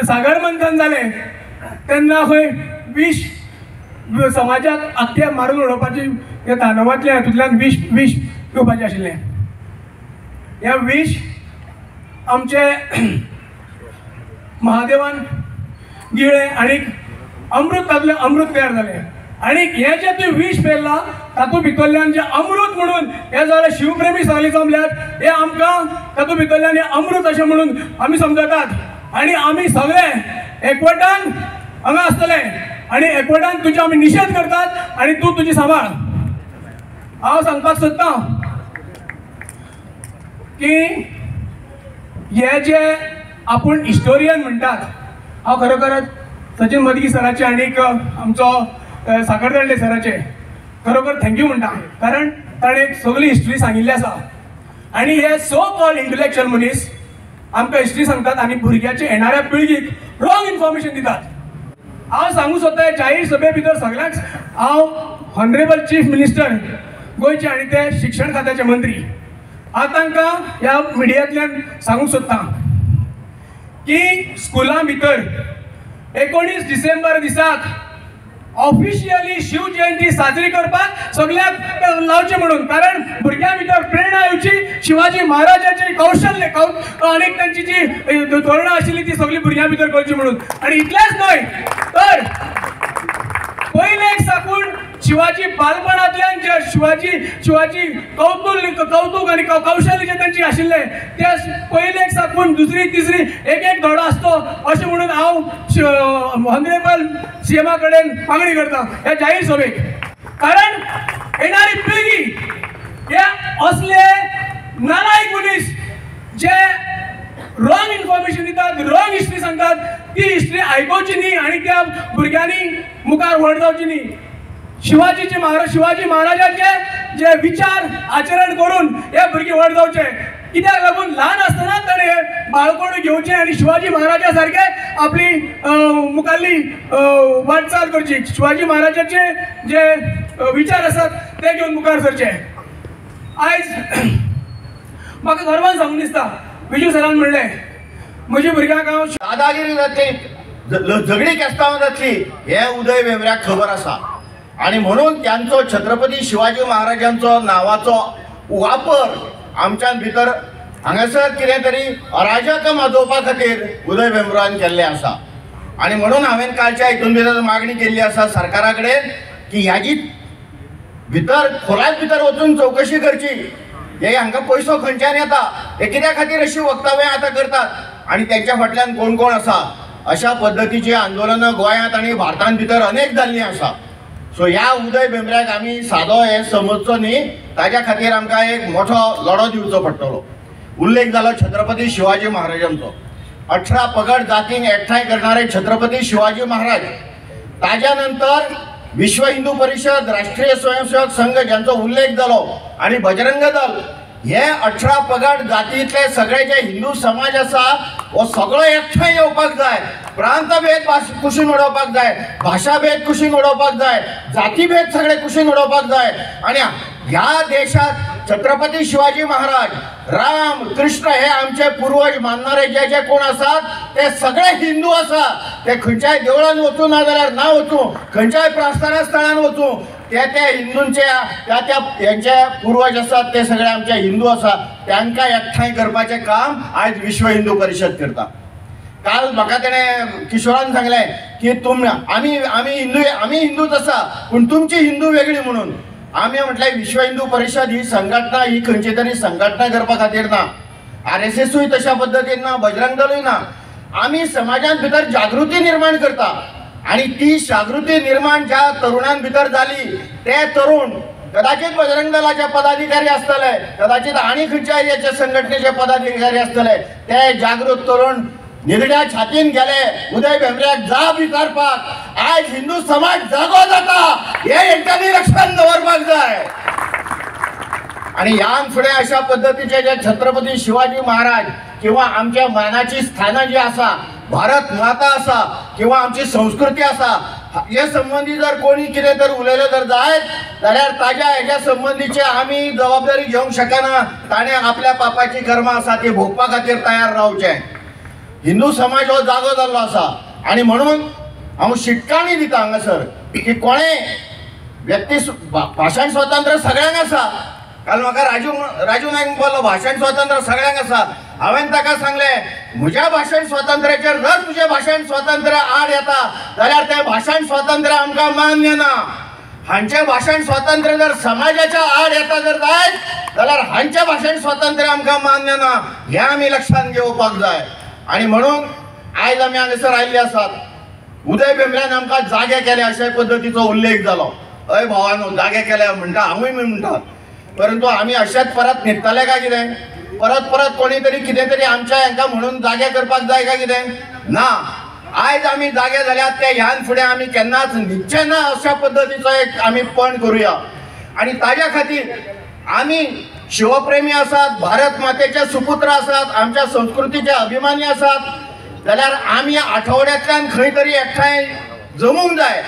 सागर मंथन जालें तेन्ना खंय विश समाजाक आख्या मारून उडोवपाची, ह्या दानवांतल्या हातूंतल्यान विश घेवपाचें आशिल्लें. ह्या विश आमचे महादेवान गिळे आणि अमृतांतलें अमृत तयार जालें. आणि हे जे तुवें विश पेरला तातूंत भितरल्यान जे अमृत म्हणून हे जाल्यार शिवप्रेमी सगळे जमल्यात, हे आमकां तातूंत भितरल्यान हे अमृत अशें म्हणून आमी समजतात. आणि आमी सगळे एकवटान हांगा आसतले आणि एकवटान तुजे आमी निशेध करतात आणि तूं तुजी सांबाळ. हांव सांगपाक सोदतां की हे जे आपूण हिस्टोरियन म्हणटात, हांव खरोखरच सचिन मदगी सराचे आणि आमचो साखरदंडे सराचे खरोखर थँक्यू म्हणटा, कारण ताणें सगळी हिस्ट्री सांगिल्ली आसा. आणि हे सो कॉल्ड इंटलेक्च्युअल मनीस आमकां हिस्ट्री सांगतात आणि भुरग्याच्या येणाऱ्या पिळगीक रॉंग इन्फॉर्मेशन दितात. हांव सांगूं सोदता जाहीर सभे भितर सगळ्यांक, हांव हॉनरेबल चीफ मिनिस्टर गोंयचे आणि ते शिक्षण खात्याचे मंत्री, हांव तांकां ह्या मिडियांतल्यान सांगूंक सोदतां की स्कुलां भितर 19 डिसेंबर दिसाक ऑफिशियली शिव जयंती साजरी करपाक सगळ्याक लावचे म्हणून, कारण भुरग्यां भितर प्रेरणा येवची, शिवाजी महाराजाचे कौशल्य आणि तांची जी धोरणां आशिल्ली ती सगळी भुरग्यां भितर करची म्हणून. आणि इतलेंच न्हय तर पयलेक साकून शिवाजी बालपणांतल्यान जे शिवाजी कौतुक आणि कौशल्य जे तांची आशिल्ले ते पयलेक साकून दुसरी तिसरी एक धडो आसतो अशें म्हणून हांव ऑनरेबल सीएमा कडेन मागणी करता ह्या जाहीर सभेक. कारण येणारी पिळगी हे असले नालायक मनीस जे रॉंग इन्फॉर्मेशन दितात, रॉंग हिस्ट्री सांगतात, ती हिस्ट्री आयकोवची न्ही आणि त्या भुरग्यांनी मुखार व्हड जावची न्ही. शिवाजी महाराजाचे जे विचार आचरण करून हे भुरगे व्हड जावचे. कित्याक लागून ल्हान आसतना ताणें बाळकोण घेवचें आणि शिवाजी महाराजा सारके आपली मुखाल्ली वाटचाल करची. शिवाजी महाराजाचे जे विचार आसात ते घेवन मुखार सरचे. आयज म्हाका गर्वान सांगून दिसता, विजू सरान म्हणलें म्हज्या भुरग्यांक हांव दादागिरी जातली, झगडी केस्तांव जातली हे उदय भेंब्र्याक खबर आसा. आणि म्हणून त्यांचो छत्रपती शिवाजी महाराजांचो नावाचो वापर आमच्यान भितर हांगासर कितें तरी अराजक माजोवपा खातीर उदय भेंब्रान केल्लें आसा. आणि म्हणून हांवें कालच्या हितून भितर मागणी केल्ली आसा सरकारा कडेन की ह्याची भितर खोलात भितर वचून चौकशी करची. हे हांकां पयसो खंयच्यान येता, हे कित्या खातीर अशी वक्तव्यां आतां करतात आणि त्यांच्या फाटल्यान कोण कोण आसा. अशा पद्दतीची आंदोलनां गोंयांत आणि भारतांत भितर अनेक जाल्लीं आसा. सो ह्या उदय भेंब्र्याक आमी सादो हे समजचो न्ही, ताज्या खातीर आमकां एक मोठो लढो दिवचो पडटलो. उल्लेख जालो छत्रपती शिवाजी महाराजांचो. 18 पगड जातींक एकठांय करणारे छत्रपती शिवाजी महाराज, ताज्या नंतर विश्व हिंदू परिषद, राष्ट्रीय स्वयंसेवक संघ ज्यांचो उल्लेख जालो आणि बजरंग दल, हे 18 पगड जातींतले सगळे जे हिंदू समाज आसा हो सगळो एकठांय येवपाक जाय. प्रांतभेद कुशीन उडोवपाक जाय, भाशाभेद कुशीन उडोवपाक जाय, जातीभेद सगळे कुशीन उडोवपाक जाय. आणि ह्या देशात छत्रपती शिवाजी महाराज राम कृष्ण हे आमचे पूर्वज मानणारे जे जे कोण असतात ते सगळे हिंदू असतात. ते खंयच्याय देवळान वचूं ना जाल्यार ना वचूं, खंयच्याय प्रार्थना स्थळान वचूं, त्या त्या हिंदूंच्या त्या त्या यांचे पूर्वज असतात ते सगळे आमचे हिंदू असतात. त्यांना एकठांय करपाचें काम आज विश्व हिंदू परिषद करता. काल म्हाका तेणें किशोरान सांगलें की आमी हिंदूच आसा पूण तुमची हिंदू वेगळी म्हणून. आमी म्हटलें विश्व हिंदू परिषद ही संघटना ही खंयची तरी संघटना करपा खातीर ना, RSSूय तशा पद्दतीन ना, बजरंग दलूय ना. आमी समाजांत भितर जागृती निर्माण करता आणि ती जागृती निर्माण ज्या तरुणां भितर जाली ते तरुण कदाचित बजरंग दलाचे पदाधिकारी आसतले, कदाचित आनी खंयच्याय याच्या संघटनेचे पदाधिकारी आसतले, ते जागृत तरुण निगड्या छातीन गेले उदय भेंब्र्याक जाब विचारपाक. आज हिंदू समाज जागो जाता हे हेंच्यांनी लक्षात दवरपाक जाय. आणि ह्यान फुडें अशा पद्दतीचे जे छत्रपती शिवाजी महाराज किंवा आमच्या मानाची स्थानं जी आसा, भारत माता आसा किंवा आमची संस्कृती आसा, हे संबंधी जर कोणी कितें तर उलयलें जर जायत जाल्यार ताज्या हेच्या संबंधीचे आमी जबाबदारी घेवंक शकना. ताणें आपल्या पापाची कर्मां आसा ती भोगपा खातीर तयार रावचें. हिंदू समाज हो जागो जाल्लो आसा आणि म्हणून हांव शिटकाणी दिता हांगासर की कोणें व्यक्ती भाशण स्वातंत्र्य सगळ्यांक आसा. काल म्हाका राजू नायक बोल्लो भाशण स्वातंत्र्य सगळ्यांक आसा. हांवें ताका सांगलें म्हज्या भाशण स्वातंत्र्याचेर जर तुजें भाशण स्वातंत्र्य आड येता जाल्यार तें भाशण स्वातंत्र्य आमकां मान्य ना. हांचें भाशण स्वातंत्र्य जर समाजाच्या आड येता जर जायत जाल्यार हांचें भाशण स्वातंत्र्य आमकां मान्य ना. हें आमी लक्षांत घेवपाक जाय. आणि म्हणून आयज आमी हांगासर आयिल्ले आसात. उदय भेंब्र्यान आमकां जागे केले अशे पद्दतीचो उल्लेख जालो. हय भावानो, जागे केले म्हणटा हांवूय म्हणटा, परंतु आमी अशेंच परत न्हिदतले काय कितें? परत परत कोणी तरी कितें तरी आमच्या हांकां म्हणून जागे करपाक जाय काय कितें? ना. आयज आमी जागे जाल्यात ते ह्यान फुडें आमी केन्नाच न्हिदचे ना अशा पद्दतीचो एक आमी पण करुया. आणि ताज्या खातीर आमी शिवप्रेमी आसात, भारत मातेचे सुपुत्र आसात, आमच्या संस्कृतीचे अभिमानी आसात जाल्यार आमी आठवड्यांतल्यान खंय तरी एकठांय जमूंक जाय.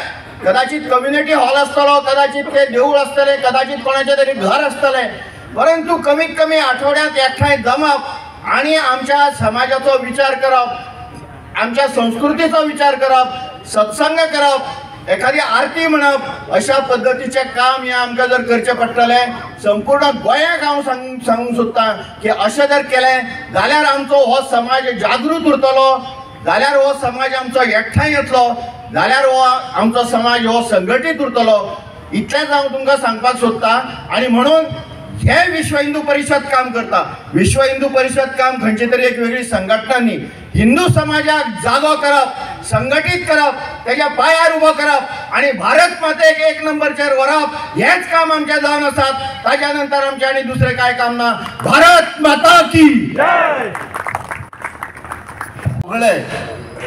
कदाचित कम्युनिटी हॉल आसतलो, कदाचित ते देवूळ आसतलें, कदाचित कोणाचें तरी घर आसतलें, परंतु कमीत कमी आठवड्यांत एकठांय जमप आणि आमच्या समाजाचो विचार करप, आमच्या संस्कृतीचो विचार करप, सत्संग करप, एखादी आरती म्हणप, अशा पद्दतीचे काम हे आमकां जर करचें पडटलें. संपूर्ण गोंयाक हांव सांगूंक सोदतां की अशें जर केलें जाल्यार आमचो हो समाज जागृत उरतलो, जाल्यार हो समाज आमचो एकठांय येतलो, जाल्यार हो आमचो समाज हो संघटीत उरतलो. इतलेंच हांव तुमकां सांगपाक सोदतां. आणि म्हणून हे विश्व हिंदू परिषद काम करता. विश्व हिंदू परिषद काम खंयची तरी एक वेगळी संघटना न्ही. हिंदू समाजाक जागो करप, संघटीत करप, त्याच्या पायार उबो करप आणि भारत मातेक एक नंबरचेर व्हरप हेच काम आमचे जावन आसात. ताच्या नंतर आमचे आनी दुसरे काय काम ना. भारत माता की जय.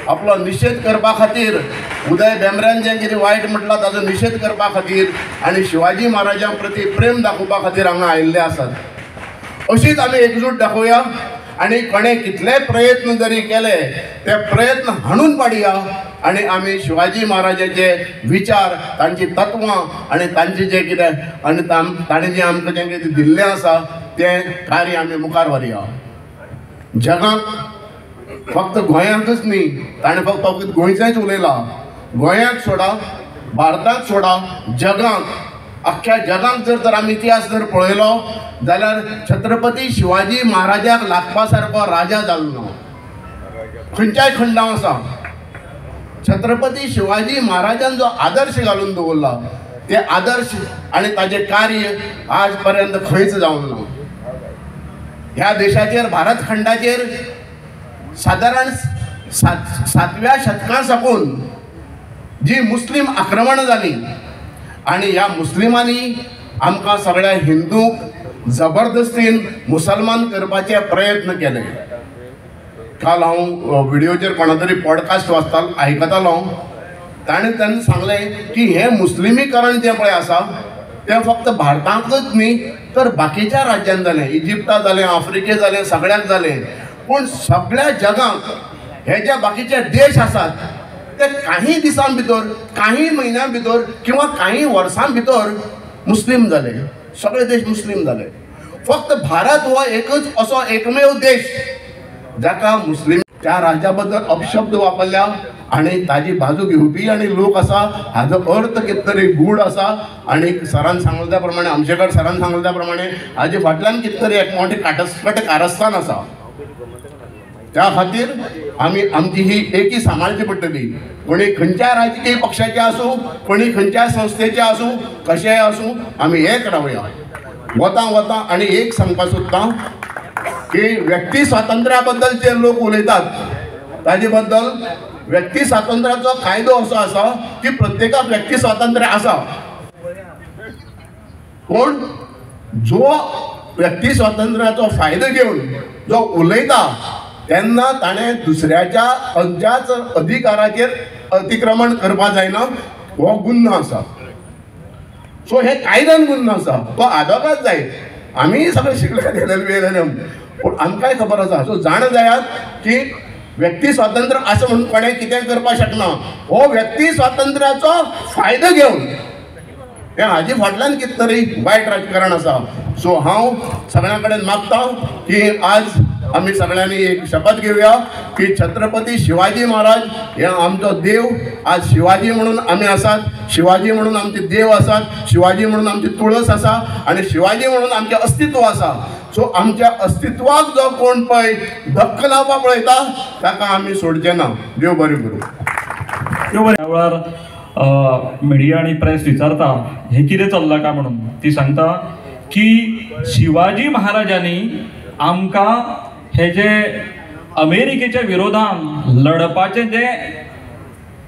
आपलो निषेध करपा खातीर उदय भेंब्र्यान जें कितें वायट म्हटलां ताचो निषेध करपा खातीर आनी शिवाजी महाराजां प्रती प्रेम दाखोवपा खातीर हांगा आयिल्ले आसात. अशीच आमी एकजूट दाखोवया आणि कोणें कितले प्रयत्न जरी केले ते प्रयत्न हाणून पाडया आणि आमी शिवाजी महाराजाचे विचार, तांची तत्वां आणि तांचे जे कितें आनी ताणें जें आमकां जें कितें दिल्लें आसा तें कार्य आमी मुखार व्हरया. जगाक फक्त गोंयांतच न्ही, ताणें फक्त गोंयचेंच उलयलां. गोंयाक सोडा, भारताक सोडा, जगाक अख्ख्या जगाक जर आमी इतिहास जर पळयलो जाल्यार छत्रपती शिवाजी महाराजाक लागपा सारको राजा जाल्लो खंयच्याय खंडांत आसा. छत्रपती शिवाजी महाराजान जो आदर्श घालून दवरला ते आदर्श आनी ताजें कार्य आज पर्यंत खंयच जावंक ना. ह्या देशाचेर, भारत खंडाचेर सादारण 7व्या शतकां साकून जी मुस्लीम आक्रमण जाली आणि ह्या मुस्लिमांनी आमकां सगळ्या हिंदूक जबरदस्तीन मुसलमान करपाचे प्रयत्न केले. काल हांव व्हिडिओचेर कोणा तरी पॉडकास्ट वाचतालो, आयकतालो. ताणें तेन्ना सांगलें की हे मुस्लिमीकरण जें पळय आसा तें फक्त भारतांतूच न्ही तर बाकीच्या राज्यांत जालें. इजिप्ताक जालें, आफ्रिकेक जालें, सगळ्याक जालें. पूण सगळ्या जगाक हे जे बाकीचे देश आसात ते काही दिसां भितर, काही म्हयन्यां भितर किंवा काही वर्सां भितर मुस्लीम जाले. सगळे देश मुस्लीम जाले. फक्त भारत हो एकच असो एकमेव देश जाका मुस्लिम त्या राज्या बद्दल अपशब्द वापरल्या आणि ताजी बाजू घेवपी आणि लोक असा हाजो अर्थ कितें तरी गूढ असा आणि सरान सांगले त्या प्रमाणे आमचेकड सरान सांगले त्या प्रमाणे हाजे फाटल्यान कितें तरी एक मोठे कारस्थान असा. त्या खातीर आमी आमची ही एकी सांबाळची पडटली. कोणी खंयच्याय राजकीय पक्षाचे आसूं कोणी खंयच्याय संस्थेचे आसूं कशेंय आसूं आमी एक रावया वता आणि एक सांगपाक सोदता की व्यक्ती स्वातंत्र्या बद्दल जे लोक उलयतात ताजे बद्दल व्यक्ती स्वातंत्र्याचो कायदो असो आसा की प्रत्येकाक व्यक्ती स्वातंत्र्य आसा. पूण जो व्यक्ती स्वातंत्र्याचो फायदो घेवन जो उलयता तेन्ना ताणें दुसऱ्याच्या खंयच्याच अधिकाराचेर अतिक्रमण करपाक जायना हो गुन्हो आसा. सो हे कायद्यान गुन्हो आसा तो आदोगाच जाय. आमी सगळे शिकले गेलेले पूण आमकांय खबर आसा. सो जाण जायात की व्यक्ती स्वातंत्र्य असं म्हणून कोणें कितें करपाक शकना. हो व्यक्ती स्वातंत्र्याचो फायदो घेवन हे हाजे फाटल्यान कितें तरी वायट राजकारण आसा. सो हांव सगळ्यां कडेन मागता की आज आमी सगळ्यांनी एक शपथ घेवया की छत्रपती शिवाजी महाराज हे आमचो देव. आज शिवाजी म्हणून आमी आसात शिवाजी म्हणून आमचे देव आसात शिवाजी म्हणून आमची तुळस आसा आणि शिवाजी म्हणून आमचें अस्तित्व आसा. सो आमच्या अस्तित्वाक जो कोण पळय धक्क लावपाक पळयता ताका आमी सोडचे ना. देव बरें करूं. त्या वेळार मिडिया आणि प्रेस विचारता हे कितें चल्लां काय म्हणून ती सांगता की शिवाजी महाराजांनी आमकां हे जे अमेरिकेच्या विरोधान लढपाचें जे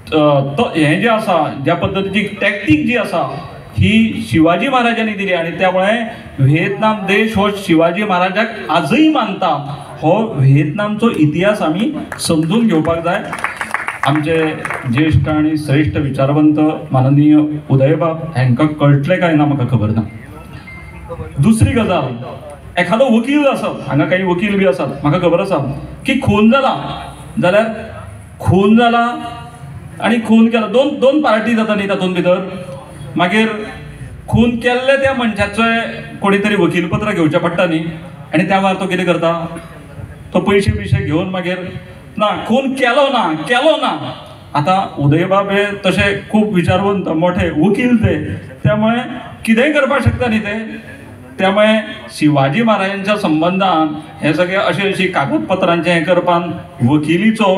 हें जें आसा ज्या पद्दतीची टॅक्टीक जी आसा ही शिवाजी महाराजांनी दिली आणि त्यामुळे व्हिएतनाम देश हो शिवाजी महाराजाक आजही मानता. हो व्हिएतनामचो इतिहास आमी समजून घेवपाक जाय. आमचे ज्येष्ठ आणि श्रेष्ठ विचारवंत माननीय उदयबाब हांकां कळटलें काय ना म्हाका खबर ना. दुसरी गजाल एखादो वकील आसत हांगा काही वकील बी आसात म्हाका खबर आसा की खून जाला जाल्यार खून जाला आणि खून केला दोन पार्टी जाता न्ही तातूंत भितर. मागीर खून केल्ले त्या मनशाचें कोणी तरी वकीलपत्र घेवचें पडटा न्ही आनी त्या वेळार तो कितें करता तो पयशे बिशे घेवन मागीर ना खून केलो ना. आतां उदयबाब हे तशे खूब विचारवंत मोठे वकील ते त्यामुळे कितेंय करपाक शकता न्ही ते. त्यामुळे शिवाजी महाराजांच्या संबंधान हे सगळे अशी कागदपत्रांचे हे करपान वकिलीचो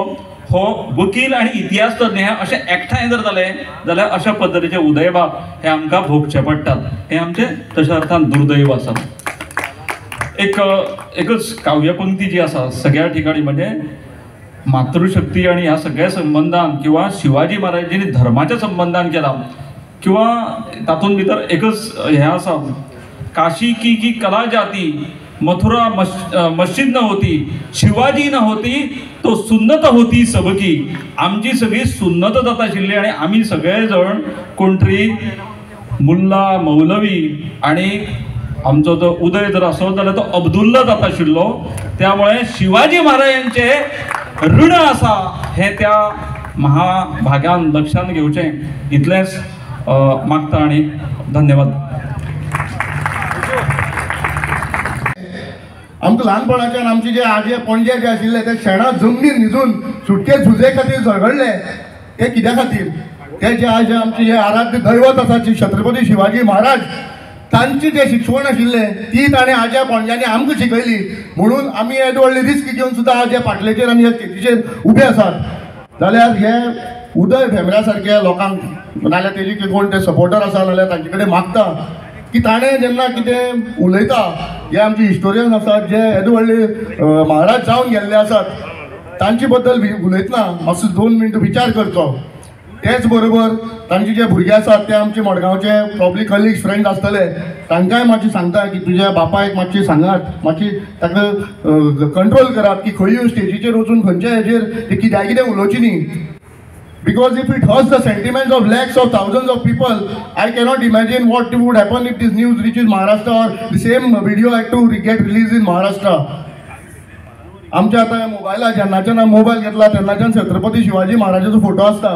हो वकील आणि इतिहास तज्ञ हे अशे एकठांय जर जाले जाल्यार अशा पद्दतीचे उदयबाब हे आमकां भोगचे पडटात. हे आमचे तशा अर्थान दुर्दैव आसा. एकच काव्यपंक्ती जी आसा सगळ्या ठिकाणी म्हणजे मातृशक्ती आणि ह्या सगळ्या संबंधान किंवा शिवाजी महाराजांनी धर्माच्या संबंधान केला किंवा तातूंत भितर एकच हे आसा काशी की कला जाती मथुरा मस्जिद न होती शिवाजी न होती तो सुन्नत होती सबकी. आमची सगळी सुन्नत जात आशिल्ली आणि आमी सगळे जण कोण तरी मुल्ला मौलवी आणि आमचो जो उदय जर असो जाल्यार तो अब्दुल्ला जात आशिल्लो. त्यामुळे शिवाजी महाराजांचे ऋण आसा हे त्या महाभाग्यान लक्षात घेवचें इतलेंच मागता आणि धन्यवाद. आमकां ल्हानपणाच्यान आमचे जे आजे पणजे जे आशिल्ले ते शेणां जमनीर न्हिदून सुटके झुजे खातीर झगडले ते कित्या खातीर ते जे आज आमचे जे आराध्य दैवत आसा छत्रपती शिवाजी महाराज तांची जे शिक्षण आशिल्लें ती ताणें आज्या पणज्यांनी आमकां शिकयली म्हणून आमी येदे व्हडले रिस्क घेवन सुद्दां आज ह्या पाटलेचेर आनी ह्या स्टेजीचेर उबे आसात. जाल्यार हे उदय भेंब्र्या सारक्या लोकांक नाल्यार तेजे कोण ते सपोर्टर आसा नाल्यार तांचे कडेन मागता की ताणें जेन्ना कितें उलयता जे आमचे हिस्टोरियन आसात जे येदे व्हडले महाराज जावन गेल्ले आसात तांचे बद्दल उलयतना मातसो 2 मिनटां विचार करचो. तेच बरोबर तांचे जे भुरगे आसात ते आमचे मडगांवचे प्रॉब्ली कलिग्स फ्रेंड्स आसतले तांकांय मातशें सांगता की तुज्या बापायक मातशें सांगात मातशी ताका कंट्रोल करात की खंय स्टेजीचेर वचून खंयच्या हेजेर ते कितें उलोवची न्ही. Because if it hurts the sentiments of lakhs of thousands of people, I cannot imagine what would happen if this news reaches Maharashtra or the same video had to get released in Maharashtra. आमच्या आता मोबायला जेन्नाच्यान mobile घेतला तेन्नाच्यान Chhatrapati Shivaji महाराजाचो photo आसता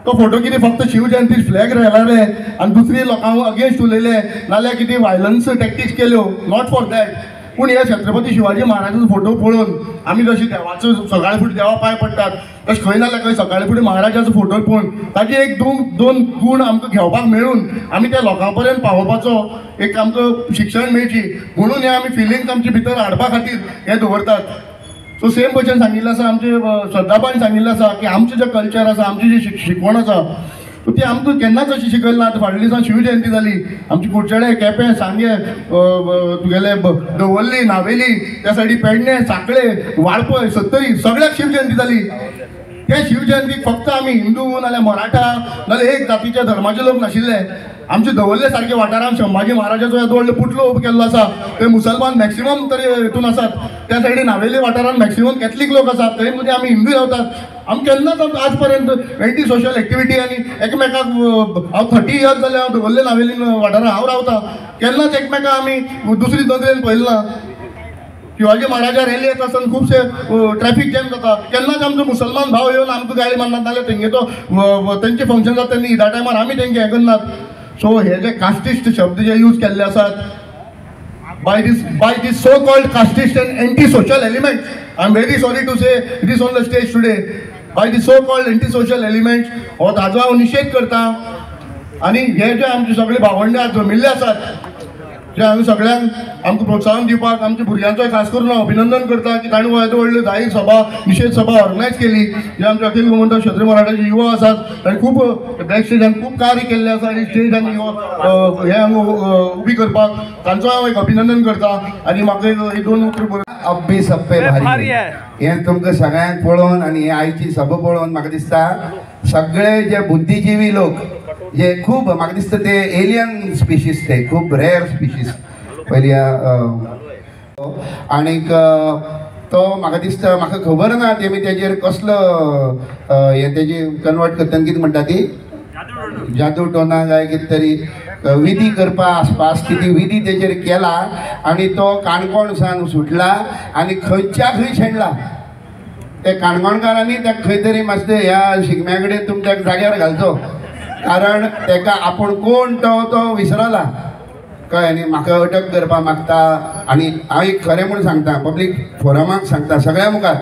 तो photo कितें फक्त Shivjayanti flag लायले आनी दुसरी लोकांक अगेन्स्ट उलयले नाल्यार कितें वायलन्स टॅक्टिक्स केल्यो नॉट फॉर दॅट. पूण हे छत्रपती शिवाजी महाराजाचो फोटो पळोवन आमी जशी देवाचो सकाळी फुडें देवा पांय पडटात तशें खंय नाल्यार खंय सकाळी फुडें महाराजाचो फोटो पळोवन ताजे एक दोन गूण आमकां घेवपाक मेळून आमी त्या लोकां पर्यंत पावोवपाचो एक आमकां शिक्षण मेळची म्हणून हे आमी फिलिंग्स आमचे भितर हाडपा खातीर हे दवरतात. सो सेम भशेन सांगिल्लें आसा आमचे श्रद्धाबान सांगिल्लें आसा की आमचें जें कल्चर आसा आमची जी शिकवण आसा ती आमकां केन्नाच अशी शिकयली ना. फाटल्या दिसा शिवजयंती जाली आमची कुडचडे केपें सांगे तुगेले दवर्ली नावेली त्या सायडीक पेडणे सांकळे वाळपय सत्तरी सगळ्याक शिवजयंती जाली. ते शिवजयंतीक फक्त आमी हिंदू नाल्यार मराठा नाल्यार एक जातीचे धर्माचे लोक नाशिल्ले. आमचे दवर्ले सारके वाठारांत संभाजी महाराजाचो येदो व्हडलो पुतलो उबो केल्लो आसा. ते मुसलमान मॅक्सिमम तरी हितून आसात. त्या सायडीन नावेली वाठारांत मॅक्सिमम कॅथलीक लोक आसात. थंय मदीं आमी हिंदू रावतात. आमी केन्नाच आज पर्यंत एंटी सोशल एक्टिविटी आनी एकमेकाक हांव 30 इयर्स जाले हांव दवर्ले नावेलीन वाठारांत हांव रावता. केन्नाच एकमेकाक आमी दुसरी नदरेन पळयलें ना. शिवाजी महाराजा रॅली येता आसतना खुबशे ट्रॅफिक जॅम जाता. केन्नाच आमचो मुसलमान भाव येवन आमकां गाडी मारनात नाल्यार तेंगे तो तेंचे फंक्शन जाता तेन्ना ईदा टायमार आमी तेंगे हें करनात. सो हे जे कास्टिस्ट शब्द जे यूज केल्ले आसात by this so-called casteist and anti-social element, I'm very sorry to say this on the stage today, by the so-called anti-social elements हो ताजो हांव निशेध करता. आनी हे जे आमचे सगळे भावंडे जमिल्ले आसात जे हांवें सगळ्यांक आमकां प्रोत्साहन दिवपाक आमच्या भुरग्यांचोय खास करून हांव अभिनंदन करता की ताणें येदो व्हडल्यो जाहीर सभा निशेध सभा ऑर्गनायज केली. जे आमचे अखिल गोमंतक क्षत्रिय मराठाचे युवा आसात ताणें खूब बॅक स्टेजान खूब कार्य केल्लें आसा आनी स्टेजान हे हांगा उबी करपाक तांचो हांव एक अभिनंदन करता. आनी म्हाका एक 2 उतर अब्बी सप्पे भारी हे तुमकां सगळ्यांक पळोवन आनी हे आयची सभा पळोवन म्हाका दिसता सगळे जे बुद्धिजीवी लोक जे खूब म्हाका दिसता ते एलियन स्पिशीस ते खूब रेअर स्पिशीस पयली आनीक तो म्हाका दिसता म्हाका खबर ना तेमी तेजेर कसलो हे तेजी कन्वर्ट करतना कितें म्हणटा ती जादू टोना काय कितें तरी विधी करपा आसपास कितें विधी तेजेर केला आनी तो काणकोण सुटला आनी खंयच्या खंय शेणला. ते काणकोणकारांनी ताका खंय तरी मातशें ह्या शिगम्या कडेन तुमच्या जाग्यार घालचो कारण तेका आपूण कोण तो विसरला कळ्ळें न्ही. म्हाका अटक करपाक मागता आनी हांव एक खरें म्हूण सांगता पब्लीक फोरमाक सांगता सगळ्या मुखार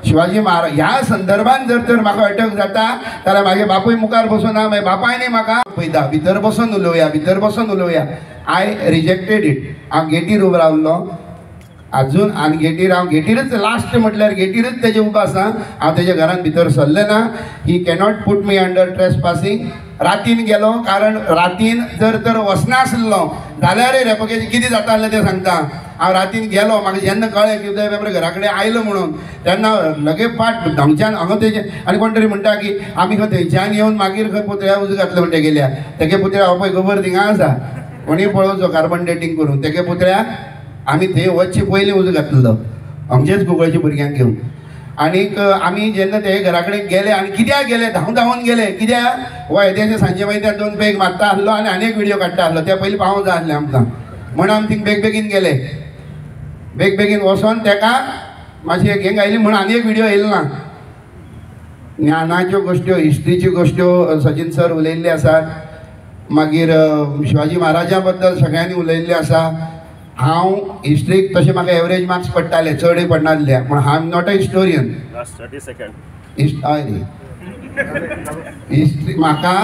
शिवाजी महाराज ह्या संदर्भान जर म्हाका अटक जाता जाल्यार म्हागे बापूय मुखार बसून ना मागीर बापाय न्ही म्हाका पळयता भितर बसून उलोवया. I rejected it. हांव गेटीर उबो रावल्लो अजून आनी गेटीर हांव गेटीरच लास्ट म्हटल्यार गेटीरच तेजे उबो आसा. हांव तेज्या घरान भितर सरलें ना. ही cannot put me under trespassing. रातीन गेलो कारण रातीन जर वचनासलो जाल्यार रेपकेचें कितें जाता आसलें तें सांगता. हांव रातीन गेलो म्हाका जेन्ना कळ्ळें की उदय भेंब्रे घरा कडेन आयलो म्हणून तेन्ना लगे पाट हांगच्यान हांगा तेजें आनी कोण तरी म्हणटा की आमी खंय थंयच्यान येवन मागीर खंय पुतळ्या उजो घातलो म्हणटा गेल्या. तेगे पुतळ्या हो पळय खबर थिंगा आसा कोणी पळोवचो कार्बन डेटिंग करून. तेगे पुतळ्या आमी थंय वचचे पयलीं उजो घातलेलो आमचेच गुगळच्या भुरग्यांक घेवन. आनीक आमी जेन्ना ते घरा कडेन गेले आनी कित्याक गेले धांवन गेले कित्याक हो येद्याचे सांजे मागीर त्या 2 पेग मारता आसलो आनी आनी एक व्हिडिओ काडटा आसलो त्या पयलीं पावोवंक जाय आसलें आमकां म्हणून आमी थिंग बेगीन गेले. बेगीन वचोन तेका मातशी एक हें गायली म्हणून आनी एक व्हिडिओ येयलो ना. ज्ञानाच्यो गोश्ट्यो हिस्ट्रीच्यो गोश्ट्यो सचिन सर उलयल्ले आसात. मागीर शिवाजी महाराजा बद्दल सगळ्यांनी उलयल्लें आसा. हांव हिस्ट्रीक तशें म्हाका एवरेज मार्क्स पडटाले चडय पडनासले पूण हांव am not a historian. History म्हाका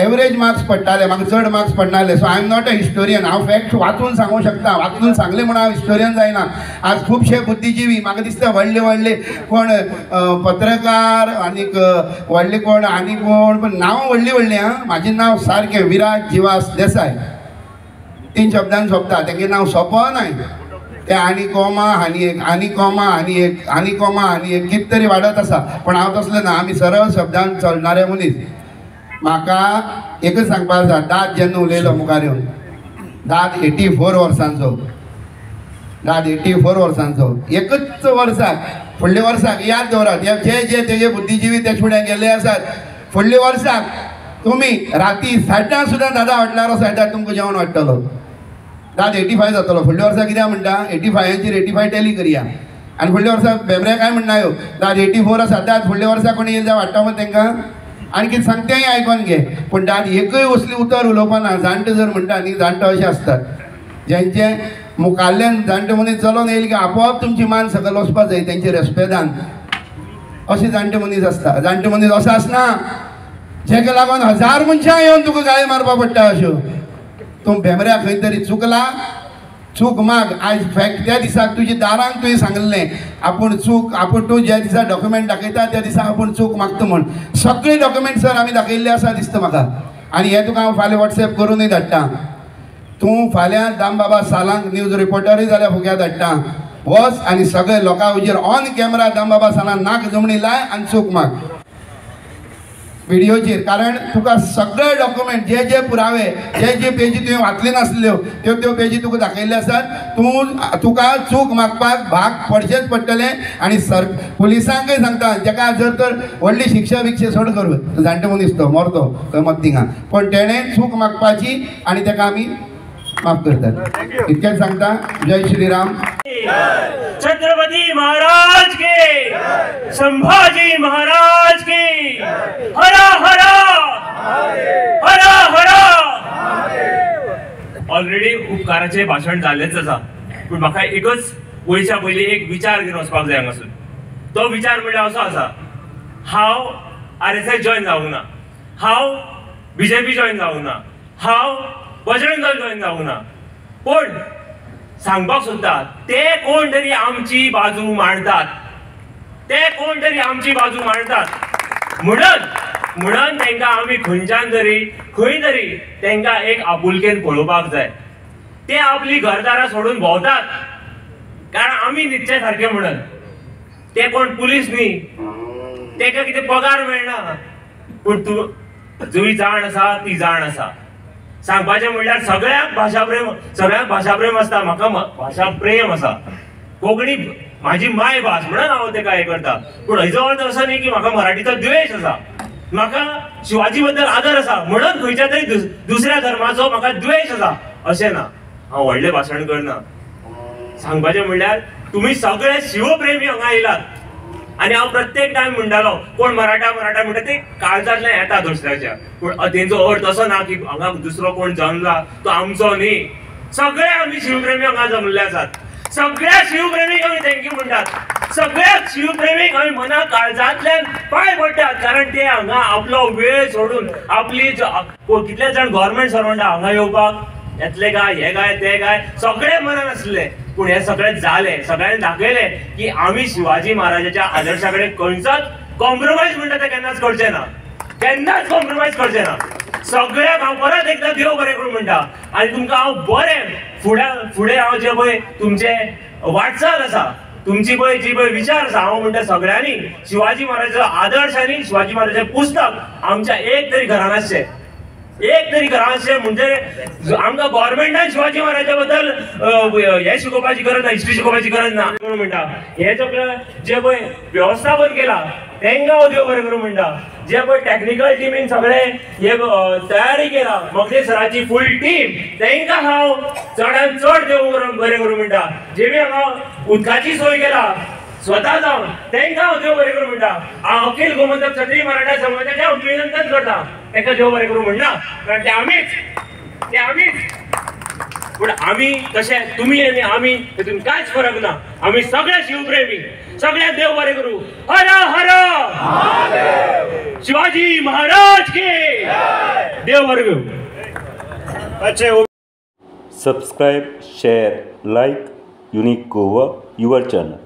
एवरेज मार्क्स पडटाले म्हाका चड मार्क्स पडनासले. So I am not a historian. हांव फॅक्ट वाचून सांगूंक शकता. वाचून सांगलें म्हणून हांव हिस्टोरियन जायना. आज खुबशे बुद्धिजीवी म्हाका दिसता व्हडले कोण पत्रकार आनीक व्हडले कोण आनी कोण पण नांव व्हडलीं आं. म्हाजें नांव सारकें विराज जिवास देसाय 3 शब्दान सोंपता. तेंगे नांव सोंपो नाय. ते आनी कॉमा आनी एक आनी कॉमा आनी एक आनी कॉमा आनी एक कितें तरी वाडत आसा पण हांव तसलें ना. आमी सरळ शब्दान चलणारे मनीस. म्हाका एकच सांगपाक आसा दाद जेन्ना उलयलो मुखार येवन दाद 84 वर्सांचो. दाद 84 वर्सांचो. एकच वर्साक फुडल्या वर्साक याद दवरात जे तेजे बुद्धिजीवी ते फुडें गेले आसात फुडल्या वर्साक तुमी राती 7:30 सुद्दां दादा हॉटेलार वचत तुमकां जेवण वाडटलो. दाद 85 जातलो. फुडल्या वर्सा कित्याक म्हणटा 85चेर 85 टॅली करया आनी फुडल्या वर्सा भेंब्रे काय म्हणना दाद 84 आसा दाद फुडल्या वर्सा कोणी येयला जाल्यार वाडटा मग तांकां आनी कितें सांगता तेंय आयकोन घे पूण दाद एकूय असली उतर उलोवपाना जाणटे जर म्हणटा न्ही जाणटे अशे आसतात ज्यांचे मुखाल्ल्यान जाणटे मनीस चलोन येयले की आपोआप तुमची मान सकयल वचपाक जाय तेंचे रेस्पेदान अशे जाणटे मनीस आसता जाणटे मनीस असो आसना जेका लागून 1000 मनशां येवन तुका गाळी मारपा पडटा अश्यो तूं भेंबऱ्या खंय तरी चुकला चूक माग आज फॅक्ट त्या दिसाक तुजी दारांक तुवें सांगलें आपूण चूक आपूण तूं ज्या दिसा डॉक्युमेंट दाखयता त्या दिसा आपूण चूक मागता म्हण सगळे डॉक्युमेंट सर आमी दाखयल्ले आसा दिसता म्हाका आनी हे तुका हांव फाल्यां वॉट्सॅप करूनय धाडटा तूं फाल्यां दामबाबा सालांक न्यूज रिपोर्टरूय जाल्यार फुग्या धाडटा वच आनी सगळे लोकां हुजेर ऑन कॅमेरा दामबाबा सालांक नाक जमणी लाय आनी चूक माग व्हिडिओचेर कारण तुका सगळे डॉक्युमेंट जे जे पुरावे जे पेजी तुवें वाचले नासल्यो त्यो पेजी तुका दाखयल्ले आसात तुका चूक मागपाक भाग पडचेच पडटलें आनी पुलिसांकय सांगता जेका जर तर व्हडली शिक्षा बिक्षा सोड करूं जाणटे मनीस तो मरतो थंय मत्तिंगा पण तेणें चूक मागपाची आनी तेका आमी माफ करतात इतकेंच सांगता जय श्रीराम छत्रपति महाराज के संभाजी महाराज की हरा हरा हरा हरा ऑलरेडी उपकाराचे भाषण जाल्लेच आसा पूण म्हाका एकच वयच्या पयलीं एक विचार घेवन वचपाक जाय हांगासून तो विचार म्हणल्यार असो आसा हांव RSS जॉइन जावंक ना हांव BJP जॉइन जावंक ना हांव बजरंग दल जॉइन जावंक ना पण सांगपाक सोदता ते कोण तरी आमची बाजू मांडतात ते कोण तरी आमची बाजू मांडतात म्हणून तांकां आमी खंयच्यान तरी खंय तरी तांकां एक आपुलकेन पळोवपाक जाय ते आपली घरदारां सोडून भोंवतात कारण आमी न्हिदचे सारके म्हणून ते कोण पुलीस न्ही ताका कितें पगार मेळना पूण तूं जुई जाण आसा ती जाण आसा सांगपाचें म्हणल्यार सगळ्यांक भाशा प्रेम आसता म्हाका भाशा प्रेम आसा कोंकणी म्हाजी माय भास म्हणून हांव तेका हें करता पूण हेजो अर्थ असो न्ही की म्हाका मराठीचो द्वेश आसा म्हाका शिवाजी बद्दल आदर आसा म्हणून खंयच्या तरी दुसऱ्या धर्माचो म्हाका द्वेश आसा अशें ना हांव व्हडलें भाशण करना सांगपाचें म्हणल्यार तुमी सगळे शिवप्रेमी हांगा येयलात आनी हांव प्रत्येक टायम म्हणटालो कोण मराठा म्हणटा ते काळजांतल्यान येता दुसऱ्याच्या पूण तेंचो अर्थ असो ना की हांगा दुसरो कोण जमला तो आमचो न्ही सगळे आमी शिवप्रेमी हांगा जमलेले आसात सगळ्या शिवप्रेमीक आमी थँक्यू म्हणटात सगळ्या शिवप्रेमीक आमी मना काळजांतल्यान पांय पडटात कारण ते हांगा आपलो वेळ सोडून आपली कितले जाण गव्हर्मेंट सर्वंट हांगा येवपाक येतले काय हे काय ते काय सगळे मनान आसले पूण हे सगळे जाले सगळ्यांनी दाखयले की आमी शिवाजी महाराजाच्या आदर्शा कडेन खंयचोच कॉम्प्रोमायज म्हणटा ते केन्नाच करचे ना केन्नाच कॉम्प्रोमायज करचे ना सगळ्यांक हांव परत एकदां देव बरें करूं म्हणटा आनी तुमकां हांव बरें फुडें हांव जे पळय तुमचे वाटचाल आसा तुमची पळय जी पळय विचार आसा हांव म्हणटा सगळ्यांनी शिवाजी महाराजाचो आदर्श आनी शिवाजी महाराजाचें पुस्तक आमच्या एक तरी घरान आसचें एक तरी घरांचे म्हणजे आमकां गव्हर्मेंटान शिवाजी महाराजा बद्दल हे शिकोवपाची गरज ना हिस्ट्री शिकोवपाची गरज ना म्हणटा हे जे पळय वेवस्थापन केला तांकां हांव देव बरें करूं म्हणटा जे पळय टॅक्निकल टिमीन सगळे हे तयारी केला मगते सराची फूल टीम तांकां हांव चडांत चड देव बरें करूं म्हणटा जेमी हांगा उदकाची सोय केला स्वता जावन तांकां हांव देव बरें करूं म्हणटा हांव अखिल गोमंतक क्षत्रिय मराठा समाजाच्या अभिनंदन करता ताका देव बरें करूं म्हणना कारण ते आमीच पूण आमी कशे तुमी आनी आमी हेतून कांयच फरक ना आमी सगळे शिवप्रेमी सगळ्यांक देव बरें करूं हर हर शिवाजी महाराज की देव बरें करूं Subscribe, share, like Unique Goa, your channel.